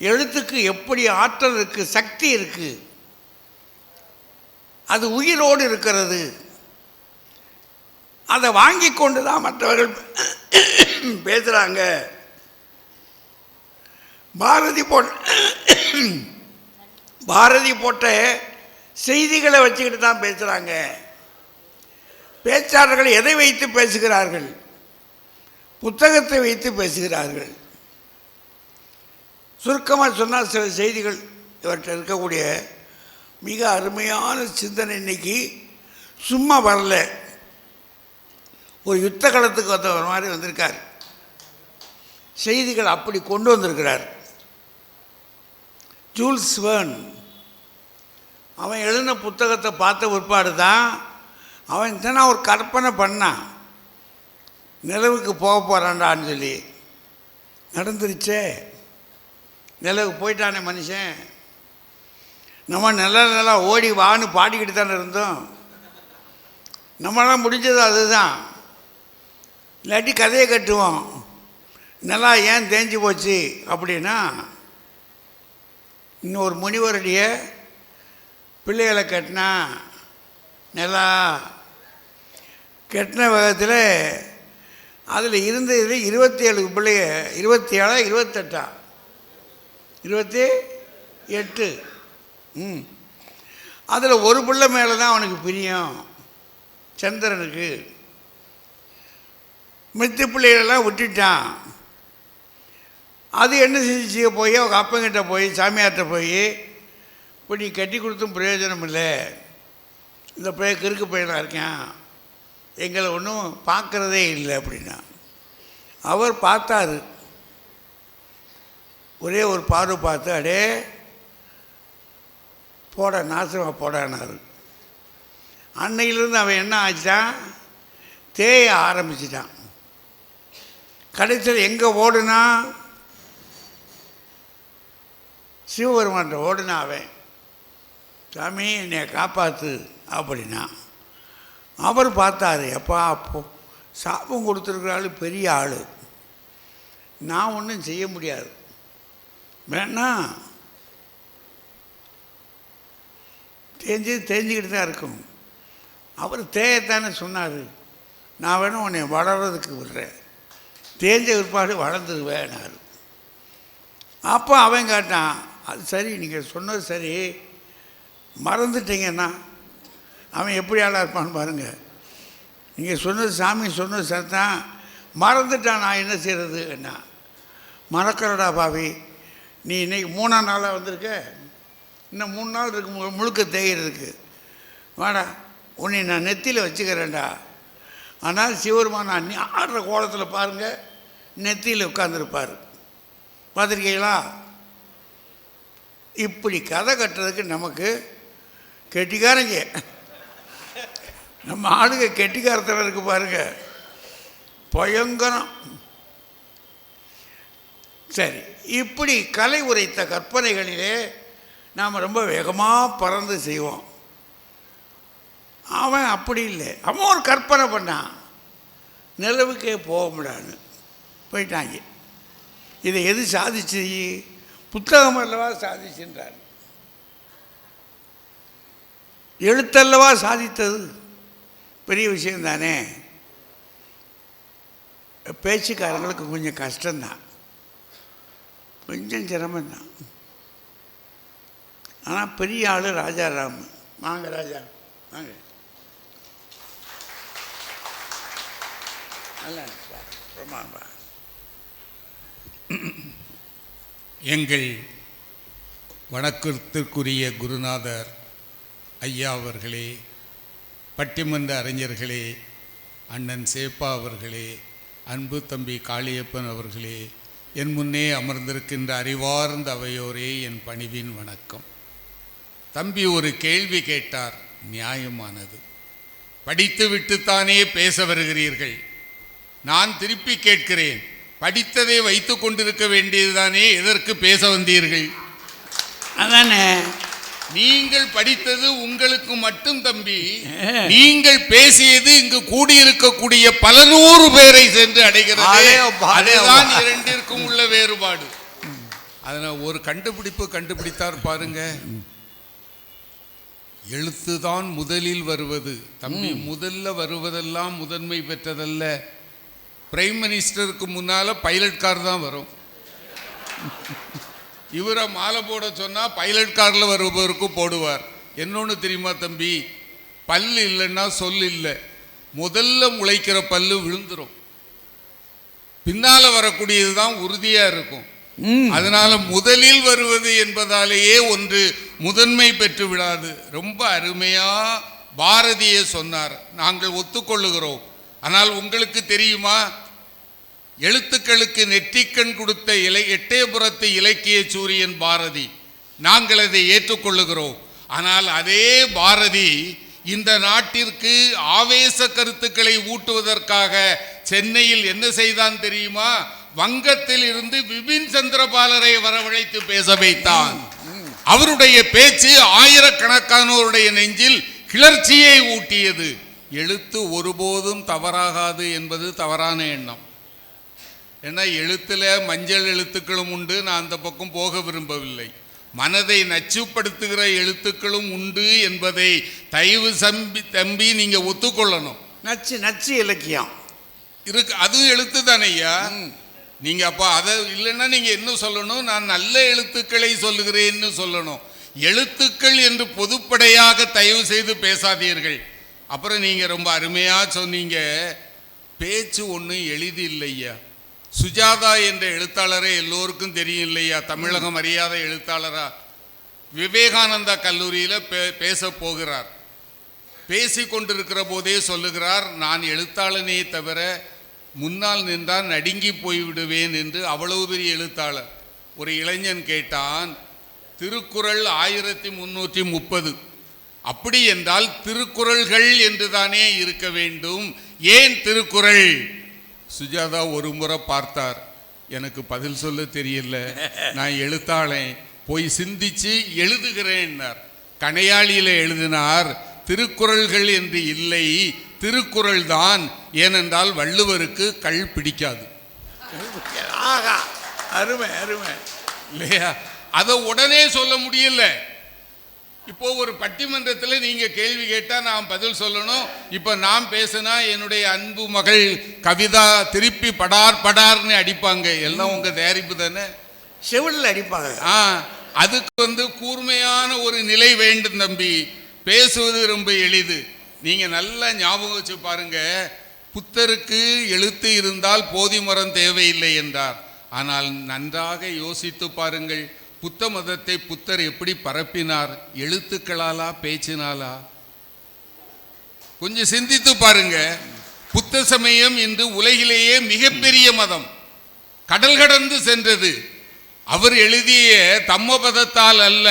எழுத்துக்கு எப்படி ஆற்றல் இருக்கு, சக்தி இருக்கு, அது உயிரோடு இருக்கிறது. அதை வாங்கி கொண்டு தான் மற்றவர்கள் பேசுகிறாங்க. பாரதி போட்ட செய்திகளை வச்சுக்கிட்டு தான் பேசுகிறாங்க. பேச்சாளர்கள் எதை வைத்து பேசுகிறார்கள்? புத்தகத்தை வைத்து பேசுகிறார்கள். சுருக்கமாக சொன்னால் சில செய்திகள் இவற்றை இருக்கக்கூடிய மிக அருமையான சிந்தனை இன்னைக்கு சும்மா வரல, ஒரு யுத்த களத்துக்கு வந்த மாதிரி வந்திருக்கார். செய்திகள் அப்படி கொண்டு வந்திருக்கிறார். ஜூல்ஸ் வெர்ன் அவன் எழுதின புத்தகத்தை பார்த்த பிற்பாடு தான் அவன் தானே ஒரு கற்பனை பண்ணான், நிலவுக்கு போக போகிறான்டான்னு சொல்லி. நடந்துருச்சே, நிலவுக்கு போயிட்டானே மனுஷன். நம்ம நல்லா ஓடி வான்னு பாடிக்கிட்டு தானே இருந்தோம். நம்மளாம் முடிஞ்சது அதுதான். இல்லாட்டி கதையை கட்டுவோம். நல்லா ஏன் தேஞ்சு போச்சு அப்படின்னா, இன்னொரு முனிவருடைய பிள்ளைகளை கட்டினா நல்லா கெட்டின வேகத்தில் அதில் இருந்தது 27 பிள்ளைய, 27 28 28 அதில் ஒரு பிள்ளை மேலே தான் அவனுக்கு பிரியம், சந்திரனுக்கு. மித்த பிள்ளைகளெல்லாம் விட்டுட்டான். அது என்ன செஞ்சு போய் அவங்க அப்பங்கிட்ட போய் சாமியார்கிட்ட போய், இப்போ நீ கட்டி கொடுத்தும் பிரயோஜனம் இல்லை, இந்த பையன் கிறுக்கு பையனாக இருக்கேன், எங்களை ஒன்றும் பார்க்குறதே இல்லை அப்படின்னா. அவர் பார்த்தாரு, ஒரே ஒரு பார்வை பார்த்து, அடே போட நாசமாக போடானார். அன்னையிலிருந்து அவன் என்ன ஆச்சான், தேய ஆரம்பிச்சிட்டான். கடைசியில் எங்கே ஓடுனா, சிவபெருமான்கிட்ட ஓடுனா. அவன், சாமி என்னை காப்பாற்று அப்படின்னா. அவர் பார்த்தாரு, எப்பா அப்போ சாபம் கொடுத்துருக்குற ஆள் பெரிய ஆள், நான் ஒன்றும் செய்ய முடியாது, வேணா தெரிஞ்சுக்கிட்டு தான் இருக்கும். அவர் தேயத்தானே சொன்னார், நான் வேணும் உன்னை வளர்கிறதுக்கு விடுறேன், தேஞ்ச பிற்பாடு வளர்ந்துருவேனாரு. அப்போ அவன் கேட்டான், அது சரி, நீங்கள் சொன்னது சரி, மறந்துட்டீங்கன்னா அவன் எப்படி ஆளாக இருப்பான்னு பாருங்கள். நீங்கள் சொன்னது சாமி சொன்னது சரிதான், மறந்துட்டான், நான் என்ன செய்கிறது என்ன. மறக்கிறடா பாவி, நீ இன்றைக்கி 3ஆம் நாளாக வந்திருக்க, இன்னும் 3 நாள் இருக்கு முழுக்க தேய்கிறதுக்கு, வாடா உன்னை நான் நெத்தியில் வச்சுக்கிறேன்டா. ஆனால் சிவருமான் நான் ஆடுற கோலத்தில் பாருங்கள், நெத்தியில் உட்காந்துருப்பார், பார்த்துருக்கீங்களா? இப்படி கதை கட்டுறதுக்கு நமக்கு கெட்டிக்காரங்க, நம்ம ஆளுங்க கெட்டிக்காரத்தில் இருக்கு பாருங்க, பயங்கரம். சரி, இப்படி கலை உரைத்த கற்பனைகளிலே நாம் ரொம்ப வேகமாக பறந்து செய்வோம். அவன் அப்படி இல்லை, அவன் ஒரு கற்பனை பண்ணான், நிலவுக்கே போக முடியாதுன்னு போயிட்டாங்க. இதை எது சாதிச்சு? புத்தகம் அல்லவா சாதிச்சுன்றார், எழுத்தல்லவா சாதித்தது, பெரிய விஷயந்தானே. பேச்சுக்காரங்களுக்கு கொஞ்சம் கஷ்டம்தான், கொஞ்சம் சிரமம்தான். ஆனால் பெரிய ஆள் ராஜாராம். வாங்க ராஜா, வாங்க. நல்லா பிரமாணம். எங்கள் வணக்கத்திற்குரிய குருநாதர் ஐயா அவர்களே, பட்டிமன்ற அறிஞர்களே, அண்ணன் சேப்பா அவர்களே, அன்பு தம்பி காளியப்பன் அவர்களே, என் முன்னே அமர்ந்திருக்கின்ற அறிவார்ந்த அவையோரே, என் பணிவின் வணக்கம். தம்பி ஒரு கேள்வி கேட்டார், நியாயமானது. படித்து விட்டுத்தானே பேச வருகிறீர்கள். நான் திருப்பி கேட்கிறேன், படித்ததை வைத்து கொண்டிருக்க வேண்டியதுதானே, எதற்கு பேச வந்தீர்கள்? அதானே, நீங்கள் படித்தது உங்களுக்கு மட்டும் தம்பி, நீங்கள் பேசியது இங்கு கூடியிருக்கக்கூடிய பல நூறு பேரை சென்று அடைகிறது. அதுதான் இரண்டிற்கும் உள்ள வேறுபாடு. அதனால ஒரு கண்டுபிடித்தார் பாருங்க. எழுத்துதான் முதலில் வருவது தம்பி. முதல்ல வருவதெல்லாம் முதன்மை பெற்றதல்ல. பிரைம் மினிஸ்டருக்கு முன்னால பைலட் கார் தான் வரும். இவரை மாலை போட சொன்னா பைலட் கார்ல வருபவருக்கு போடுவார். என்னொன்னு தெரியுமா தம்பி, பல்லு இல்லைன்னா சொல் இல்லை. முதல்ல முளைக்கிற பல்லு விழுந்துரும், பின்னால வரக்கூடியதுதான் உறுதியா இருக்கும். அதனால முதலில் வருவது என்பதாலேயே ஒன்று முதன்மை பெற்று விடாது. ரொம்ப அருமையா பாரதியே சொன்னார், நாங்கள் ஒத்துக்கொள்ளுகிறோம். ஆனால் உங்களுக்கு தெரியுமா, எழுத்துக்களுக்கு நெற்றிக்கண் கொடுத்த எட்டயபுரத்து இலக்கிய சூரியன் பாரதி. நாங்கள் அதை ஏற்றுக்கொள்ளுகிறோம். ஆனால் அதே பாரதி இந்த நாட்டிற்கு ஆவேச கருத்துக்களை ஊட்டுவதற்காக சென்னையில் என்ன செய்தான் தெரியுமா? வங்கத்தில் இருந்து விபின் சந்திரபாலரை வரவழைத்து பேச வைத்தான். அவருடைய பேச்சு ஆயிரக்கணக்கானோருடைய நெஞ்சில் கிளர்ச்சியை ஊட்டியது. எழுத்து ஒருபோதும் தவறாகாது என்பது தவறான எண்ணம். ஏன்னா எழுத்துல மஞ்சள் எழுத்துக்களும் உண்டு, நான் அந்த பக்கம் போக விரும்பவில்லை. மனதை நச்சுப்படுத்துகிற எழுத்துக்களும் உண்டு என்பதை தயவு தம்பி நீங்க ஒத்துக்கொள்ளணும். நச்சு இலக்கியம் இருக்கு, அதுவும் எழுத்து தானே ஐயா. நீங்க அப்ப அதை இல்லைன்னா நீங்க என்ன சொல்லணும்? நான் நல்ல எழுத்துக்களை சொல்லுகிறேன்னு சொல்லணும். எழுத்துக்கள் என்று பொதுப்படையாக தயவு செய்து பேசாதீர்கள். அப்புறம் நீங்க ரொம்ப அருமையா சொன்னீங்க, பேச்சு ஒன்றும் எளிது இல்லையா. சுஜாதா என்ற எழுத்தாளரே எல்லோருக்கும் தெரியும் இல்லையா, தமிழகம் அறியாத எழுத்தாளரா. விவேகானந்தா கல்லூரியில் பேச போகிறார். பேசி கொண்டிருக்கிற போதே சொல்லுகிறார், நான் எழுத்தாளனே தவிர முன்னால் நின்றால் நடுங்கி போய்விடுவேன் என்று. அவ்வளவு பெரிய எழுத்தாளர். ஒரு இளைஞன் கேட்டான், திருக்குறள் 1330, அப்படி என்றால் திருக்குறள்கள் என்று தானே இருக்க வேண்டும், ஏன் திருக்குறள்? சுஜாதா ஒரு முறை பார்த்தார், எனக்கு பதில் சொல்ல தெரியல, நான் எழுத்தாளன், போய் சிந்திச்சு எழுதுகிறேன்னார். கணையாளியில எழுதினார், திருக்குறள்கள் என்று இல்லை, திருக்குறள் தான். ஏனென்றால் வள்ளுவருக்கு கள் பிடிக்காது. அருமை அருமை இல்லையா? அதை உடனே சொல்ல முடியல. இப்போ ஒரு பட்டிமன்றத்தில் நீங்க கேள்வி கேட்டா நான் பதில் சொல்லணும். இப்ப நான் பேசினா என்னுடைய அன்பு மகள் கவிதா திருப்பி படார்னு அடிப்பாங்க. எல்லாம் உங்க தயாரிப்பு தானே, செவிலில் அடிப்பாங்க. அதுக்கு கூர்மையான ஒரு நிலை வேண்டும் தம்பி. பேசுவது ரொம்ப எளிது. நீங்க நல்லா ஞாபகம் வச்சு பாருங்க, புத்தருக்கு எழுத்து இருந்தால் போதி மரம் தேவையில்லை என்றார். ஆனால் நன்றாக யோசித்து பாருங்கள், புத்த மதத்தை புத்தர் எப்படி பரப்பினார்? எழுத்துக்களாலா பேச்சினாலா? கொஞ்சம் சிந்தித்து பாருங்க. புத்த சமயம் இன்று உலகிலேயே மிகப்பெரிய மதம், கடல் கடந்து சென்றது. அவர் எழுதிய தம்மபதத்தால் அல்ல,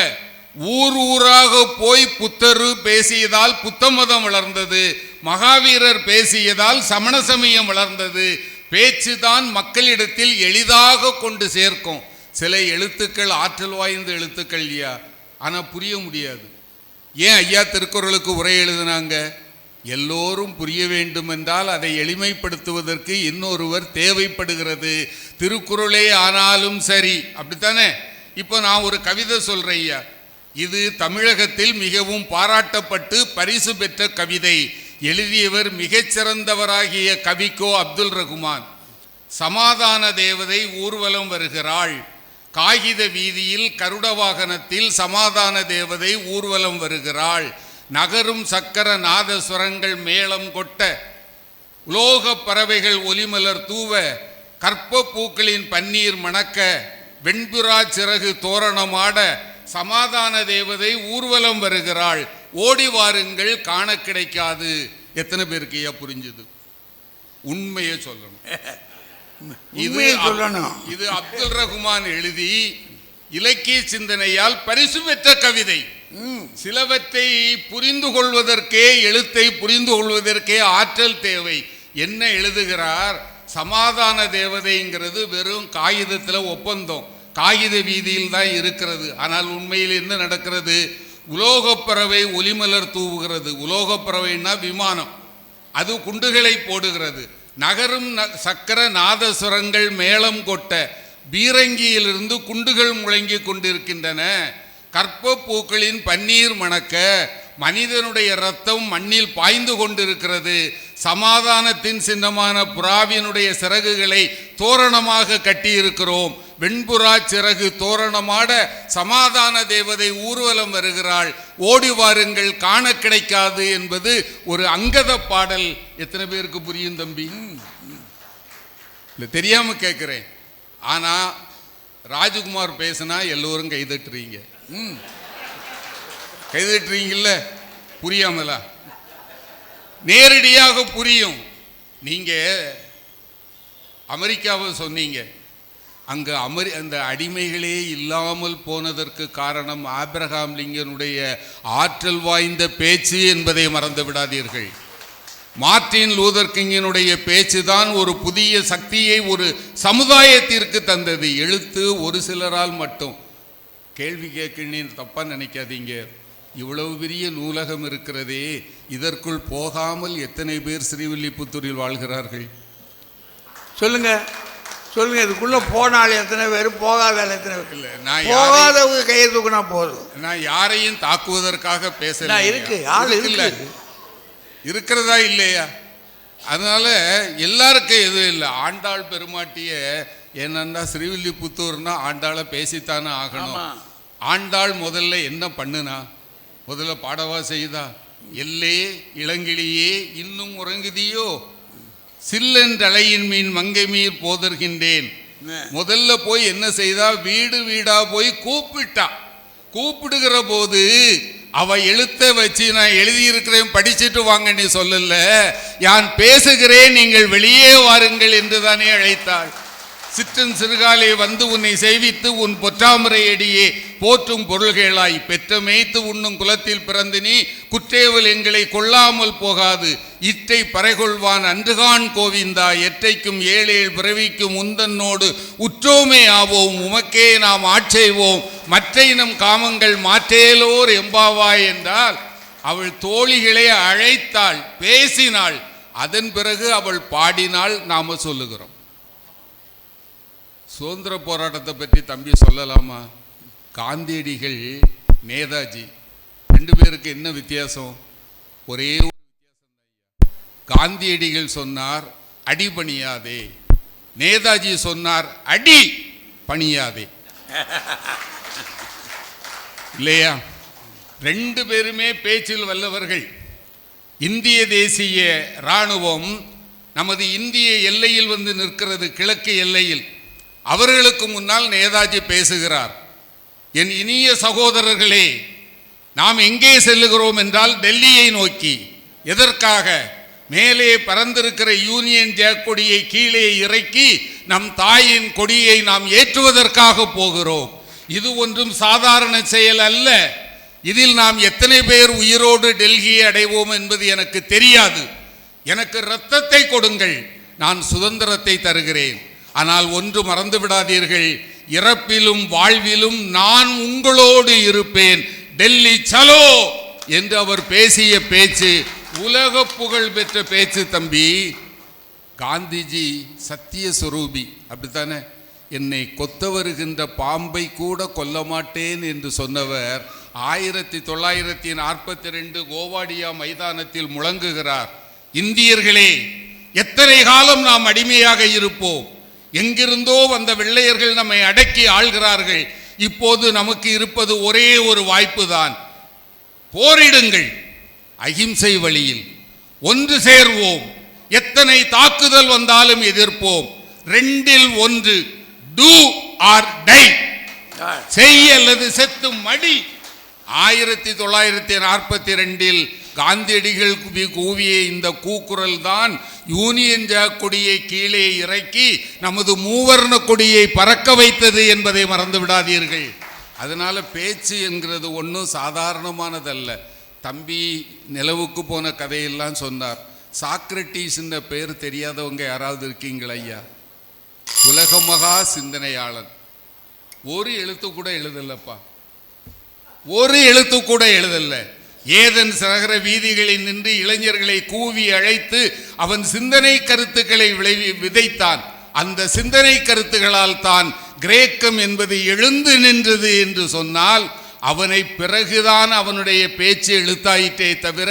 ஊராக போய் புத்தர் பேசியதால் புத்த மதம் வளர்ந்தது, மகாவீரர் பேசியதால் சமண சமயம் வளர்ந்தது. பேச்சுதான் மக்களிடத்தில் எளிதாக கொண்டு சேர்க்கும். சில எழுத்துக்கள் ஆற்றல் வாய்ந்த எழுத்துக்கள் ஐயா, ஆனால் புரிய முடியாது. ஏன் ஐயா திருக்குறளுக்கு உரை எழுதினாங்க? எல்லோரும் புரிய வேண்டும் என்றால் அதை எளிமைப்படுத்துவதற்கு இன்னொருவர் தேவைப்படுகிறது. திருக்குறளே ஆனாலும் சரி, அப்படித்தானே? இப்போ நான் ஒரு கவிதை சொல்றேன் ஐயா, இது தமிழகத்தில் மிகவும் பாராட்டப்பட்டு பரிசு பெற்ற கவிதை. எழுதியவர் மிகச்சிறந்தவராகிய கவிக்கோ அப்துல் ரகுமான். சமாதான தேவதை ஊர்வலம் வருகிறாள். காகித வீதியில் கருட வாகனத்தில் சமாதான தேவதை ஊர்வலம் வருகிறாள். நகரும் சக்கர நாதஸ்வரங்கள் மேளம் கொட்ட, உலோக பறவைகள் ஒலிமலர் தூவ, கற்ப பூக்களின் பன்னீர் மணக்க, வெண்புறா சிறகு தோரணமாட, சமாதான தேவதை ஊர்வலம் வருகிறாள். ஓடி வாருங்கள், காண கிடைக்காது. எத்தனை பேருக்கு புரிஞ்சுது? உண்மையை சொல்லணும். இது அப்துல் ரஹ்மான் எழுதி இலக்கிய சிந்தனையால் பரிசு பெற்ற கவிதை. சிலவற்றை புரிந்து கொள்வதற்கே, எழுத்தை புரிந்து கொள்வதற்கே ஆற்றல் தேவை. என்ன எழுதுகிறார்? சமாதான தேவதைங்கிறது வெறும் காகிதத்தில் ஒப்பந்தம், காகித வீதியில் தான் இருக்கிறது. ஆனால் உண்மையில் என்ன நடக்கிறது? உலோகப்பறவை ஒலிமலர் தூவுகிறது. உலோகப்பறவைன்னா விமானம், அது குண்டுகளை போடுகிறது. நகரும் சக்கர நாதஸ்வரங்கள் மேளம் கொட்ட, பீரங்கியிலிருந்து குண்டுகள் முழங்கி கொண்டிருக்கின்றன. கற்ப பூக்களின் பன்னீர் மணக்க, மனிதனுடைய இரத்தம் மண்ணில் பாய்ந்து கொண்டிருக்கிறது. சமாதானத்தின் சின்னமான புறாவினுடைய சிறகுகளை தோரணமாக கட்டியிருக்கிறோம். வெண்புறா சிறகு தோரணமாட, சமாதான தேவதை ஊர்வலம் வருகிறாள். ஓடி வாருங்கள், காண கிடைக்காது என்பது ஒரு அங்கத பாடல். எத்தனை பேருக்கு புரியும் தம்பி? இல்லை, தெரியாம கேட்கிறேன். ஆனா ராஜகுமார் பேசினா எல்லோரும் கைதட்டுறீங்க. கைதட்டுறீங்கல்ல? புரியாமலா? நேரடியாக புரியும். நீங்க அமெரிக்காவை சொன்னீங்க. அங்க அந்த அடிமைகளே இல்லாமல் போனதற்கு காரணம் ஆபிரகாம் லிங்கனுடைய ஆற்றல் வாய்ந்த பேச்சு என்பதை மறந்து விடாதீர்கள். மார்ட்டின் லூதர் கிங்கினுடைய பேச்சு தான் ஒரு புதிய சக்தியை ஒரு சமுதாயத்திற்கு தந்தது. எழுத்து ஒரு சிலரால் மட்டும். கேள்வி கேட்கணும், தப்பா நினைக்காதீங்க. இவ்வளவு பெரிய நூலகம் இருக்கிறதே, இதற்குள் போகாமல் எத்தனை பேர் ஸ்ரீவில்லிபுத்தூரில் வாழ்கிறார்கள்? சொல்லுங்க சொல்லுங்க. இதுக்குள்ள போனாலும் எத்தனை பேர், போகாத எத்தனை பேர்? இல்லை, நான் போகாதவங்க கையை தூக்குனா போதும். நான் யாரையும் தாக்குவதற்காக பேசல. இருக்கு, ஆள் இல்லை, இருக்கிறதா இல்லையா? அதனால எல்லாருக்கும் எதுவும் இல்லை. ஆண்டாள் பெருமாட்டிய என்னன்னா, ஸ்ரீவில்லிபுத்தூர்னா ஆண்டாளை பேசித்தானே ஆகணும். ஆண்டாள் முதல்ல என்ன பண்ணுனா? முதல்ல பாடவா செய்தா? எல்லே இளங்கிளியே இன்னும் உறங்குதியோ, சில்லென்றலையின் மீன் மங்கை மீர் போதர்கின்றேன். முதல்ல போய் என்ன செய்தா? வீடு வீடா போய் கூப்பிட்டா. கூப்பிடுகிற போது அவ எழுத்த வச்சு, நான் எழுதியிருக்கிறேன் படிச்சுட்டு வாங்க நீ சொல்லல, யான் பேசுகிறேன் நீங்கள் வெளியே வாருங்கள் என்று தானே அழைத்தாள். சிற்றன் சிறுகாலே வந்து உன்னை செய்வித்து உன் பொற்றாமரை அடியே போற்றும் பொருள்களாய் பெற்ற மேய்த்து உண்ணும் குலத்தில் பிறந்து நீ குற்றேவல் எங்களை கொள்ளாமல் போகாது. இற்றை பறைகொள்வான் அன்றுகான் கோவிந்தா, எற்றைக்கும் ஏழேழ் பிறவிக்கும் உந்தன்னோடு உற்றோமே ஆவோம், உமக்கே நாம் ஆட்செய்வோம், மற்ற நம் காமங்கள் மாற்றேலோர் எம்பாவாய் என்றால் அவள் தோழிகளை அழைத்தாள், பேசினாள். அதன் பிறகு அவள் பாடினாள். நாம சொல்லுகிறோம். சுதந்திர போராட்டத்தை பற்றி தம்பி சொல்லலாமா? காந்தியடிகள், நேதாஜி, ரெண்டு பேருக்கு என்ன வித்தியாசம்? ஒரே ஒரு வித்தியாசம். காந்தியடிகள் சொன்னார் அடி பணியாதே, நேதாஜி சொன்னார் அடி பணியாதே. இல்லையா? ரெண்டு பேருமே பேச்சில் வல்லவர்கள். இந்திய தேசிய இராணுவம் நமது இந்திய எல்லையில் வந்து நிற்கிறது, கிழக்கு எல்லையில். அவர்களுக்கு முன்னால் நேதாஜி பேசுகிறார். என் இனிய சகோதரர்களே, நாம் எங்கே செல்லுகிறோம் என்றால் டெல்லியை நோக்கி. எதற்காக? மேலே பறந்திருக்கிற யூனியன் ஜாக் கொடியை கீழே இறக்கி நம் தாயின் கொடியை நாம் ஏற்றுவதற்காக போகிறோம். இது ஒன்றும் சாதாரண செயல் அல்ல. இதில் நாம் எத்தனை பேர் உயிரோடு டெல்லியை அடைவோம் என்பது எனக்கு தெரியாது. எனக்கு இரத்தத்தை கொடுங்கள், நான் சுதந்திரத்தை தருகிறேன். ஆனால் ஒன்று மறந்து விடாதீர்கள், இறப்பிலும் வாழ்விலும் நான் உங்களோடு இருப்பேன். டெல்லி சலோ என்று அவர் பேசிய பேச்சு உலக புகழ் பெற்ற பேச்சு தம்பி. காந்திஜி சத்திய சுரூபி, அப்படித்தானே? என்னை கொத்த வருகின்ற பாம்பை கூட கொல்ல மாட்டேன் என்று சொன்னவர் 1942 கோவாடியா மைதானத்தில் முழங்குகிறார். இந்தியர்களே, எத்தனை காலம் நாம் அடிமையாக இருப்போம்? எங்கிருந்தோ வந்த வெள்ளையர்கள் நம்மை அடக்கி ஆள்கிறார்கள். இப்போது நமக்கு இருப்பது ஒரே ஒரு வாய்ப்பு தான். போரிடுங்கள், அகிம்சை வழியில் ஒன்று சேர்வோம். எத்தனை தாக்குதல் வந்தாலும் எதிர்ப்போம். 2இல் 1, டூ ஆர் டை, செய் அல்லது செத்து மடி. 1942இல் காந்தியடிகள் கூவிய இந்த கூக்குரல் தான் யூனியன் ஜாக் கொடியை கீழே இறக்கி நமது மூவர்ண கொடியை பறக்க வைத்தது என்பதை மறந்து விடாதீர்கள். அதனால பேச்சு என்கிறது ஒன்றும் சாதாரணமானதல்ல. தம்பி நிலவுக்கு போன கதையெல்லாம் சொன்னார். சாக்ரட்டிஸ் பெயர் தெரியாதவங்க யாராவது இருக்கீங்களா ஐயா? உலக மகா சிந்தனையாளன். ஒரு எழுத்து கூட எழுதலப்பா, ஒரு எழுத்து கூட எழுதல்ல. ஏதன் நகர வீதிகளில் நின்று இளைஞர்களை கூவி அழைத்து அவன் சிந்தனை கருத்துக்களை விதைத்தான். அந்த சிந்தனை கருத்துகளால் தான் கிரேக்கம் என்பது எழுந்து நின்றது என்று சொன்னால் அவனை பிறகுதான் அவனுடைய பேச்சு எழுத்தாயிற்றே தவிர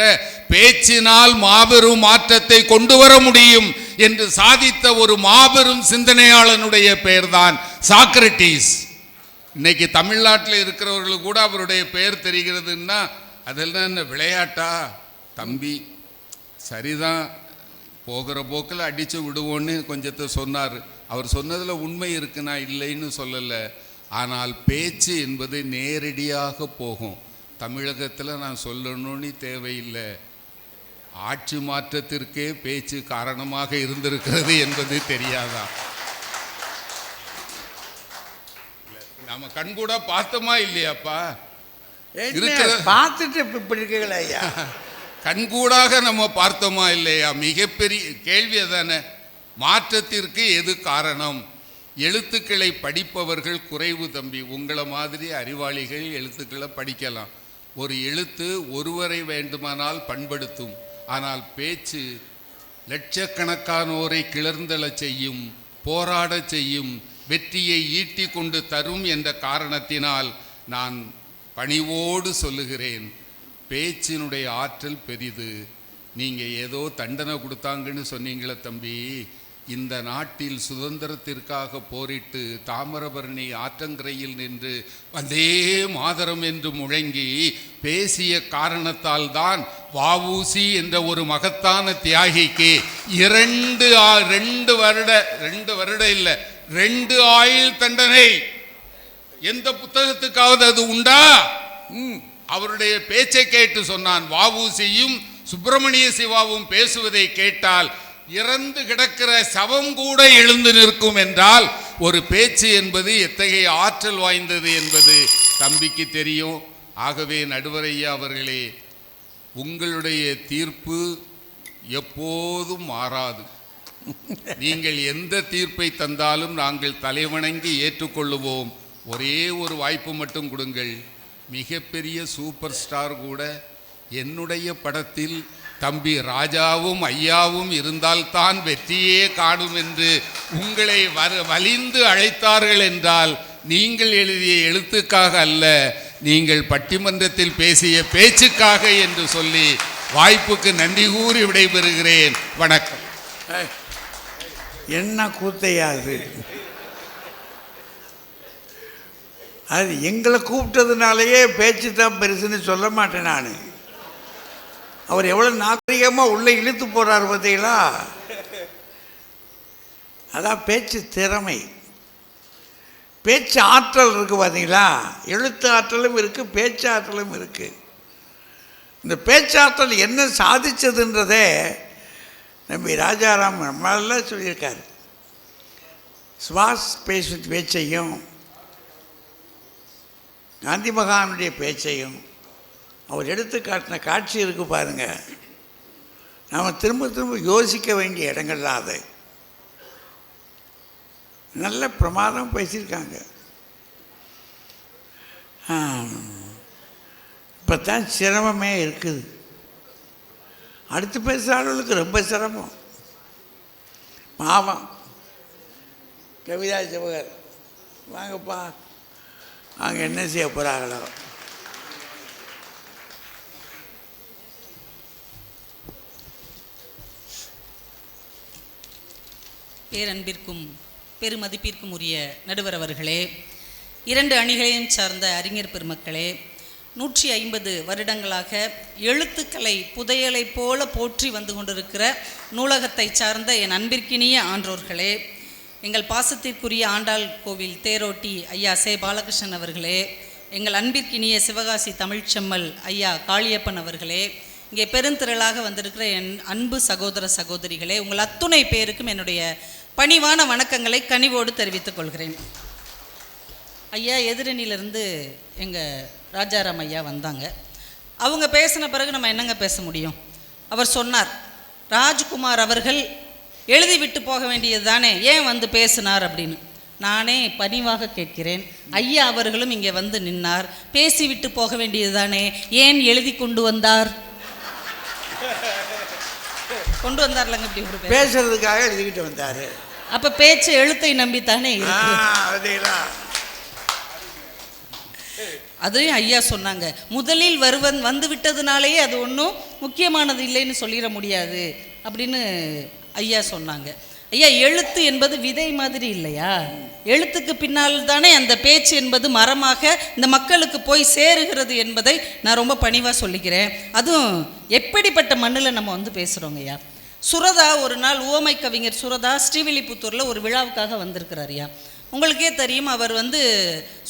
பேச்சினால் மாபெரும் மாற்றத்தை கொண்டு வர முடியும் என்று சாதித்த ஒரு மாபெரும் சிந்தனையாளனுடைய பெயர்தான் சாக்ரட்டிஸ். இன்னைக்கு தமிழ்நாட்டில் இருக்கிறவர்களுக்கு கூட அவருடைய பெயர் தெரிகிறதுன்னா அதெல்லாம் என்ன விளையாட்டா? தம்பி சரிதான், போகிற போக்கில் அடித்து விடுவோன்னு கொஞ்சத்தை சொன்னார். அவர் சொன்னதில் உண்மை இருக்கு, நான் இல்லைன்னு சொல்லலை. ஆனால் பேச்சு என்பது நேரடியாக போகும். தமிழகத்தில் நான் சொல்லணும்னு தேவையில்லை, ஆட்சி மாற்றத்திற்கே பேச்சு காரணமாக இருந்திருக்கிறது என்பது தெரியாதா? நம்ம கண்கூட பார்த்தோமா இல்லையாப்பா? பார்த்துட்டு இப்படி இருக்கீங்களா ஐயா? கண்கூடாக நம்ம பார்த்தோமா இல்லையா? மிகப்பெரிய கேள்வி அதானே. மாற்றத்திற்கு எது காரணம்? எழுத்துக்களை படிப்பவர்கள் குறைவு தம்பி. உங்களை மாதிரி அறிவாளிகள் எழுத்துக்களை படிக்கலாம். ஒரு எழுத்து ஒருவரை வேண்டுமானால் பண்படுத்தும். ஆனால் பேச்சு லட்சக்கணக்கானோரை கிளர்ந்தெழச் செய்யும், போராடச் செய்யும், வெற்றியை ஈட்டி கொண்டு தரும் என்ற காரணத்தினால் நான் பணிவோடு சொல்லுகிறேன், பேச்சினுடைய ஆற்றல் பெரிது. நீங்கள் ஏதோ தண்டனை கொடுத்தாங்கன்னு சொன்னீங்களே தம்பி, இந்த நாட்டில் சுதந்திரத்திற்காக போரிட்டு தாமிரபரணி ஆற்றங்கரையில் நின்று வந்தே மாதரம் என்று முழங்கி பேசிய காரணத்தால் தான் வஉசி என்ற ஒரு மகத்தான தியாகிக்கு 2 ஆயுள் தண்டனை. எந்த புத்தகத்துக்காவது அது உண்டா? அவருடைய பேச்சை கேட்டு சொன்னான். வஉசியும் சுப்பிரமணிய சிவாவும் பேசுவதை கேட்டால் இறந்து கிடக்கிற சவம் கூட எழுந்து நிற்கும் என்றால் ஒரு பேச்சு என்பது எத்தகைய ஆற்றல் வாய்ந்தது என்பது தம்பிக்கு தெரியும். ஆகவே நடுவரையா அவர்களே, உங்களுடைய தீர்ப்பு எப்போதும் மாறாது. நீங்கள் எந்த தீர்ப்பை தந்தாலும் நாங்கள் தலைவணங்கி ஏற்றுக்கொள்ளுவோம். ஒரே ஒரு வாய்ப்பு மட்டும் கொடுங்கள். மிகப்பெரிய சூப்பர் ஸ்டார் கூட என்னுடைய படத்தில் தம்பி ராஜாவும் ஐயாவும் இருந்தால்தான் வெற்றியே காணும் என்று உங்களை வலிந்து அழைத்தார்கள் என்றால் நீங்கள் எழுதிய எழுத்துக்காக அல்ல, நீங்கள் பட்டிமன்றத்தில் பேசிய பேச்சுக்காக என்று சொல்லி வாய்ப்புக்கு நன்றி கூறி விடைபெறுகிறேன். வணக்கம். என்ன கூத்தையாது? அது எங்களை கூப்பிட்டதுனாலேயே பேச்சு தான் பெருசுன்னு சொல்ல மாட்டேன் நான். அவர் எவ்வளோ நாகரிகமாக உள்ளே இழுத்து போகிறார் பார்த்தீங்களா? அதான் பேச்சு திறமை, பேச்சு ஆற்றல் இருக்குது பார்த்தீங்களா? எழுத்து ஆற்றலும் இருக்குது, பேச்சு ஆற்றலும் இருக்குது. இந்த பேச்சாற்றல் என்ன சாதிச்சதுன்றதே நம்பி ராஜாராம் நம்மளால சொல்லியிருக்காரு. சுபாஷ் பேச்சையும் காந்தி மகானுடைய பேச்சையும் அவர் எடுத்து காட்டின காட்சி இருக்கு பாருங்க. நாம் திரும்ப திரும்ப யோசிக்க வேண்டிய இடங்கள்லாம் அது. நல்ல பிரமாதம் பேசியிருக்காங்க. இப்போ தான் சிரமமே இருக்குது. அடுத்து பேசுகிற ஆளுகளுக்கு ரொம்ப சிரமம். பாவம். கவிதா ஜவஹர் வாங்கப்பா, அவங்க என்ன செய்ய போகிறாங்களோ. பேரன்பிற்கும் பெருமதிப்பிற்கும் உரிய நடுவர் அவர்களே, 2 அணிகளையும் சார்ந்த அறிஞர் பெருமக்களே, 150 வருடங்களாக எழுத்துக்களை புதையலை போல போற்றி வந்து கொண்டிருக்கிற நூலகத்தை சார்ந்த என் அன்பிற்கினிய ஆன்றோர்களே, எங்கள் பாசத்திற்குரிய ஆண்டாள் கோவில் தேரோட்டி ஐயா சே பாலகிருஷ்ணன் அவர்களே, எங்கள் அன்பிற்கினிய சிவகாசி தமிழ்ச்செம்மல் ஐயா காளியப்பன் அவர்களே, இங்கே பெருந்திரளாக வந்திருக்கிற என் அன்பு சகோதர சகோதரிகளே, உங்கள் அத்துணை பேருக்கும் என்னுடைய பணிவான வணக்கங்களை கனிவோடு தெரிவித்துக் கொள்கிறேன். ஐயா எதிரணியிலிருந்து எங்கள் ராஜாராம் ஐயா வந்தாங்க. அவங்க பேசின பிறகு நம்ம என்னங்க பேச முடியும்? அவர் சொன்னார், ராஜ்குமார் அவர்கள் எழுதிவிட்டு போக வேண்டியது தானே, ஏன் வந்து பேசினார் அப்படின்னு. நானே பணிவாக கேட்கிறேன், ஐயா அவர்களும் இங்கே வந்து நின்னார், பேசிவிட்டு போக வேண்டியது தானே, ஏன் எழுதி கொண்டு வந்தார்? கொண்டு வந்தார்லங்க, இப்படி ஒரு பேசுறதுக்காக எழுதிக்கிட்டு வந்தாரு. அப்ப பேச்சு எழுத்தை நம்பித்தானே இருக்கு. அதையும் ஐயா சொன்னாங்க, முதலில் வந்து விட்டதுனாலேயே அது ஒன்றும் முக்கியமானது இல்லைன்னு சொல்லிட முடியாது அப்படின்னு ஐயா சொன்னாங்க. ஐயா, எழுத்து என்பது விதை மாதிரி இல்லையா? எழுத்துக்கு பின்னால் தானே அந்த பேச்சு என்பது மரமாக இந்த மக்களுக்கு போய் சேருகிறது என்பதை நான் ரொம்ப பணிவாக சொல்லிக்கிறேன். அதுவும் எப்படிப்பட்ட மண்ணில் நம்ம வந்து பேசுகிறோங்க ஐயா. சுரதா ஒரு நாள், உவமை கவிஞர் சுரதா ஸ்ரீவில்லிபுத்தூரில் ஒரு விழாவுக்காக வந்திருக்கிறார் ஐயா. உங்களுக்கே தெரியும், அவர் வந்து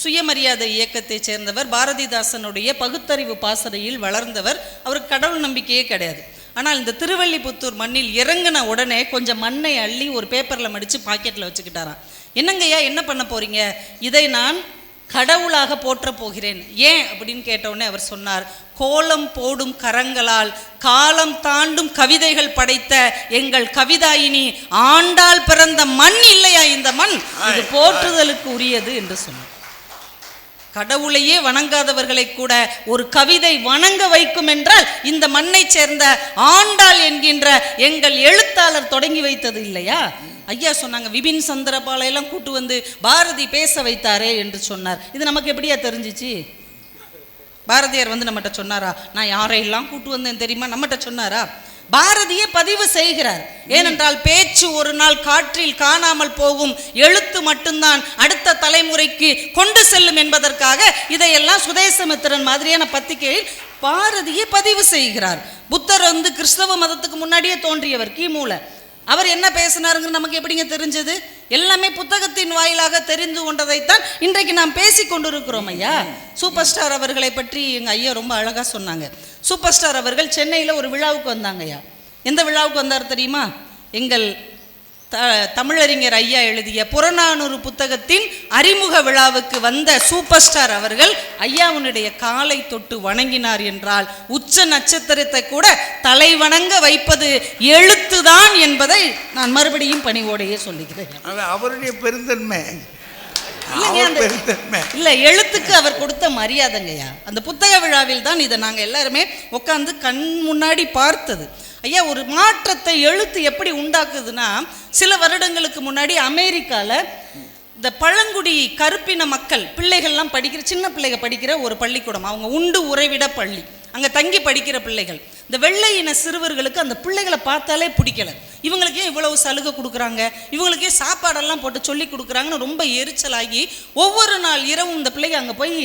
சுயமரியாதை இயக்கத்தை சேர்ந்தவர், பாரதிதாசனுடைய பகுத்தறிவு பாசறையில் வளர்ந்தவர், அவருக்கு கடவுள் நம்பிக்கையே கிடையாது. ஆனால் இந்த திருவல்லிபுத்தூர் மண்ணில் இறங்கின உடனே கொஞ்சம் மண்ணை அள்ளி ஒரு பேப்பரில் மடித்து பாக்கெட்டில் வச்சுக்கிட்டாராம். என்னங்கய்யா, என்ன பண்ண போகிறீங்க? இதை நான் கடவுளாக போற்ற போகிறேன். ஏன் அப்படின்னு கேட்டவுடனே அவர் சொன்னார், கோலம் போடும் கரங்களால் காலம் தாண்டும் கவிதைகள் படைத்த எங்கள் கவிதாயினி ஆண்டாள் பிறந்த மண் இல்லையா இந்த மண், இது போற்றுதலுக்கு உரியது என்று சொன்னார். கடவுளையே வணங்காதவர்களை கூட ஒரு கவிதை வணங்க வைக்கும் என்றால் இந்த மண்ணை சேர்ந்த ஆண்டாள் என்கின்ற எங்கள் எழுத்தாளர் தொடங்கி வைத்தது இல்லையா? ஐயா சொன்னாங்க, விபின் சந்திரபாலையெல்லாம் கூட்டு வந்து பாரதி பேச வைத்தாரே என்று சொன்னார். இது நமக்கு எப்படியா தெரிஞ்சிச்சு? பாரதியார் வந்து நம்மகிட்ட சொன்னாரா? நான் யாரையெல்லாம் கூட்டு வந்தேன் தெரியுமா? நம்மகிட்ட சொன்னாரா? பாரதியே பதிவு செய்கிறார். ஏனென்றால் பேச்சு ஒரு நாள் காற்றில் காணாமல் போகும், எழுத்து மட்டும்தான் அடுத்த தலைமுறைக்கு கொண்டு செல்லும் என்பதற்காக இதையெல்லாம் சுதேசமித்திரன் மாதிரியான பத்திரிகையில் பாரதியே பதிவு செய்கிறார். புத்தர் வந்து கிறிஸ்தவ மதத்துக்கு முன்னாடியே தோன்றியவர், கிமுல. அவர் என்ன பேசினாருங்க நமக்கு எப்படிங்க தெரிஞ்சது? எல்லாமே புத்தகத்தின் வாயிலாக தெரிந்து கொண்டதைத்தான் இன்றைக்கு நாம் பேசி கொண்டிருக்கிறோம். ஐயா, சூப்பர் ஸ்டார் அவர்களை பற்றி எங்கள் ஐயா ரொம்ப அழகாக சொன்னாங்க. சூப்பர் ஸ்டார் அவர்கள் சென்னையில் ஒரு விழாவுக்கு வந்தாங்க ஐயா. எந்த விழாவுக்கு வந்தார் தெரியுமா? எங்கள் தமிழறிஞர் ஐயா எழுதிய புறநானூறு புத்தகத்தின் அறிமுக விழாவுக்கு வந்த சூப்பர் ஸ்டார் அவர்கள் ஐயாவுடைய காலை தொட்டு வணங்கினார் என்றால் உச்ச நட்சத்திரத்தை கூட தலை வணங்க வைப்பது எழுத்துதான் என்பதை நான் மறுபடியும் பணிவோடையே சொல்லிக்கிறேன். அவருடைய பெருந்தன்மை இல்ல, எழுத்துக்கு அவர் கொடுத்த மரியாதைங்கய்யா. அந்த புத்தக விழாவில் தான் இதை நாங்கள் எல்லாருமே உட்காந்து கண் முன்னாடி பார்த்தது. ஐயா, ஒரு மாற்றத்தை எழுத்து எப்படி உண்டாக்குதுன்னா, சில வருடங்களுக்கு முன்னாடி அமெரிக்காவில் இந்த பழங்குடி கருப்பின மக்கள் பிள்ளைகள்லாம் படிக்கிற, சின்ன பிள்ளைகள் படிக்கிற ஒரு பள்ளிக்கூடம், அவங்க உண்டு உறைவிட பள்ளி, அங்கே தங்கி படிக்கிற பிள்ளைகள். இந்த வெள்ளை இன சிறுவர்களுக்கு அந்த பிள்ளைகளை பார்த்தாலே பிடிக்கல. இவங்களுக்கே இவ்வளவு சலுகை கொடுக்குறாங்க, இவங்களுக்கே சாப்பாடெல்லாம் போட்டு சொல்லி கொடுக்குறாங்கன்னு ரொம்ப எரிச்சலாகி ஒவ்வொரு நாள் இரவும் இந்த பிள்ளைங்க அங்கே போய்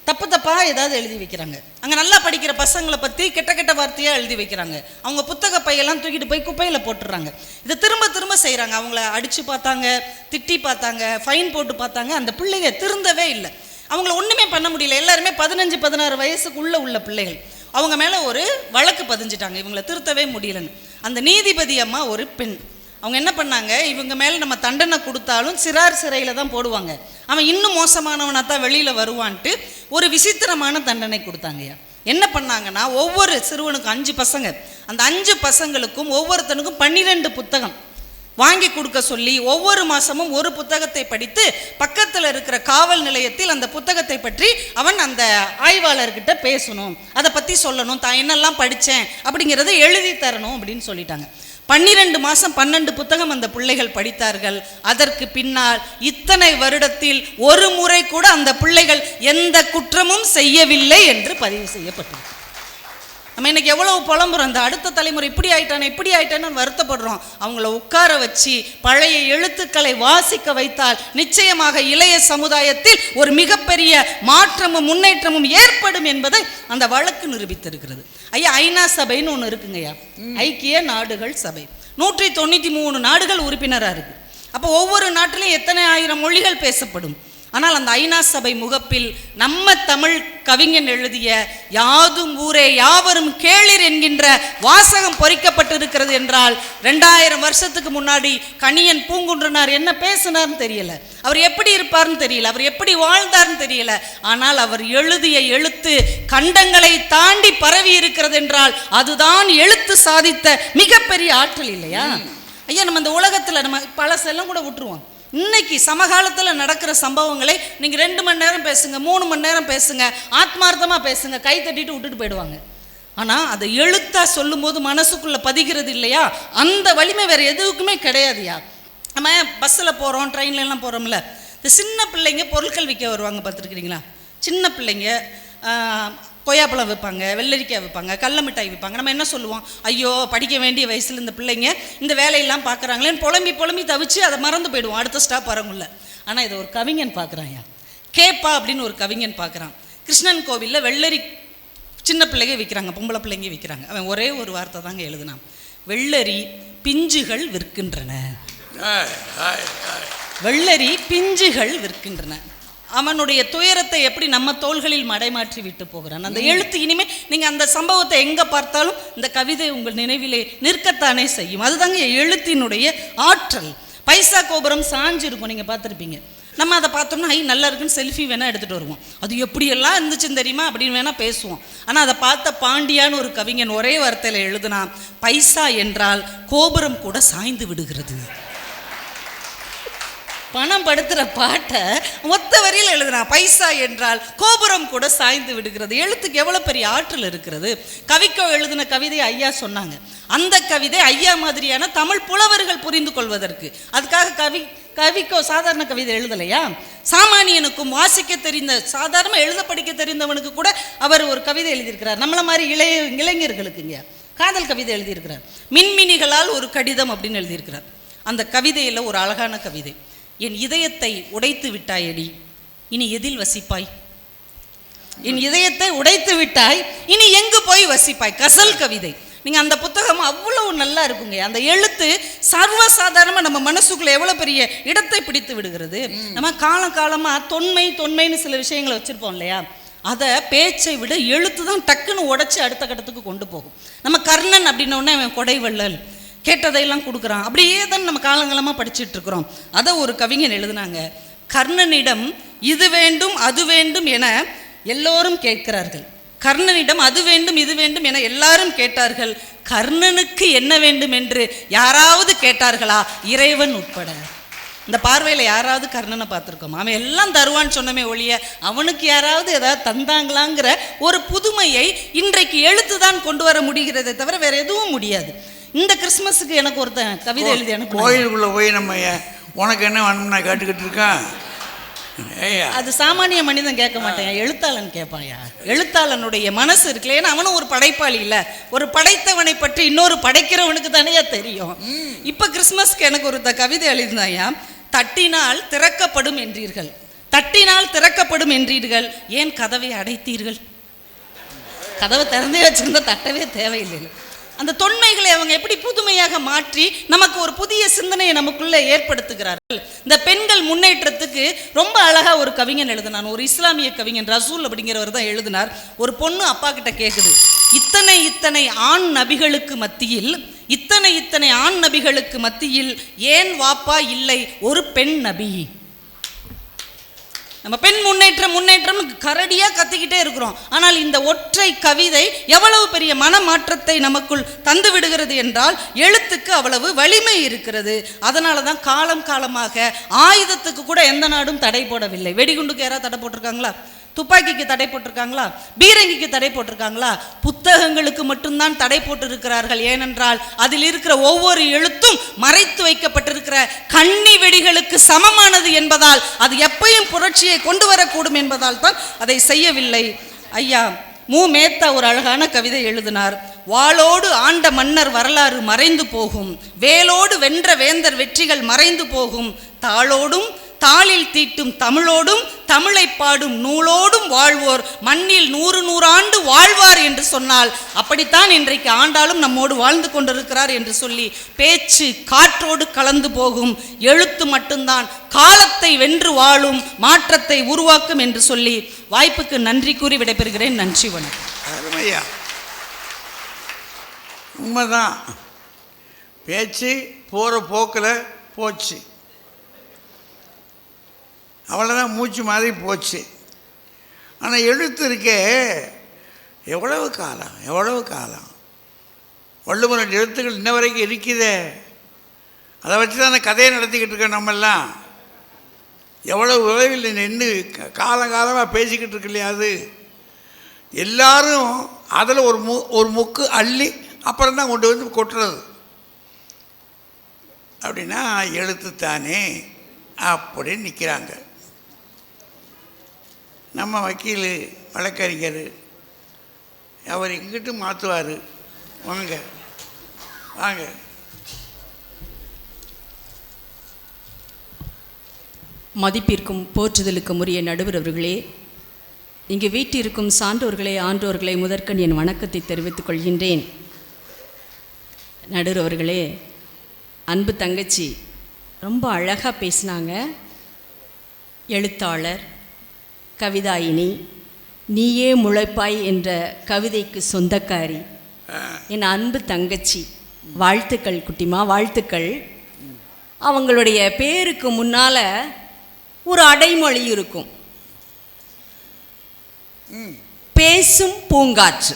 தப்பு தப்பாக ஏதாவது எழுதி வைக்கிறாங்க. அங்கே நல்லா படிக்கிற பசங்களை பற்றி கெட்ட கெட்ட வார்த்தையாக எழுதி வைக்கிறாங்க. அவங்க புத்தக பையெல்லாம் தூக்கிட்டு போய் குப்பையில் போட்டுடுறாங்க. இதை திரும்ப திரும்ப செய்கிறாங்க. அவங்கள அடித்து பார்த்தாங்க, திட்டி பார்த்தாங்க, ஃபைன் போட்டு பார்த்தாங்க. அந்த பிள்ளைங்க திருந்தவே இல்லை. அவங்கள ஒன்றுமே பண்ண முடியல. எல்லாருமே 15-16 வயசுக்குள்ளே உள்ள பிள்ளைகள். அவங்க மேலே ஒரு வழக்கு பதிஞ்சிட்டாங்க, இவங்களை திருத்தவே முடியலன்னு. அந்த நீதிபதி அம்மா ஒரு பெண். அவங்க என்ன பண்ணாங்க, இவங்க மேலே நம்ம தண்டனை கொடுத்தாலும் சிறார் சிறையில் தான் போடுவாங்க, அவன் இன்னும் மோசமானவனாக தான் வெளியில் வருவான்ட்டு ஒரு விசித்திரமான தண்டனை கொடுத்தாங்கய்யா. என்ன பண்ணாங்கன்னா, ஒவ்வொரு சிறுவனுக்கும் 5 பசங்க, அந்த 5 பசங்களுக்கும் ஒவ்வொருத்தனுக்கும் 12 புத்தகம் வாங்கி கொடுக்க சொல்லி ஒவ்வொரு மாதமும் ஒரு புத்தகத்தை படித்து பக்கத்தில் இருக்கிற காவல் நிலையத்தில் அந்த புத்தகத்தை பற்றி அவன் அந்த ஆய்வாளர்கிட்ட பேசணும், அதை பற்றி சொல்லணும், தான் என்னெல்லாம் படித்தேன் அப்படிங்கிறத எழுதி தரணும் அப்படின்னு சொல்லிட்டாங்க. 12 மாதம் 12 புத்தகம் அந்த பிள்ளைகள் படித்தார்கள். அதற்கு பின்னால் இத்தனை வருடத்தில் ஒரு முறை கூட அந்த பிள்ளைகள் எந்த குற்றமும் செய்யவில்லை என்று பதிவு செய்யப்பட்டது. நம்ம இன்னைக்கு எவ்வளவு புலம்புறோம், அந்த அடுத்த தலைமுறை இப்படி ஆயிட்டானு வருத்தப்படுறோம். அவங்கள உட்கார வச்சு பழைய எழுத்துக்களை வாசிக்க வைத்தால் நிச்சயமாக இளைய சமுதாயத்தில் ஒரு மிகப்பெரிய மாற்றமும் முன்னேற்றமும் ஏற்படும் என்பதை அந்த வழக்கு நிரூபித்திருக்கிறது. ஐயா, ஐநா சபைன்னு ஒன்று இருக்குங்கய்யா, ஐக்கிய நாடுகள் சபை. 193 நாடுகள் உறுப்பினராக இருக்கு. அப்போ ஒவ்வொரு நாட்டிலும் எத்தனை ஆயிரம் மொழிகள் பேசப்படும். ஆனால் அந்த ஐநா சபை முகப்பில் நம்ம தமிழ் கவிஞன் எழுதிய யாதும் ஊரே யாவரும் கேளிர் என்கின்ற வாசகம் பொறிக்கப்பட்டிருக்கிறது என்றால் 2000 வருஷத்துக்கு முன்னாடி கணியன் பூங்குன்றனார் என்ன பேசினார்னு தெரியல, அவர் எப்படி இருப்பார்னு தெரியல, அவர் எப்படி வாழ்ந்தார்னு தெரியல. ஆனால் அவர் எழுதிய எழுத்து கண்டங்களை தாண்டி பரவி இருக்கிறது என்றால் அதுதான் எழுத்து சாதித்த மிகப்பெரிய ஆற்றல் இல்லையா? ஐயா, நம்ம இந்த உலகத்தில் நம்ம பழசெல்லாம் கூட விட்டுருவோம். இன்னைக்கு சமகாலத்தில் நடக்கிற சம்பவங்களை நீங்கள் 2 மணி நேரம் பேசுங்க, 3 மணி நேரம் பேசுங்க, ஆத்மார்த்தமாக பேசுங்க, கை தட்டிட்டு விட்டுட்டு போயிடுவாங்க. ஆனால் அதை எழுத்தா சொல்லும் போது மனசுக்குள்ளே பதிகிறது இல்லையா, அந்த வலிமை வேறு எதுக்குமே கிடையாதுயா. நம்ம பஸ்ஸில் போகிறோம், ட்ரெயின்லாம் போகிறோம்ல, இந்த சின்ன பிள்ளைங்க பொருட்கள் விற்க வருவாங்க, பார்த்துருக்கிறீங்களா? சின்ன பிள்ளைங்க கொய்யாப்பழம் விற்பாங்க, வெள்ளரிக்காய் விற்பாங்க, கடல மிட்டாய் விற்பாங்க. நம்ம என்ன சொல்லுவோம், ஐயோ படிக்க வேண்டிய வயசில் இந்த பிள்ளைங்க இந்த வேலையெல்லாம் பார்க்குறாங்களேன்னு புலம்பி தவிச்சு அதை மறந்து போயிடுவோம் அடுத்த ஸ்டாப் வரங்குள்ள. ஆனால் இதை ஒரு கவிஞன் பார்க்குறான், கேப்பா அப்படின்னு ஒரு கவிஞன் பார்க்குறான். கிருஷ்ணன் கோவிலில் வெள்ளரி சின்ன பிள்ளைங்க விற்கிறாங்க, பொம்பளை பிள்ளைங்க விற்கிறாங்க. அவன் ஒரே ஒரு வார்த்தை தாங்க எழுதுனான், வெள்ளரி பிஞ்சுகள் விற்கின்றன, வெள்ளரி பிஞ்சுகள் விற்கின்றன. அவனுடைய துயரத்தை எப்படி நம்ம தோள்களில் மடைமாற்றி விட்டு போகிறான் அந்த எழுத்து. இனிமே நீங்க அந்த சம்பவத்தை எங்க பார்த்தாலும் இந்த கவிதை உங்கள் நினைவிலே நிற்கத்தானே செய்யும். அதுதாங்க எழுத்தினுடைய ஆற்றல். பைசா கோபுரம் சாஞ்சு இருக்கும், நீங்க பார்த்துருப்பீங்க. நம்ம அதை பார்த்தோம்னா நல்லா இருக்குன்னு செல்ஃபி வேணா எடுத்துட்டு வருவோம், அது எப்படியெல்லாம் இருந்துச்சுன்னு தெரியுமா அப்படின்னு வேணா பேசுவோம். ஆனால் அதை பார்த்த பாண்டியான்னு ஒரு கவிஞன் ஒரே வார்த்தையில் எழுதுனா, பைசா என்றால் கோபுரம் கூட சாய்ந்து விடுகிறது. பணம் படுத்துகிற பாட்டை மொத்த வரியில் எழுதுனா, பைசா என்றால் கோபுரம் கூட சாய்ந்து விடுகிறது. எழுத்துக்கு எவ்வளோ பெரிய ஆற்றல் இருக்கிறது. கவிக்கோ எழுதின கவிதை ஐயா சொன்னாங்க, அந்த கவிதை ஐயா மாதிரியான தமிழ் புலவர்கள் புரிந்து கொள்வதற்கு. அதுக்காக கவிக்கோ சாதாரண கவிதை எழுதலையா, சாமானியனுக்கும் வாசிக்க தெரிந்த சாதாரண எழுத படிக்க தெரிந்தவனுக்கு கூட அவர் ஒரு கவிதை எழுதியிருக்கிறார். நம்மள மாதிரி இளைஞர்களுக்குங்க காதல் கவிதை எழுதியிருக்கிறார். மின்மினிகளால் ஒரு கடிதம் அப்படின்னு எழுதியிருக்கிறார். அந்த கவிதையில் ஒரு அழகான கவிதை, என் இதயத்தை உடைத்து விட்டாயடி, இனி எதில் வசிப்பாய்? என் இதயத்தை உடைத்து விட்டாய், இனி எங்கு போய் வசிப்பாய்? கசல் கவிதை. நீங்கள் அந்த புத்தகம் அவ்வளவு நல்லா இருக்குங்க. அந்த எழுத்து சர்வசாதாரணமாக நம்ம மனசுக்குள்ள எவ்வளோ பெரிய இடத்தை பிடித்து விடுகிறது. நம்ம காலமாக தொன்மைன்னு சில விஷயங்களை வச்சுருப்போம் இல்லையா, அதை பேச்சை விட எழுத்து தான் டக்குன்னு உடைச்சி அடுத்த கட்டத்துக்கு கொண்டு போகும். நம்ம கர்ணன் அப்படின்னோடனே அவன் கொடைவள்ளல் கேட்டதையெல்லாம் கொடுக்குறான், அப்படியே தான் நம்ம காலங்காலமாக படிச்சுட்டு இருக்கிறோம். அதை ஒரு கவிஞன் எழுதுனாங்க, கர்ணனிடம் இது வேண்டும் அது வேண்டும் என எல்லோரும் கேட்கிறார்கள், கர்ணனிடம் அது வேண்டும் இது வேண்டும் என எல்லாரும் கேட்டார்கள், கர்ணனுக்கு என்ன வேண்டும் என்று யாராவது கேட்டார்களா? இறைவன் உட்பட. இந்த பார்வையில் யாராவது கர்ணனை பார்த்துருக்கோம்? அவன் எல்லாம் தருவான்னு சொன்னமே ஒழிய அவனுக்கு யாராவது ஏதாவது தந்தாங்களாங்கிற ஒரு புதுமையை இன்றைக்கு எழுத்து தான் கொண்டு வர முடிகிறதே தவிர வேற எதுவும் முடியாது. இந்த கிறிஸ்மஸுக்கு எனக்கு ஒருத்தன் கவிதை எழுதி அனுப்பு, கோயிலுக்குள்ளே போய் நம்ம உனக்கு என்ன வேணும்னா கேட்டுக்கிட்டு இருக்கான். அது சாமானிய மனிதன் கேட்க மாட்டேன், எழுத்தாளன் கேட்பாயா. எழுத்தாளனுடைய மனசு இருக்குல்ல, ஏன்னா அவனும் ஒரு படைப்பாளி இல்லை, ஒரு படைத்தவனை பற்றி இன்னொரு படைக்கிறவனுக்கு தானே தெரியும். இப்போ கிறிஸ்மஸ்க்கு எனக்கு ஒருத்த கவிதை எழுதினாயா, தட்டினால் திறக்கப்படும் என்றீர்கள், தட்டினால் திறக்கப்படும் என்றீர்கள், ஏன் கதவை அடைத்தீர்கள்? கதவை திறந்தே வச்சிருந்தா தட்டவே தேவையில்லை. அந்த தொன்மைகளை அவங்க எப்படி புதுமையாக மாற்றி நமக்கு ஒரு புதிய சிந்தனையை நமக்குள்ளே ஏற்படுத்துகிறார்கள். இந்த பெண்கள் முன்னேற்றத்துக்கு ரொம்ப அழகா ஒரு கவிஞன் எழுதினான், ஒரு இஸ்லாமிய கவிஞன் ரசூல் அப்படிங்கிறவர் தான் எழுதினார். ஒரு பொண்ணு அப்பா கிட்ட கேட்குது, இத்தனை ஆண் நபிகளுக்கு மத்தியில், இத்தனை ஆண் நபிகளுக்கு மத்தியில் ஏன் வாப்பா இல்லை ஒரு பெண் நபி? நம்ம பெண் முன்னேற்றம் கரடியாக கத்திக்கிட்டே இருக்கிறோம். ஆனால் இந்த ஒற்றை கவிதை எவ்வளவு பெரிய மனமாற்றத்தை நமக்குள் தந்து விடுகிறது என்றால் எழுத்துக்கு அவ்வளவு வலிமை இருக்கிறது. அதனால தான் காலமாக ஆயுதத்துக்கு கூட எந்த நாடும் தடை போடவில்லை. வெடிகுண்டுக்கு யாராவது தடை போட்டிருக்காங்களா? துப்பாக்கிக்கு தடை போட்டிருக்காங்களா? பீரங்கிக்கு தடை போட்டிருக்காங்களா? புத்தகங்களுக்கு மட்டும்தான் தடை போட்டிருக்கிறார்கள். ஏனென்றால் அதில் இருக்கிற ஒவ்வொரு எழுத்தும் மறைத்து வைக்கப்பட்டிருக்கிற கண்ணி வெடிகளுக்கு சமமானது என்பதால், அது எப்பையும் புரட்சியை கொண்டு வரக்கூடும் என்பதால் தான் அதை செய்யவில்லை. ஐயா, மேத்தா ஒரு அழகான கவிதை எழுதினார். வாளோடு ஆண்ட மன்னர் வரலாறு மறைந்து போகும், வேலோடு வென்ற வேந்தர் வெற்றிகள் மறைந்து போகும், தாளோடும் தாளில் தீட்டும் தமிழோடும் தமிழை பாடும் நூலோடும் வாழ்வோர் மண்ணில் 100 ஆண்டு வாழ்வார் என்று சொன்னால் அப்படித்தான் இன்றைக்கு ஆண்டாலும் நம்மோடு வாழ்ந்து கொண்டிருக்கிறார் என்று சொல்லி, பேச்சு காற்றோடு கலந்து போகும், எழுத்து மட்டும்தான் காலத்தை வென்று வாழும், மாற்றத்தை உருவாக்கும் என்று சொல்லி வாய்ப்புக்கு நன்றி கூறி விடைபெறுகிறேன். நன்றி, வணக்கம். அருமையா, உண்மைதான். பேச்சு போகிற போக்கில் போச்சு, அவ்வளோதான், மூச்சு மாதிரி போச்சு. ஆனால் எழுத்து இருக்கே, எவ்வளவு காலம் வள்ளுவன் எழுத்துக்கள் இன்ன வரைக்கும் இருக்குதே. அதை வச்சு தானே கதையை நடத்திக்கிட்டு இருக்கோம் நம்மெல்லாம். எவ்வளவு விளைவில் நின்று காலங்காலமாக பேசிக்கிட்டு இருக்கு இல்லையா? அது எல்லாரும் அதில் ஒரு முக்கு அள்ளி அப்புறம் தான் கொண்டு வந்து கொட்டுறது. அப்படின்னா எழுத்து தானே அப்படின்னு நிற்கிறாங்க. நம்ம வக்கீல் வழக்கறிஞர் அவர் இங்கிட்டு மாற்றுவார். வாங்க வாங்க. மதிப்பிற்கும் போற்றுதலுக்கும் உரிய நடுவர் அவர்களே, இங்கு வீட்டிற்கும் சான்றோர்களே, ஆன்றோர்களே, முதற்கண் என் வணக்கத்தை தெரிவித்துக் கொள்கின்றேன். நடுவர் அவர்களே, அன்பு தங்கச்சி ரொம்ப அழகாக பேசினாங்க. எழுத்தாளர், கவிதாயினி, நீயே முளைப்பாய் என்ற கவிதைக்கு சொந்தக்காரி என் அன்பு தங்கச்சி, வாழ்த்துக்கள் குட்டிமா, வாழ்த்துக்கள். அவங்களுடைய பேருக்கு முன்னால் ஒரு அடைமொழி இருக்கும், பேசும் பூங்காற்று.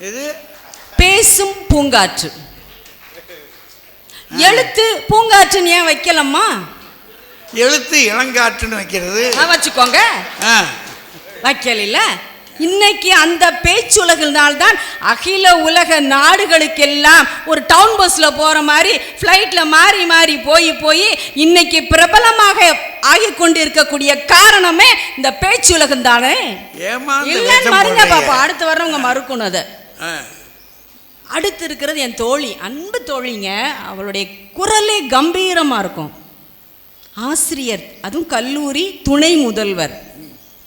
இது பேசும் பூங்காற்று. எழுத்து பூங்காற்றுன்னு ஏன் வைக்கலம்மா? எழுத்து இளங்காற்றுன்னு வைக்கிறது வச்சுக்கோங்க, வைக்கல. இன்னைக்கு அந்த பேச்சுலகினால்தான் அகில உலக நாடுகளுக்கெல்லாம் ஒரு டவுன் பஸ்ஸில் போகிற மாதிரி ஃப்ளைட்டில் மாறி மாறி போய் இன்னைக்கு பிரபலமாக ஆகி கொண்டு இருக்கக்கூடிய காரணமே இந்த பேச்சுலகம் தானே. இல்லைன்னு மறுங்க பாப்பா, அடுத்து வர்றவங்க மறுக்கணும். அதை அடுத்து இருக்கிறது என் தோழி, அன்பு தோழிங்க. அவளுடைய குரலே கம்பீரமாக இருக்கும். ஆசிரியர், அதுவும் கல்லூரி துணை முதல்வர்,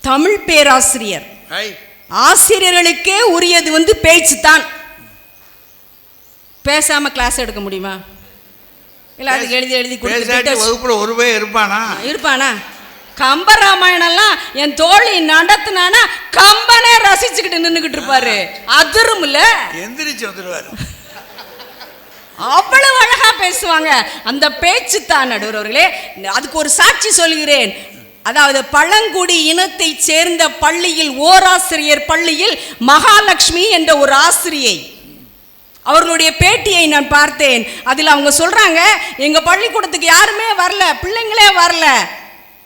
தமிழ் பேராசிரியர். ஆசிரியர்களுக்கே உரியது பேச்சு தான். பேசாம கிளாஸ் எடுக்க முடியுமா? இல்லை அதுக்கு எழுதி வகுப்புல ஒருவே இருப்பானா? கம்பராமாயணம்லாம் என் தோழி நடத்தினானா கம்பனே ரசிச்சுக்கிட்டு நின்றுக்கிட்டு இருப்பாரு. அதிரும் இல்ல, எந்திரிச்சு வந்துருவாரு. அவ்வளவு அழகா பேசுவாங்க. அந்த பேச்சு தான் நடுவர் அவர்களே. அதுக்கு ஒரு சாட்சி சொல்கிறேன். அதாவது பழங்குடி இனத்தை சேர்ந்த பள்ளியில் ஓராசிரியர் பள்ளியில் மகாலட்சுமி என்ற ஒரு ஆசிரியை, அவர்களுடைய பேட்டியை நான் பார்த்தேன். அதில் அவங்க சொல்றாங்க, எங்க பள்ளிக்கூடத்துக்கு யாருமே வரல, பிள்ளைங்களே வரல,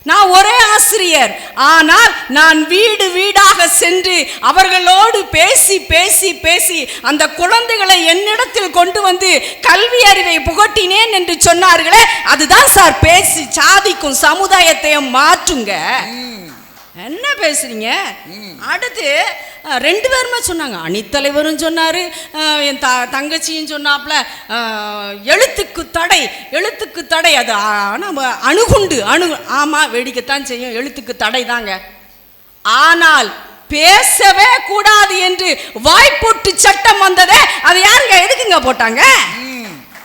நான் ஒரே ஆசிரியர். ஆனால் நான் வீடு வீடாக சென்று அவர்களோடு பேசி பேசி பேசி அந்த குழந்தைகளை என்னிடத்தில் கொண்டு வந்து கல்வி அறிவை புகட்டினேன் என்று சொன்னார்களே, அதுதான் சார் பேசி சாதிக்கும், சமுதாயத்தையும் மாற்றுங்க. என்ன பேசுறீங்க? அடுத்து 2 பேருமே சொன்னாங்க, அணித்தலைவரும் சொன்னாரு, என் தங்கச்சியும் சொன்னாப்ல, எழுத்துக்கு தடை. அது அணுகுண்டு ஆமா, வெடிக்கத்தான் செய்யும், எழுத்துக்கு தடை தாங்க. ஆனால் பேசவே கூடாது என்று வாய்ப்பூட்டு சட்டம் வந்ததே, அது யாருங்க, எதுக்குங்க போட்டாங்க?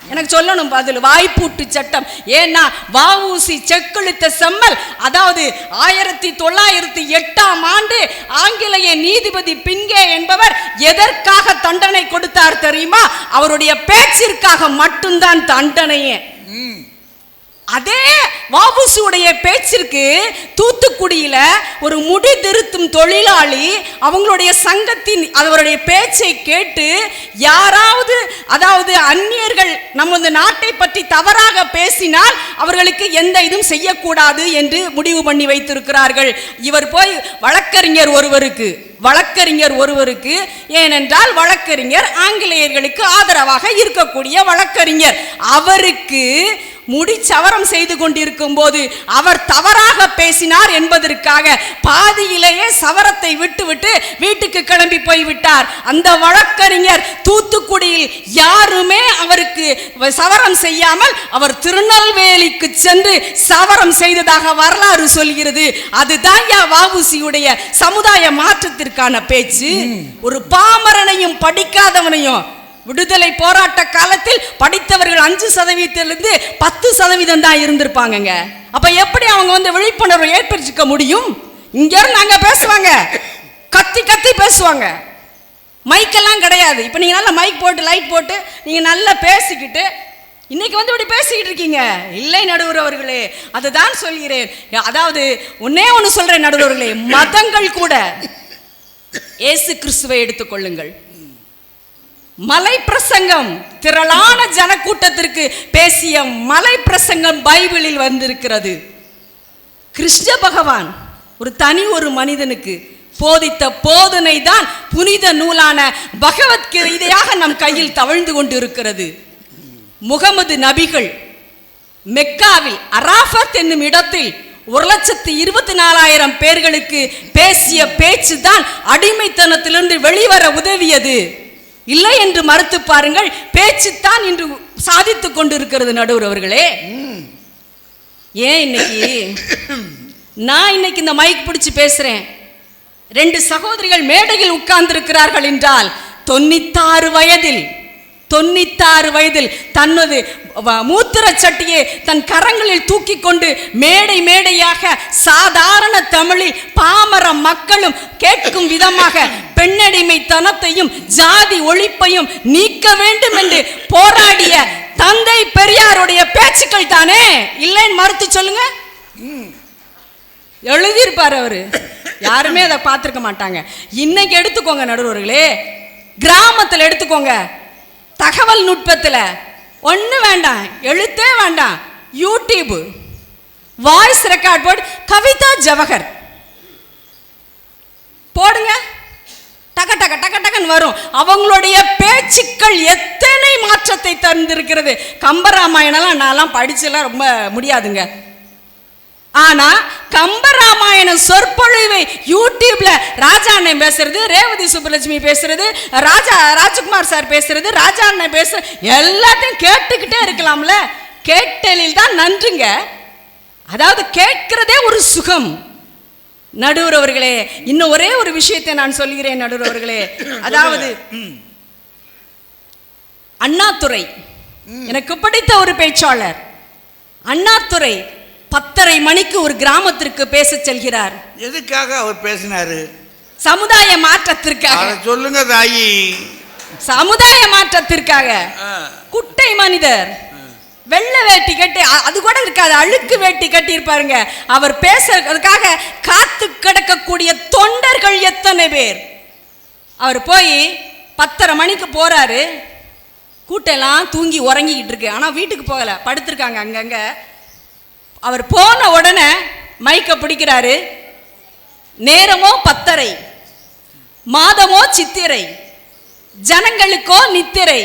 எனக்கு சொல்லணும் பதில். வாய்ப்பூட்டு சட்டம். ஏன்னா வஉசி செக்கெழுத்த செம்மல், அதாவது 1908ஆம் ஆண்டு ஆங்கிலேய நீதிபதி பின்கே என்பவர் எதற்காக தண்டனை கொடுத்தார் தெரியுமா? அவருடைய பேச்சிற்காக மட்டும்தான் தண்டனையே. அதே வஉசியுடைய பேச்சிற்கு தூத்துக்குடியில ஒரு முடி திருத்தும் தொழிலாளி அவங்களுடைய சங்கத்தின் அவருடைய பேச்சை கேட்டு யாராவது, அதாவது அந்நியர்கள் நமது நாட்டை பற்றி தவறாக பேசினால் அவர்களுக்கு எந்த இதுவும் செய்யக்கூடாது என்று முடிவு பண்ணி வைத்திருக்கிறார்கள். இவர் போய் வழக்கறிஞர் ஒருவருக்கு, ஏனென்றால் வழக்கறிஞர் ஆங்கிலேயர்களுக்கு ஆதரவாக இருக்கக்கூடிய வழக்கறிஞர், அவருக்கு முடிச்சவரம் செய்து கொண்டிருக்கும் போது அவர் தவறாக பேசினார் என்பதற்காக பாதியிலேயே சவரத்தை விட்டு வீட்டுக்கு கிளம்பி போய்விட்டார். அந்த வழக்கறிஞர் தூத்துக்குடியில் யாருமே அவருக்கு சவரம் செய்யாமல் அவர் திருநெல்வேலிக்கு சென்று சவரம் செய்ததாக வரலாறு சொல்கிறது. அதுதான் வஉசியுடைய சமுதாய மாற்றத்திற்கான பேச்சு. ஒரு பாமரனையும் படிக்காதவனையும் விடுதலை போராட்ட காலத்தில் படித்தவர்கள் 5% 10% தான் இருந்திருப்பாங்க. அப்ப எப்படி அவங்க விழிப்புணர்வை ஏற்படுத்திக்க முடியும்? இங்க இருந்து அங்க பேசுவாங்க, கத்தி கத்தி பேசுவாங்க, மைக்கெல்லாம் கிடையாது. இப்ப நீங்க நல்லா மைக் போட்டு லைட் போட்டு நீங்க நல்லா பேசிக்கிட்டு இன்னைக்கு இப்படி பேசிக்கிட்டு இருக்கீங்க. இல்லை நடுவர் அவர்களே, அதுதான் சொல்கிறேன். அதாவது ஒன்னே ஒன்று சொல்றேன் நடுவர் அவர்களே, மதங்கள் கூட இயேசு கிறிஸ்துவை எடுத்துக்கொள்ளுங்கள். மலை பிரசங்கம், திரளான ஜனக்கூட்டத்திற்கு பேசிய மலை பிரசங்கம் பைபிளில் வந்திருக்கிறது. கிருஷ்ண பகவான் ஒரு மனிதனுக்கு போதித்த போதனை தான் புனித நூலான பகவத்கீதையாக நம் கையில் தவழ்ந்து கொண்டு இருக்கிறது. முகமது நபிகள் மெக்காவில் அராஃபத் என்னும் இடத்தில் 1,24,000 பேர்களுக்கு பேசிய பேச்சு தான் அடிமைத்தனத்திலிருந்து வெளிவர உதவியது. இல்லை என்று மறுத்து பாருங்கள், பேச்சுத்தான் இன்று சாதித்துக் கொண்டிருக்கிறது நடுவர் அவர்களே. ஏன் இன்னைக்கு இந்த மைக் பிடிச்சு பேசுறேன். 2 சகோதரிகள் மேடையில் உட்கார்ந்து இருக்கிறார்கள் என்றால் 96 வயதில் தனது மூத்திர சட்டியை தன் கரங்களில் தூக்கி கொண்டு மேடையாக சாதாரண தமிழில் பாமர மக்களும் கேட்கும் விதமாக பெண்ணடிமைத்தனத்தையும் ஜாதி ஒழிப்பையும் நீக்க வேண்டும் என்று போராடிய தந்தை பெரியாருடைய பேச்சுக்கள் தானே. இல்லைன்னு மறுத்து சொல்லுங்க. எழுதியிருப்பார் அவரு, யாருமே அதை பார்த்திருக்க மாட்டாங்க. இன்னைக்கு எடுத்துக்கோங்க நடுவர்களே, கிராமத்தில் எடுத்துக்கோங்க, தகவல் நுட்பத்தில் ஒன்று வேண்டாம், எழுத்தே வேண்டாம், YouTube voice record board Kavitha Jawahar போடுங்க, டக டக டக டகன்னு வரும். அவங்களுடைய பேச்சுக்கள் எத்தனை மாற்றத்தை தந்திருக்கிறது. கம்பராமாயணம்லாம் நான்லாம் படிச்செல்லாம் ரொம்ப முடியாதுங்க. ஆனா கம்பராமாயணம் சொற்பொழிவை யூடியூப்ல ராஜா அண்ணன் பேசுறது, ரேவதி சுப்புலட்சுமி பேசுறது, ராஜகுமார் சார் பேசுறது, ராஜா அண்ணன் பேசுறது எல்லாத்தையும் கேட்டுக்கிட்டே இருக்கலாம்ல. கேட்டலில் தான் நன்றுங்க. அதாவது கேட்கிறதே ஒரு சுகம். நடுவர் அவர்களே, இன்னும் ஒரே ஒரு விஷயத்தை நான் சொல்கிறேன் நடுவர் அவர்களே. அதாவது அண்ணாதுரை எனக்கு பிடித்த ஒரு பேச்சாளர். அண்ணாதுரை 10:30 மணிக்கு ஒரு கிராமத்திற்கு பேச செல்கிறார். எதுக்காக அவர் பேசினாரு? சமுதாய மாற்றத்திற்காக. சொல்லுங்க தாயி. சமுதாய மாற்றத்திற்காக. குட்டை மனிதர் வெள்ளை வேட்டி கட்டி, அது கூட இருக்காது, அழுக்கு வேட்டி கட்டி இருப்பாருங்க. அவர் பேசுறதுக்காக காத்து கிடக்கக்கூடிய தொண்டர்கள் எத்தனை பேர். அவர் போய் 10:30 மணிக்கு போறாரு. கூட்டெல்லாம் தூங்கி உறங்கிக்கிட்டு இருக்கு, ஆனா வீட்டுக்கு போகல, படுத்திருக்காங்க அங்கங்க. அவர் போன உடனே மைக்க பிடிக்கிறாரு. நேரமோ 10:30, மாதமோ சித்திரை, ஜனங்களுக்கோ நித்திரை,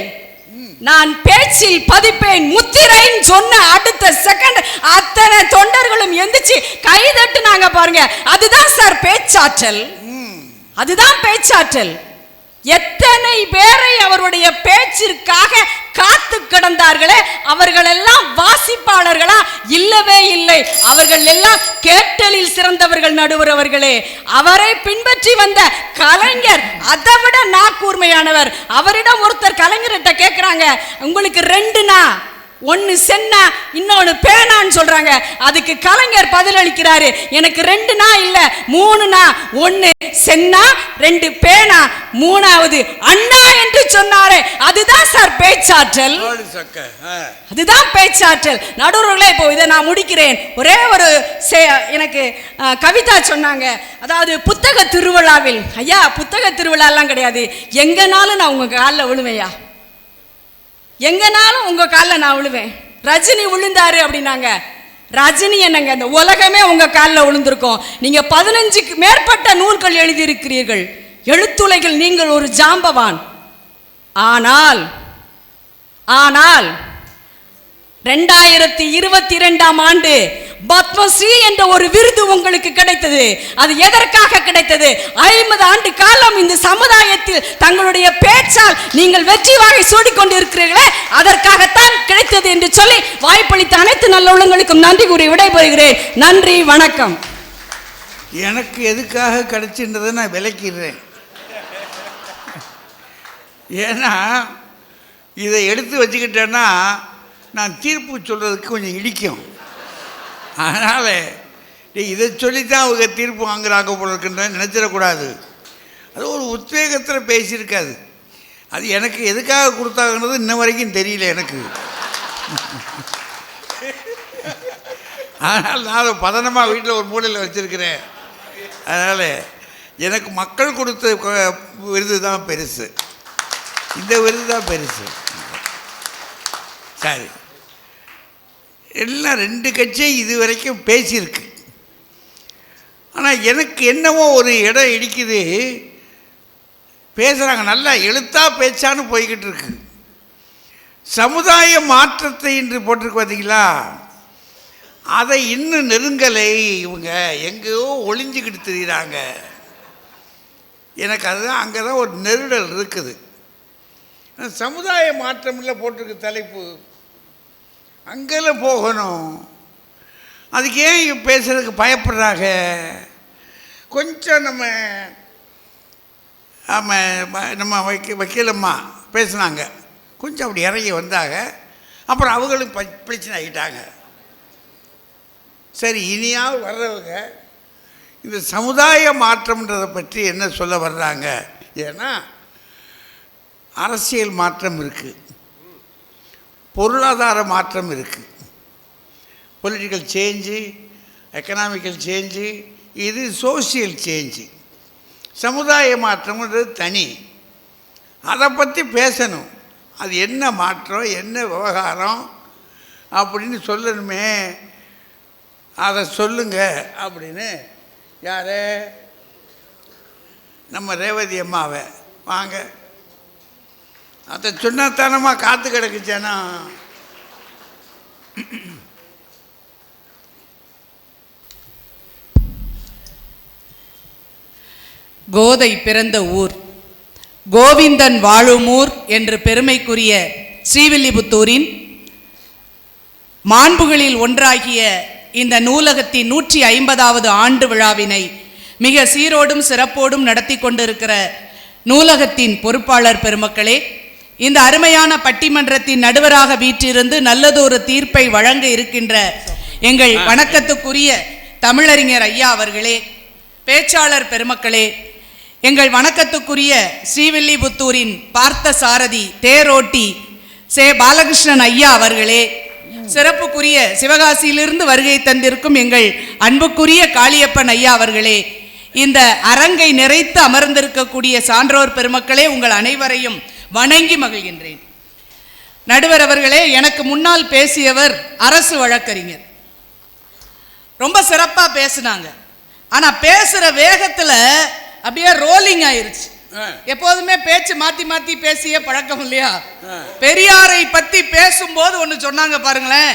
நான் பேச்சில் பதிப்பேன் முத்திரைன்னு சொன்ன அடுத்த செகண்ட் அத்தனை தொண்டர்களும் எந்திரிச்சு கைதட்டுனாங்க பாருங்க. அதுதான் சார் பேச்சாற்றல், அதுதான் பேச்சாற்றல். எத்தனை பேரை அவருடைய பேச்சிற்காக காத்து கிடந்தார்களே, அவர்கள் எல்லாம் வாசிப்பாளர்களா? இல்லவே இல்லை. அவர்கள் எல்லாம் கேட்டலில் சிறந்தவர்கள் நடுவர் அவர்களே. அவரை பின்பற்றி வந்த கலைஞர் அதை விட நாக்கூர்மையானவர். அவரிடம் ஒருத்தர் கலைஞர்கிட்ட கேட்கிறாங்க, உங்களுக்கு 2 நா, 1 சென்னா இன்னொன்னு பேனான்னு சொல்றாங்க. அதுக்கு கலைஞர் பதில் அளிக்கிறாரு, எனக்கு 2 நா இல்ல 3 நா, 1 சென்னா 2 பேனா 3வது அண்ணா என்று சொன்னாரே. அதுதான் சார் பேச்சாற்றல், அதுதான் பேச்சாற்றல் நடுவர்களே. இப்போ இதை நான் முடிக்கிறேன். ஒரே ஒரு எனக்கு கவிதா சொன்னாங்க. அதாவது புத்தக திருவிழாவில், ஐயா புத்தக திருவிழாலாம் கிடையாது, எங்கனாலும் நான் உங்க காலில் விழுவேயா, எங்கனாலும் உங்க காலில் நான் விழுவேன். ரஜினி விழுந்தாரு அப்படின்னாங்க. ரஜினி என்னங்க, இந்த உலகமே உங்க காலில் விழுந்திருக்கோம். நீங்க 15க்கு மேற்பட்ட நூல்கள் எழுதியிருக்கிறீர்கள், எழுத்துலைகள், நீங்கள் ஒரு ஜாம்பவான். ஆனால் ஆனால் 2022ஆம் ஆண்டு பத்மஸ்ரீ என்ற ஒரு விருது உங்களுக்கு கிடைத்தது. அது எதற்காக கிடைத்தது? 50 ஆண்டு காலம் இந்த சமுதாயத்தில் தங்களுடைய பேச்சால் நீங்கள் வெற்றி வாகை சூடிக்கொண்டிருக்கிறீர்களே, அதற்காகத்தான் கிடைத்தது என்று சொல்லி வாய்ப்பளித்த அனைத்து நல்ல உள்ளங்களுக்கும் நன்றி கூறி விடைபெறுகிறேன். நன்றி, வணக்கம். எனக்கு எதுக்காக கிடைச்சின்றதை நான் விளக்கிடுறேன். ஏன்னா இதை எடுத்து வச்சுக்கிட்டேன்னா நான் தீர்ப்பு சொல்கிறதுக்கு கொஞ்சம் இடிக்கும். அதனால் இதை சொல்லித்தான் அவங்க தீர்ப்பு வாங்குறாங்க போல இருக்குன்ற நினச்சிடக்கூடாது. அது ஒரு உத்வேகத்தில் பேசியிருக்காது. அது எனக்கு எதுக்காக கொடுத்தாங்கன்றது இன்ன வரைக்கும் தெரியல எனக்கு. அதனால் நான் அதை பதனமாக வீட்டில் ஒரு மூலையில் வச்சுருக்கிறேன். அதனால் எனக்கு மக்கள் கொடுத்த விருது தான் பெருசு, இந்த விருது தான் பெருசு. சரி, எல்லாம் 2 கட்சியும் இது வரைக்கும் பேசியிருக்கு. ஆனால் எனக்கு என்னவோ ஒரு இடம் இடிக்குது. பேசுகிறாங்க, நல்லா எழுத்தா பேச்சான்னு போய்கிட்டு இருக்கு. சமுதாய மாற்றத்தை இன்று போட்டிருக்கு பார்த்தீங்களா, அதை இன்னும் நெருங்கலை. இவங்க எங்கேயோ ஒளிஞ்சிக்கிட்டு தெரியுறாங்க. எனக்கு அதுதான் அங்கே தான் ஒரு நெருடல் இருக்குது. சமுதாய மாற்றம் இல்லை போட்டிருக்கு தலைப்பு, அங்கெல்லாம் போகணும். அதுக்கு ஏன் பேசுறதுக்கு பயப்படுறாங்க? கொஞ்சம் நம்ம வக்கீலம்மா பேசுனாங்க, கொஞ்சம் அப்படி இறங்கி வந்தாங்க. அப்புறம் அவங்களும் பிரச்சனை ஆகிட்டாங்க. சரி, இனியாவது வர்றவங்க இந்த சமுதாய மாற்றம்ன்றதை பற்றி என்ன சொல்ல வர்றாங்க? ஏன்னா அரசியல் மாற்றம் இருக்குது, பொருளாதார மாற்றம் இருக்குது, பொலிட்டிக்கல் சேஞ்சு, எக்கனாமிக்கல் சேஞ்சு, இது சோசியல் சேஞ்சு. சமுதாய மாற்றம்ன்றது தனி, அதை பற்றி பேசணும். அது என்ன மாற்றம், என்ன விவகாரம் அப்படின்னு சொல்லணுமே. அதை சொல்லுங்க அப்படின்னு யார், நம்ம ரேவதி அம்மாவை வாங்க, அதை சொன்னத்தனமா காத்து கிடக்குச்சேனா. கோதை பிறந்த ஊர், கோவிந்தன் வாழும் ஊர் என்று பெருமைக்குரிய ஸ்ரீவில்லிபுத்தூரின் மாண்புகளில் ஒன்றாகிய இந்த நூலகத்தின் 150வது ஆண்டு விழாவினை மிக சீரோடும் சிறப்போடும் நடத்தி கொண்டிருக்கிற நூலகத்தின் பொறுப்பாளர் பெருமக்களே, இந்த அருமையான பட்டிமன்றத்தின் நடுவராக வீற்றிருந்து நல்லதொரு தீர்ப்பை வழங்க இருக்கின்ற எங்கள் வணக்கத்துக்குரிய தமிழறிஞர் ஐயா அவர்களே, பேச்சாளர் பெருமக்களே, எங்கள் வணக்கத்துக்குரிய ஸ்ரீவில்லிபுத்தூரின் பார்த்த சாரதி தேரோட்டி சே பாலகிருஷ்ணன் ஐயா அவர்களே, சிறப்புக்குரிய சிவகாசியிலிருந்து வருகை தந்திருக்கும் எங்கள் அன்புக்குரிய காளியப்பன் ஐயா அவர்களே, இந்த அரங்கை நிறைத்து அமர்ந்திருக்கக்கூடிய சான்றோர் பெருமக்களே, உங்கள் அனைவரையும் வணங்கி மகிழ்கின்றேன். நடுவர் அவர்களே, எனக்கு முன்னால் பேசியவர் அரசு வழக்கறிஞர், ரொம்ப சிறப்பா பேசினாங்க. ஆனா பேசுற வேகத்துல அப்படியே ரோலிங் ஆயிருச்சு. எப்போதுமே பேச்சு மாத்தி மாத்தி பேசிய பழக்கம் இல்லையா? பெரியாரை பத்தி பேசும்போது ஒண்ணு சொன்னாங்க பாருங்களேன்,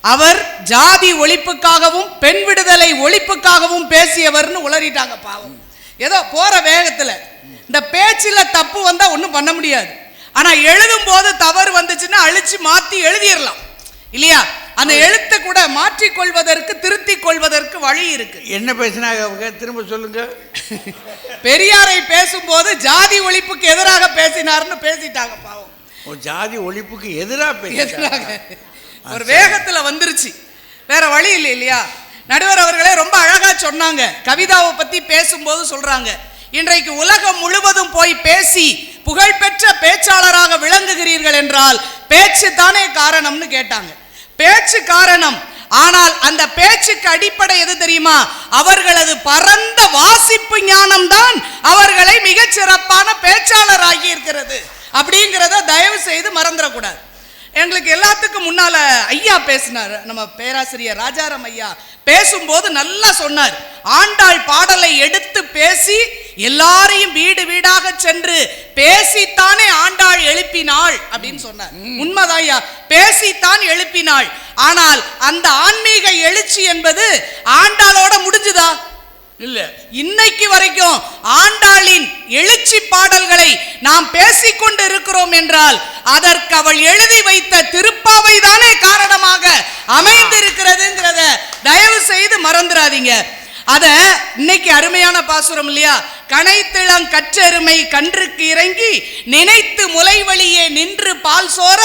அவர் ஜாதி ஒழிப்புக்காகவும் பெண் விடுதலை ஒழிப்புக்காகவும் பேசியவர்னு உளறிட்டாங்க. பாவம், ஏதோ போற வேகத்துல இந்த பேச்சில தப்பு வந்தா ஒன்றும் பண்ண முடியாது. ஆனா எழுதும் போது தவறு வந்துச்சுன்னா அழிச்சு மாத்தி எழுதிடலாம் இல்லையா? அந்த எழுத்தை கூட மாற்றிக்கொள்வதற்கு திருத்திக் கொள்வதற்கு வழி இருக்கு. என்ன பேசினாங்க அவங்க, திரும்ப சொல்லுங்க. பெரியாரை பேசும்போது ஜாதி ஒழிப்புக்கு எதிராக பேசினார்னு பேசிட்டாங்க. பாவம், ஜாதி ஒழிப்புக்கு எதிராக ஒரு வேகத்துல வந்துருச்சு, வேற வழி இல்லை இல்லையா? நடுவர் அவர்களே ரொம்ப அழகா சொன்னாங்க. கவிதாவை பத்தி பேசும்போது சொல்றாங்க, இன்றைக்கு உலகம் முழுவதும் போய் பேசி புகழ்பெற்ற பேச்சாளராக விளங்குகிறீர்கள் என்றால் பேச்சு தானே காரணம்னு கேட்டாங்க. பேச்சு காரணம், ஆனால் அந்த பேச்சுக்கு அடிப்படை எது தெரியுமா? அவர்களது பரந்த வாசிப்பு ஞானம் தான் அவர்களை மிகச் சிறப்பான பேச்சாளர் ஆகி இருக்கிறது. அப்படிங்கிறத தயவு செய்து மறந்துடக்கூடாது. எங்களுக்கு எல்லாத்துக்கும் முன்னால ஐயா பேசினார், நம்ம பேராசிரியர் ராஜாராம் ஐயா பேசும்போது நல்லா சொன்னார். ஆண்டாள் பாடலை எடுத்து பேசி எல்லாரையும் வீடு வீடாக சென்று பேசித்தானே ஆண்டாள் எழுப்பினாள் அப்படின்னு சொன்னார். உண்மைதாயா, பேசித்தான் எழுப்பினாள். ஆனால் அந்த ஆன்மீக எழுச்சி என்பது ஆண்டாளோட முடிஞ்சுதா? இல்ல. இன்னைக்கு வரைக்கும் ஆண்டாளின் எழுச்சி பாடல்களை நாம் பேசிக்கொண்டு இருக்கிறோம் என்றால் அதற்கு அவள் எழுதி வைத்த திருப்பாவை தானே காரணமாக அமைந்திருக்கிறதுங்கிறத தயவு செய்து மறந்துடாதீங்க. அத இன்னைக்கு அருமையான பாசுரம் இல்லையா? கனைத்திளங் கற்றெருமை கன்றுக்கு இறங்கி நினைத்து முளைவழியே நின்று பால் சோர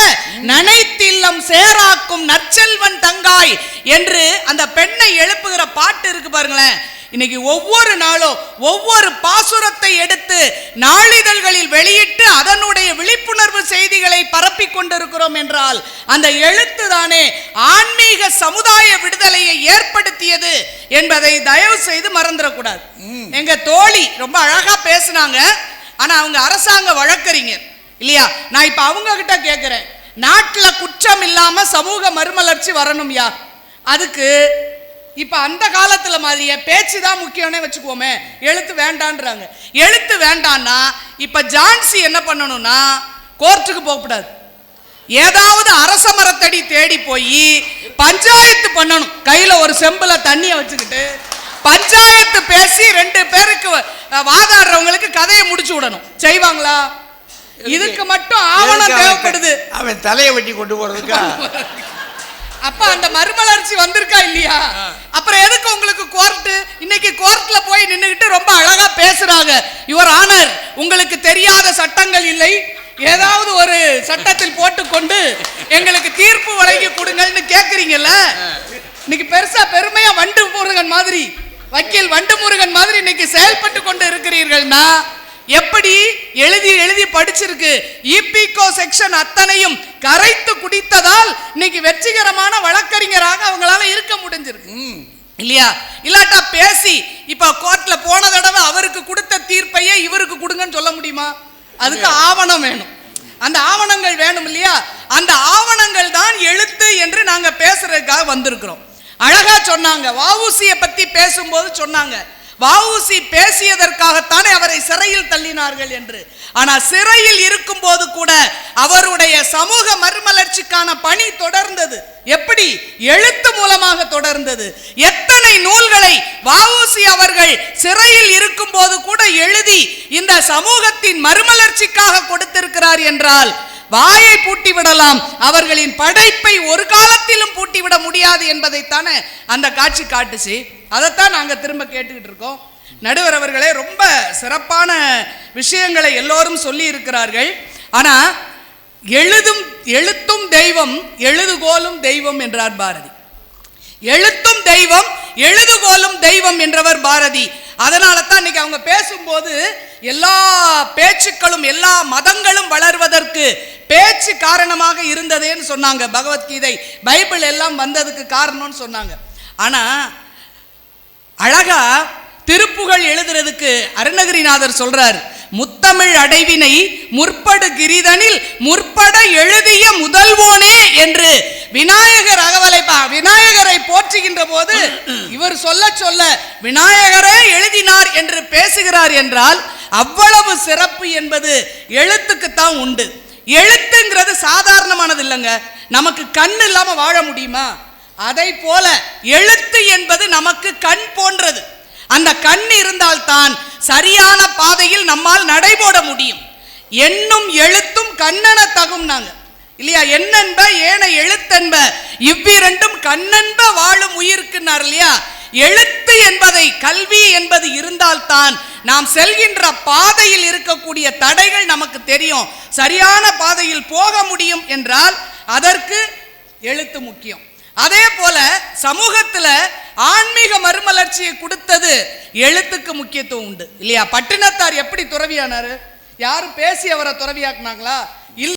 நனைத்தில்லம் சேராக்கும் நற்செல்வன் தங்காய் என்று அந்த பெண்ணை எழுப்புகிற பாட்டு இருக்கு பாருங்களேன். இன்னைக்கு ஒவ்வொரு நாளும் ஒவ்வொரு பாசுரத்தை எடுத்து நாளிதழ்களில் வெளியிட்டு அதனுடைய விழிப்புணர்வு செய்திகளை பரப்பி கொண்டிருக்கிறோம் என்றால் அந்த எழுத்து தானே ஆன்மீக சமுதாய விடுதலையை ஏற்படுத்தியது என்பதை தயவு செய்து மறந்துடக்கூடாது. எங்க தோழி ரொம்ப அழகா பேசினாங்க. ஆனா அவங்க அரசாங்க வழக்கறிஞர் இல்லையா? நான் இப்ப அவங்க கிட்ட கேட்கிறேன், நாட்டுல குற்றம் இல்லாம சமூக மறுமலர்ச்சி வரணும்யா, அதுக்கு இப்ப அந்த காலத்துல மாதிரியே பேச்சு தான் முக்கியம்னே வச்சுக்கோமே, எழுத்து வேண்டான்றாங்க. எழுத்து வேண்டான்னா இப்ப ஜான்சி என்ன பண்ணணும்னா கோர்ட்டுக்கு போகக்கூடாது, ஏதாவது அரச மரத்தடி தேடி போய் பஞ்சாயத்து பண்ணணும். கையில ஒரு செம்புல தண்ணிய வச்சுக்கிட்டு பஞ்சாயத்து பேசி 2 பேருக்கு வாதாடுறவங்களுக்கு கதையை முடிச்சு விடணும். செய்வாங்களா? இதுக்கு மட்டும் ஆவணம் தேவைப்படுது. அவன் தலையை வெட்டி கொண்டு போறதுக்கா? அப்ப அந்த மறுமலர்ச்சி வந்திருக்கா இல்லையா? அப்புறம் எதுக்கு உங்களுக்கு கோர்ட்? இன்னைக்கு கோர்ட்ல போய் நின்னுகிட்டு ரொம்ப அழகா பேசுறாங்க. யுவர் ஆனர், உங்களுக்கு தெரியாத சட்டங்கள் இல்லை, ஏதாவது ஒரு சட்டத்தில் போட்டுக்கொண்டு எங்களுக்கு தீர்ப்பு வழங்கி கொடுங்கன்னு கேக்குறீங்கல்ல. இன்னைக்கு பெருசா பெருமையா வண்டு முருகன் மாதிரி, வக்கீல் வண்டு முருகன் மாதிரி இன்னைக்கு செயல்பட்டு கொண்டு இருக்கிறீர்கள்னா எப்படி? எழுதி எழுதி படிச்சிருக்கு. இபிகோ செக்ஷன் அத்தனையும் கரைத்து குடித்ததால் இன்னைக்கு வெற்றிகரமான வழக்கறிஞராக அவங்களால இருக்க முடிஞ்சிருக்கு இல்லையா? இல்லாட்டா பேசி இப்ப கோர்ட்ல போன தடவை அவருக்கு கொடுத்த தீர்ப்பையே இவருக்கு கொடுங்கன்னு சொல்ல முடியுமா? அதுக்கு ஆவணம் வேணும். அந்த ஆவணங்கள் வேணும் இல்லையா? அந்த ஆவணங்கள் தான் எழுத்து என்று நாங்க பேசுறதுக்காக வந்திருக்கிறோம். அழகா சொன்னாங்க, வஉசியை பத்தி பேசும்போது சொன்னாங்க, வஉசி பேசியதற்காகத்தானே அவரை சிறையில் தள்ளினார்கள் என்று. ஆனா சிறையில் இருக்கும் போது கூட அவருடைய சமூக மறுமலர்ச்சிக்கான பணி தொடர்ந்தது. எப்படி? எழுத்து மூலமாக தொடர்ந்தது. எத்தனை நூல்களை வஉசி அவர்கள் சிறையில் இருக்கும் போது கூட எழுதி இந்த சமூகத்தின் மறுமலர்ச்சிக்காக கொடுத்திருக்கிறார் என்றால் வாயை பூட்டி விடலாம், அவர்களின் படைப்பை ஒரு காலத்திலும் பூட்டிவிட முடியாது என்பதைத்தானே அந்த காட்சி காட்டுச்சு. அதைத்தான் நாங்க திரும்ப கேட்டுக்கிட்டு இருக்கோம். நடுவர் அவர்களே ரொம்ப சிறப்பான விஷயங்களை எல்லோரும் சொல்லி இருக்கிறார்கள். ஆனா எழுத்தும் தெய்வம் எழுதுகோலும் தெய்வம் என்றார் பாரதி. எழுத்தும் தெய்வம் எழுதுகோலும் தெய்வம் என்றவர் பாரதி. அதனால தான் இன்னைக்கு அவங்க பேசும்போது எல்லா பேச்சுக்களும் எல்லா மதங்களும் வளர்வதற்கு பேச்சு காரணமாக இருந்ததேன்னு சொன்னாங்க. பகவத்கீதை பைபிள் எல்லாம் வந்ததுக்கு காரணம்னு சொன்னாங்க. ஆனா அழகா திருப்புகழ் எழுதுறதுக்கு அருணகிரிநாதர் சொல்றார், முத்தமிழ் அடைவினை முற்படு கிரிதனில் முற்பட எழுதிய முதல்வோனே என்று விநாயகர் அகவலைப்பா விநாயகரை போற்றுகின்ற போது இவர் சொல்ல சொல்ல விநாயகரே எழுதினார் என்று பேசுகிறார் என்றால் அவ்வளவு சிறப்பு என்பது எழுத்துக்குத்தான் உண்டு. எழுத்துங்கிறது சாதாரணமானது இல்லைங்க. நமக்கு கண் இல்லாம வாழ முடியுமா? அதை போல எழுத்து என்பது நமக்கு கண் போன்றது. அந்த கண் இருந்தால்தான் சரியான பாதையில் நம்மால் நடைபோட முடியும். எண்ணும் எழுத்தும் கண்ணென தகும் நாங்க இல்லையா? எண்ணென்ப ஏன எழுத்தென்ப இவ்விரண்டும் கண்ணென்ப வாழும் உயிருக்குன்னார் இல்லையா? எழுத்து என்பதை கல்வி என்பது இருந்தால்தான் நாம் செல்கின்ற பாதையில் இருக்கக்கூடிய தடைகள் நமக்கு தெரியும். சரியான பாதையில் போக முடியும் என்றால் அதற்கு எழுத்து முக்கியம். அதே போல சமூகத்துல ஆன்மீக மறுமலர்ச்சியை கொடுத்தது எழுத்துக்கு முக்கியத்துவம் உண்டு இல்லையா? பட்டினத்தார் எப்படி துறவியானாரு? யாரும் பேசி அவரை துறவியாக்குனாங்களா? இல்ல.